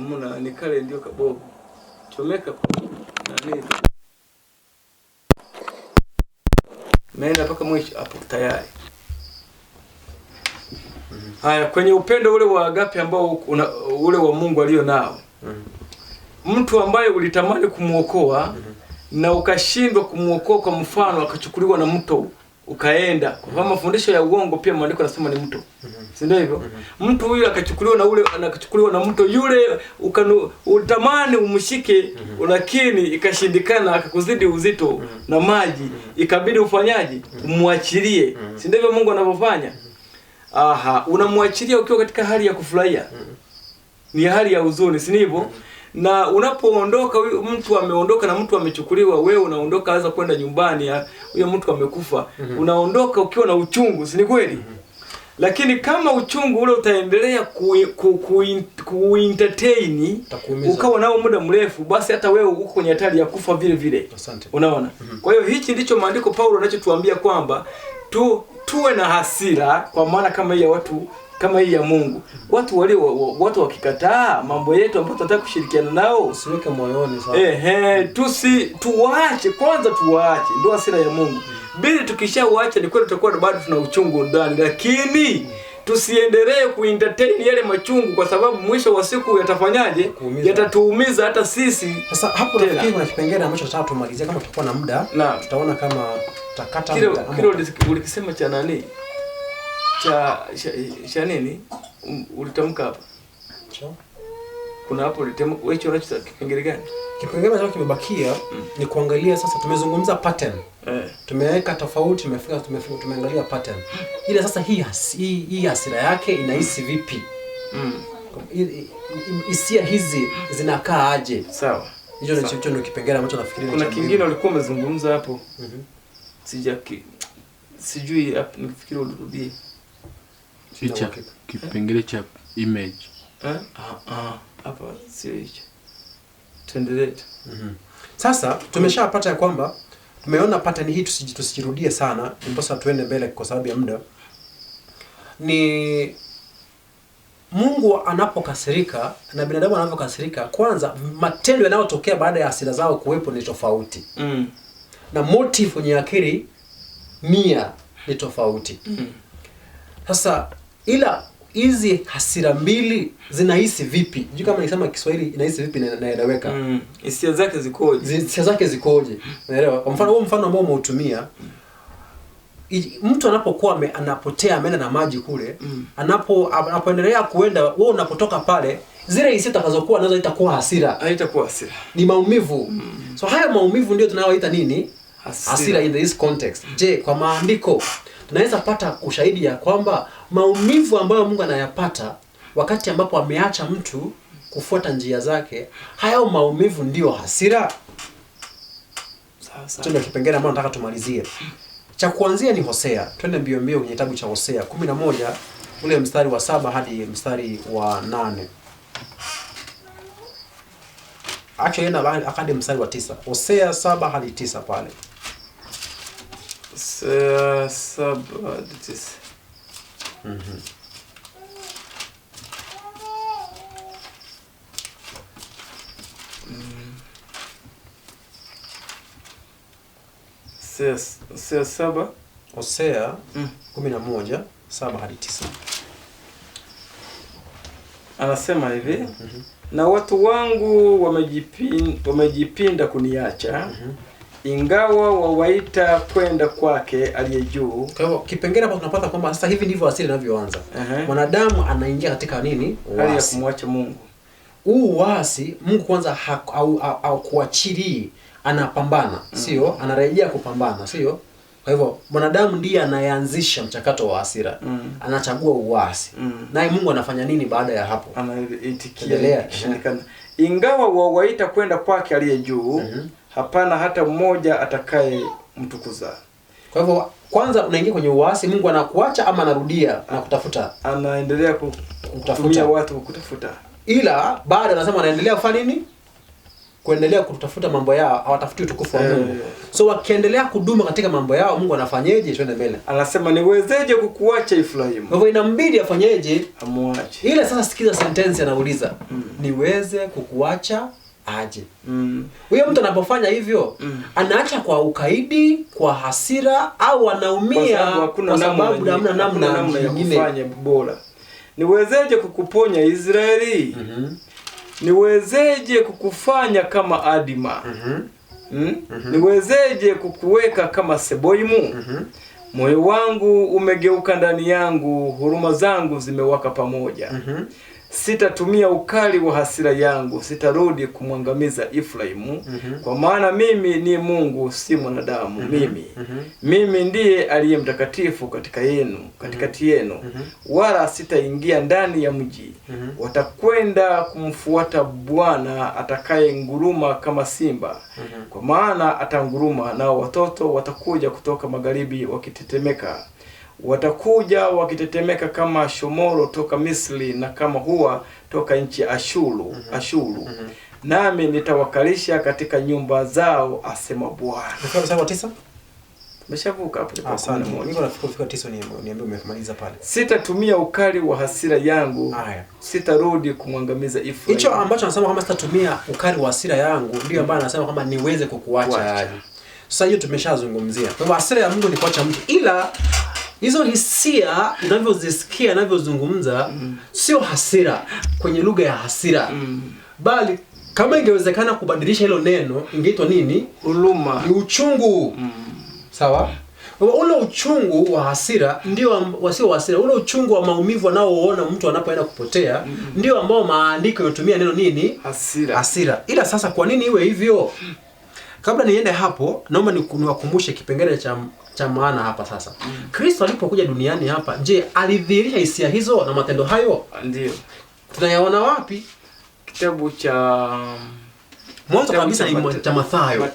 Speaker 1: Hamuna, ni kale ndio kabovu. Chomeka nani? Naenda mpaka mwisho hapo tayari. Haya, kwenye upendo ule wa agape ambao ule wa Mungu alio nao. Mtu ambaye ulitamani kumuokoa na ukashindwa kumuokoa, kwa mfano akachukuliwa na mto ukaenda. Kwa mafundisho ya uongo pia maandiko yanasema ni mto. Si ndio hivyo? Mtu huyu akachukuliwa na akachukuliwa na mto yule, utamani umshike, lakini ikashindikana, akakuzidi uzito na maji, ikabidi ufanyaje? Umwachilie. Si ndivyo Mungu anavyofanya? Aha, unamwachilia ukiwa katika hali ya kufurahia. Ni hali ya huzuni, si ndivyo? Na unapoondoka, huyo mtu ameondoka na mtu amechukuliwa, wewe unaondoka anza kwenda nyumbani, huyo mtu amekufa. Unaondoka ukiwa na uchungu, si ni kweli? Lakini kama uchungu ule utaendelea entertain, ukawa nao muda mrefu, basi hata wewe uko kwenye hatari ya kufa vile vile.
Speaker 2: Asante.
Speaker 1: Unaona? Kwa hiyo hichi ndicho maandiko Paulo anachotuambia kwamba tuwe na hasira, kwa maana kama hii ya watu, kama hii ya Mungu. Watu wakikataa mambo yetu ambayo tunataka kushirikiana nao,
Speaker 2: usiweke moyoni sana.
Speaker 1: Tuache kwanza, tuache. Ndio hasira ya Mungu. Bila tukishauacha, ni kweli tutakuwa bado tuna uchungu ndani, lakini tusiendelee kuentertain yale machungu, kwa sababu mwisho wa siku yatafanyaje? Yatatuumiza hata sisi.
Speaker 2: Sasa hapo nafikiri kuna kipengele ambacho tunataka tumalizie, kama tutakuwa na muda tutaona kama tutakata muda.
Speaker 1: Kile ulikisema cha nani? Cha nini? Ulitamka hapa. Kuna hapo ulitamka wewe unacho kipengele gani? Kipengele
Speaker 2: ambacho kimebakia ni kuangalia sasa, tumezungumza pattern. Tumeweka tofauti, tumeangalia pattern. Ila sasa hii hasira yake inahisi vipi? Hisia hizi zinakaa aje?
Speaker 1: Sawa.
Speaker 2: Hicho ndio kipengele ambacho nafikiri.
Speaker 1: Kuna kingine ulikuwa umezungumza hapo. Sijui hapo, nifikiri urudie.
Speaker 3: Hicho kipengele cha image.
Speaker 1: Hapa sio hicho. Tuendelee.
Speaker 2: Sasa tumeshapata ya kwamba tumeona pattern hii, tusijirudie sana, mpaka tuende mbele kwa sababu ya muda. Ni Mungu anapokasirika na binadamu anapokasirika, kwanza matendo yanayotokea baada ya hasira zao kuwepo ni tofauti. Na motive kwenye akili nia ni tofauti. Sasa ila hizi hasira mbili zinahisi vipi? Unajua kama nikisema Kiswahili inahisi vipi na inaeleweka.
Speaker 1: Hisia zake zikoje?
Speaker 2: Hisia zake zikoje? Unaelewa? Kwa mfano, huo mfano ambao umeutumia, mtu anapokuwa anapotea ameenda na maji kule, anapoendelea kuenda, wewe unapotoka pale, zile hisia zitakazokuwa nazo itakuwa hasira.
Speaker 1: Haitakuwa hasira.
Speaker 2: Ni maumivu. So haya maumivu ndio tunayoita nini? Hasira in this context. Je, kwa maandiko tunaweza pata ushahidi ya kwamba maumivu ambayo Mungu anayapata wakati ambapo ameacha mtu kufuata njia zake, hayo maumivu ndio hasira? Sasa ndio kipengele ambacho nataka tumalizie. Cha kuanzia ni Hosea. Twende mbio mbio kwenye kitabu cha Hosea 11 ule mstari wa 7 hadi mstari wa 8. Actually hadi mstari wa 9. Hosea 7 hadi 9 pale.
Speaker 1: 7 hadi 9.
Speaker 2: Hosea 11 7 hadi 9.
Speaker 1: Anasema hivi, na watu wangu wamejipinda kuniacha, ingawa wawaita kwenda kwake aliye juu.
Speaker 2: Kwa hivyo kipengele hapo tunapata kwamba sasa hivi ndivyo asili inavyoanza. Mwanadamu anaingia katika nini?
Speaker 1: Hali ya kumwacha Mungu.
Speaker 2: Uasi, Mungu kwanza au kuachili, anapambana, sio? Anarejea kupambana, sio? Kwa hivyo mwanadamu ndiye anayeanzisha mchakato wa hasira. Anachagua uasi. Naye Mungu anafanya nini baada ya hapo?
Speaker 1: Anaitikia shindikana. Ingawa wawaita kwenda kwake aliye juu, hapana hata mmoja atakaye mtukuza.
Speaker 2: Kwa hivyo kwanza unaingia kwenye uasi, Mungu anakuacha ama anarudia na kutafuta?
Speaker 1: Anaendelea kutafuta watu kutafuta.
Speaker 2: Ila baada anasema anaendelea kufanya nini? kuendelea kutafuta mambo yao, hawatafuti utukufu wa Mungu. So wakiendelea kudumu katika mambo yao, Mungu anafanyaje? Twende mbele.
Speaker 1: Anasema niwezeje kukuacha Efraimu?
Speaker 2: Kwa hivyo inambidi afanyaje?
Speaker 1: Amuache.
Speaker 2: Ile sasa sikiza sentence anauliza. Niweze kukuacha aje? Huyo mtu anapofanya hivyo, anaacha kwa ukaidi, kwa hasira, au anaumia kwa sababu hamna namna nyingine
Speaker 1: ya kufanya bora. Niwezeje kukuponya Israeli? Niwezeje kukufanya kama Adima? Niwezeje kukuweka kama Seboimu? Moyo wangu umegeuka ndani yangu, huruma zangu zimewaka pamoja. Sitatumia ukali wa hasira yangu, sitarudi kumwangamiza Efraimu, kwa maana mimi ni Mungu si mwanadamu. Mimi ndiye aliye mtakatifu katikati yenu, wala sitaingia ndani ya mji. Watakwenda kumfuata Bwana atakaye nguruma kama simba, kwa maana atanguruma, nao watoto watakuja kutoka magharibi wakitetemeka. Watakuja wakitetemeka kama shomoro toka Misri, na kama hua toka nchi ya Ashuru. Nami nitawakalisha katika nyumba zao, asema Bwana.
Speaker 2: Mstari wa 9.
Speaker 1: Umeshavuka hapo.
Speaker 2: Sana. Niko nafika 9 niambie umemaliza pale.
Speaker 1: Sitatumia ukali wa hasira yangu. Sitarudi kumwangamiza Efraimu.
Speaker 2: Hicho ambacho anasema kama sitatumia ukali wa hasira yangu, ndio ambaye anasema kama niweze kukuacha. Sasa hiyo tumeshazungumzia. Kwa hivyo hasira ya Mungu ni kuacha mtu, ila hizo hisia unavyozisikia anavyozungumza sio hasira kwenye lugha ya hasira, bali kama ingewezekana kubadilisha hilo neno ingeitwa nini? Huruma. Ni uchungu. Sawa? Ule uchungu wa hasira ndio wasio hasira, ule uchungu wa maumivu anaoona mtu anapoenda kupotea ndio ambao maandiko yatumia neno nini? Hasira. Ila sasa kwa nini iwe hivyo? Kabla niende hapo, naomba niwakumbushe kipengele cha maana hapa sasa. Kristo alipokuja duniani hapa, je, alidhihirisha hisia hizo na matendo hayo?
Speaker 1: Ndio.
Speaker 2: Tunayaona wapi?
Speaker 1: Kitabu cha
Speaker 2: mwanzo kabisa ni cha Mathayo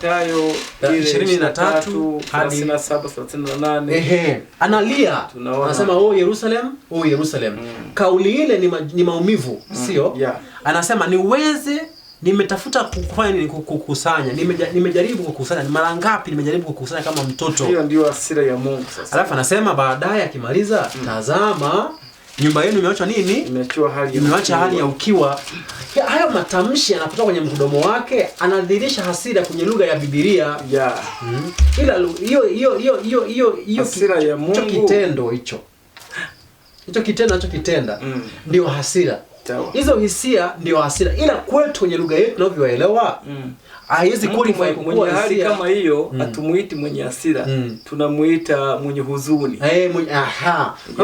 Speaker 2: 23 hadi
Speaker 1: 37-38.
Speaker 2: Analia. Anasema oh Yerusalem, oh Yerusalem. Kauli ile ni maumivu, sio? Anasema nimetafuta kufanya nini? Kukusanya. Nimejaribu kukusanya. Mara ngapi nimejaribu kukusanya kama mtoto?
Speaker 1: Hiyo ndio hasira ya Mungu sasa.
Speaker 2: Alafu anasema baadaye akimaliza, tazama nyumba yenu imeachwa nini? Imeacha hali ya ukiwa. Hayo matamshi yanapotoka kwenye mdomo wake anadhihirisha hasira kwenye lugha ya Biblia. Ila hiyo
Speaker 1: hasira ya Mungu,
Speaker 2: hicho kitendo anachokitenda ndio hasira. Hizo hisia ndio hasira, ila kwetu kwenye lugha yetu tunavyoelewa haiwezi qualify
Speaker 1: mwenye hali kama hiyo. Hatumuiti mwenye hasira, tunamuita mwenye huzuni.
Speaker 2: Kwa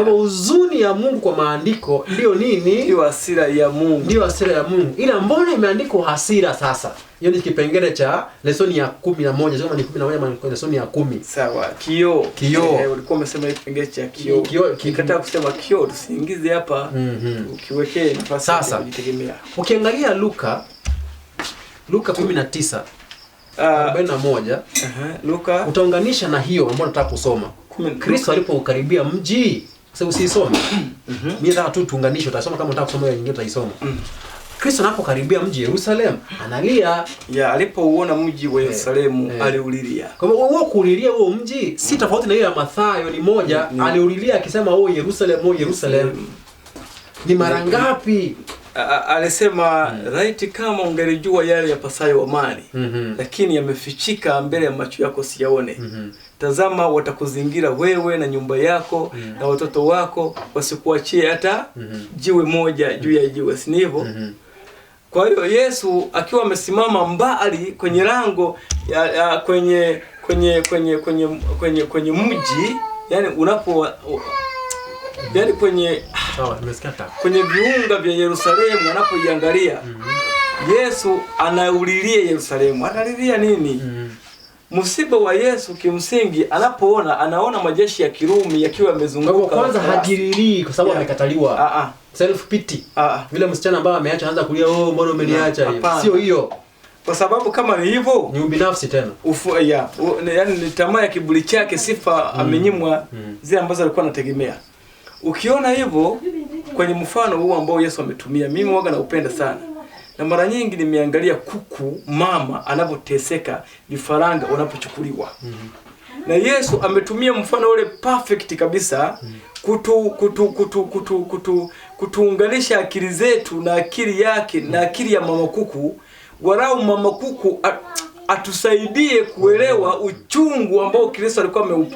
Speaker 2: hivyo huzuni ya Mungu kwa maandiko ndio nini?
Speaker 1: Ndio hasira ya Mungu.
Speaker 2: Ndio hasira ya Mungu. Ila mbona imeandikwa hasira sasa? Hiyo ni kipengele cha lesoni ya 11, sema ni 11 ama lesoni ya 10.
Speaker 1: Sawa. Kioo. Ulikuwa umesema kipengele cha kioo. Nikataa kusema kioo tusiingize hapa. Ukiwekee nafasi ya kujitegemea.
Speaker 2: Ukiangalia Luka 19 41,
Speaker 1: Luka
Speaker 2: utaunganisha na hiyo ambayo nataka kusoma. Kristo alipokaribia mji, sasa usisome. Mimi nataka tu tuunganishe, utasoma kama unataka kusoma hiyo nyingine utaisoma. Kristo anapokaribia mji Yerusalem, analia.
Speaker 1: Alipouona mji wa Yerusalemu, aliulilia.
Speaker 2: Kwa hivyo huo kuulilia huo mji si tofauti na ile ya Mathayo, ni moja. Aliulilia akisema oh Yerusalem, oh Yerusalem. Ni mara ngapi?
Speaker 1: Alisema right, kama ungelijua yale yapasayo amani, lakini yamefichika mbele ya macho yako siyaone. Tazama watakuzingira wewe na nyumba yako na watoto wako, wasikuachie hata jiwe moja juu ya jiwe, si hivyo? Kwa hiyo Yesu akiwa amesimama mbali kwenye lango kwenye mji, yani kwenye viunga vya Yerusalemu anapoiangalia, Yesu anaulilia Yerusalemu. Analilia nini? Msiba wa Yesu kimsingi anaona majeshi ya Kirumi yakiwa yamezunguka.
Speaker 2: Kwanza hajililii kwa sababu amekataliwa. Self pity. Vile msichana ambaye ameacha anaanza kulia, oh mbona umeniacha? Sio hiyo.
Speaker 1: Kwa sababu kama ni hivyo,
Speaker 2: ni ubinafsi tena.
Speaker 1: Yani ni tamaa ya kiburi chake, sifa amenyimwa zile ambazo alikuwa anategemea. Ukiona hivyo kwenye mfano huu ambao Yesu ametumia, mimi waga naupenda sana. Na mara nyingi nimeangalia kuku mama anapoteseka, vifaranga wanapochukuliwa. Na Yesu ametumia mfano ule perfect kabisa kutuunganisha akili zetu na akili yake na akili ya mama kuku. Walau mama kuku atusaidie kuelewa uchungu ambao Kristo alikuwa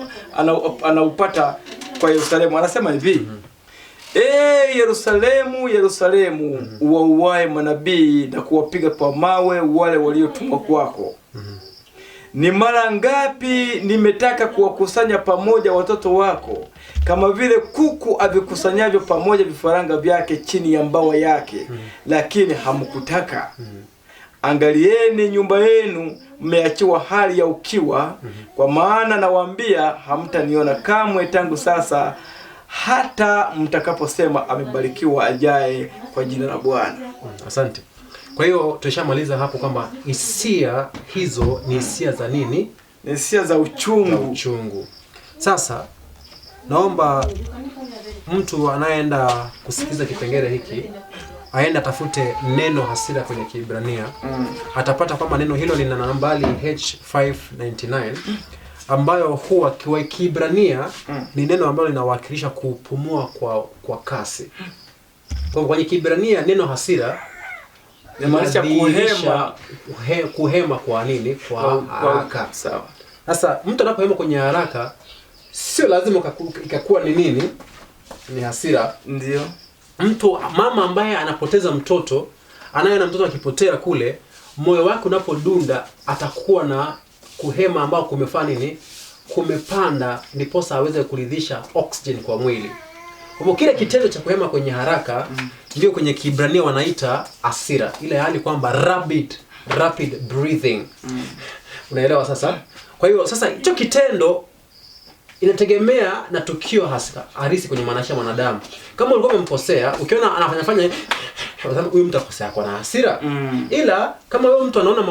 Speaker 1: anaupata kwa Yerusalemu. Anasema hivi, Yerusalemu, Yerusalemu, uwauae manabii na kuwapiga kwa mawe wale waliotumwa kwako. Ni mara ngapi nimetaka kuwakusanya pamoja watoto wako, kama vile kuku avikusanyavyo pamoja vifaranga vyake chini ya mbawa yake, lakini hamkutaka. Angalieni, nyumba yenu mmeachiwa hali ya ukiwa, kwa maana nawaambia hamtaniona kamwe tangu sasa hata mtakaposema amebarikiwa ajaye kwa jina la Bwana.
Speaker 2: Asante. Kwa hiyo tushamaliza hapo kwamba hisia hizo ni hisia za nini?
Speaker 1: Ni hisia za uchungu.
Speaker 2: Uchungu. Sasa naomba mtu anayeenda kusikiza kipengele hiki aende atafute neno hasira kwenye Kiebrania. Atapata kwamba neno hilo lina nambari H599 ambayo huwa kwa Kiebrania ni neno ambalo linawakilisha kupumua kwa kasi. Kwa kwenye Kiebrania neno hasira
Speaker 1: inamaanisha
Speaker 2: kuhema kwa nini? Kwa haraka.
Speaker 1: Sawa.
Speaker 2: Sasa mtu anapohema kwenye haraka sio lazima ikakuwa ni nini? Ni hasira.
Speaker 1: Ndio.
Speaker 2: Mama ambaye anapoteza mtoto, anayeona mtoto akipotea kule, moyo wake unapodunda atakuwa na kuhema ambao kumefanya nini? Kumepanda, ndiposa aweze kuridhisha oxygen kwa mwili. Kwa hivyo kile kitendo cha kuhema kwenye haraka ndio kwenye Kiebrania wanaita hasira. Ile hali kwamba rapid breathing. Unaelewa sasa? Kwa hiyo sasa hicho kitendo inategemea na tukio halisi kwenye maisha ya mwanadamu. Kama ulikuwa umemkosea, ukiona anafanya huyu mtu akosea kwa na hasira. Ila kama wewe mtu anaona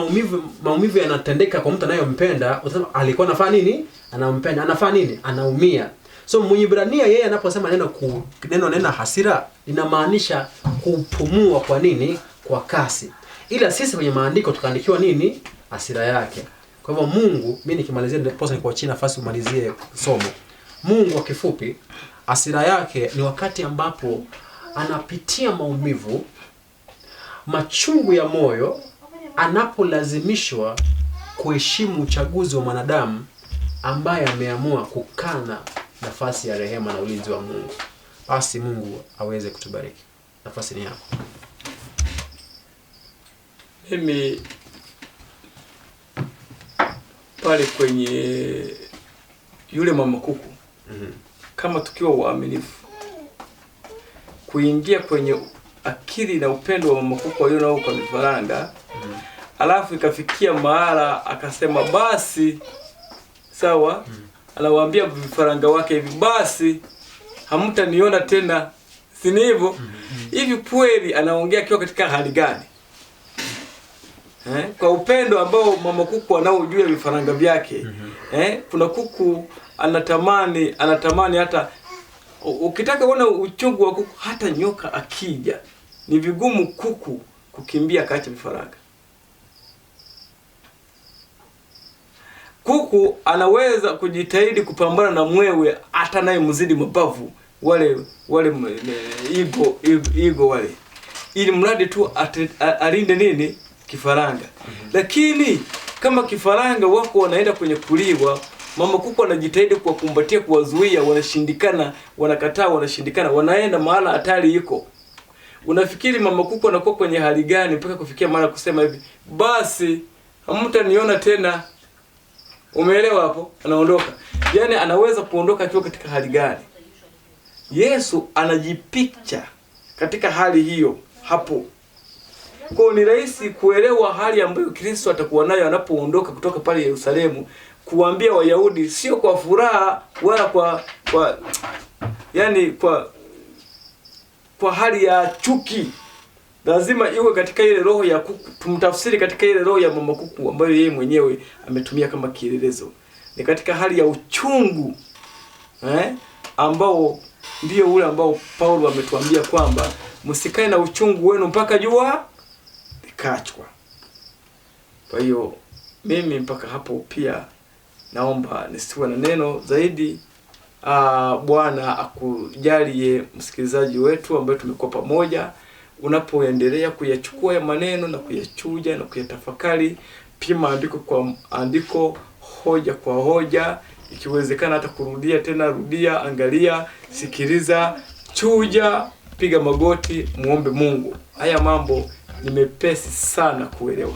Speaker 2: maumivu yanatendeka kwa mtu anayempenda, utasema alikuwa anafanya nini? Anampenda. Anafanya nini? Anaumia. So Mwebrania yeye anaposema neno hasira linamaanisha kupumua kwa nini? Kwa kasi. Ila sisi kwenye maandiko tukaandikiwa nini? Hasira yake. Kwa hivyo Mungu, mimi nikimalizia ndipo nikuachie nafasi umalizie somo. Mungu kwa kifupi, hasira yake ni wakati ambapo anapitia maumivu, machungu ya moyo, anapolazimishwa kuheshimu uchaguzi wa mwanadamu ambaye ameamua kukana nafasi ya rehema na ulinzi wa Mungu. Basi Mungu aweze kutubariki. Nafasi ni yako.
Speaker 1: Mimi pale kwenye yule mama kuku, kama tukiwa waaminifu kuingia kwenye akili na upendo wa mama kuku alionao kwa vifaranga, alafu ikafikia mahala akasema basi sawa, anawaambia vifaranga wake hivi, basi hamtaniona tena, si ni hivyo? Hivi kweli anaongea akiwa katika hali gani? Kwa upendo ambao mama kuku anaojua vifaranga vyake. Kuna kuku anatamani hata ukitaka kuona uchungu wa kuku, hata nyoka akija ni vigumu kuku kukimbia kaacha vifaranga. Kuku anaweza kujitahidi kupambana na mwewe hata naye mzidi mabavu wale igo wale, ili mradi tu alinde nini? Kifaranga. Lakini kama kifaranga wako wanaenda kwenye kuliwa, mama kuku anajitahidi kuwakumbatia, kuwazuia, wanashindikana, wanakataa, wanashindikana, wanaenda mahala hatari iko. Unafikiri mama kuku anakuwa kwenye hali gani mpaka kufikia mara kusema hivi, basi hamtaniona tena? Umeelewa hapo? Anaondoka. Yaani anaweza kuondoka akiwa katika hali gani? Yesu anajipicha katika hali hiyo hapo. Kwa ni rahisi kuelewa hali ambayo Kristo atakuwa nayo anapoondoka kutoka pale Yerusalemu, kuambia Wayahudi sio kwa furaha wala kwa hali ya chuki. Lazima iwe katika ile roho ya kuku, tumtafsiri katika ile roho ya mama kuku ambayo yeye mwenyewe ametumia kama kielelezo. Ni katika hali ya uchungu ambao ndio ule ambao Paulo ametuambia kwamba msikae na uchungu wenu mpaka jua kikachwa. Kwa hiyo mimi mpaka hapo pia naomba nisiwe na neno zaidi. Bwana akujalie msikilizaji wetu ambaye tumekuwa pamoja, unapoendelea kuyachukua ya maneno na kuyachuja na kuyatafakari, pima andiko kwa andiko, hoja kwa hoja, ikiwezekana hata kurudia tena, rudia, angalia, sikiliza, chuja, piga magoti, muombe Mungu. Haya mambo ni mepesi sana kuelewa,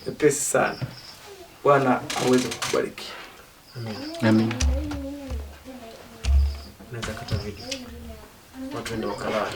Speaker 1: mepesi sana. Bwana aweze kukubariki.
Speaker 3: Amen.
Speaker 4: Unaweza kata video. Watu ndio wakalala.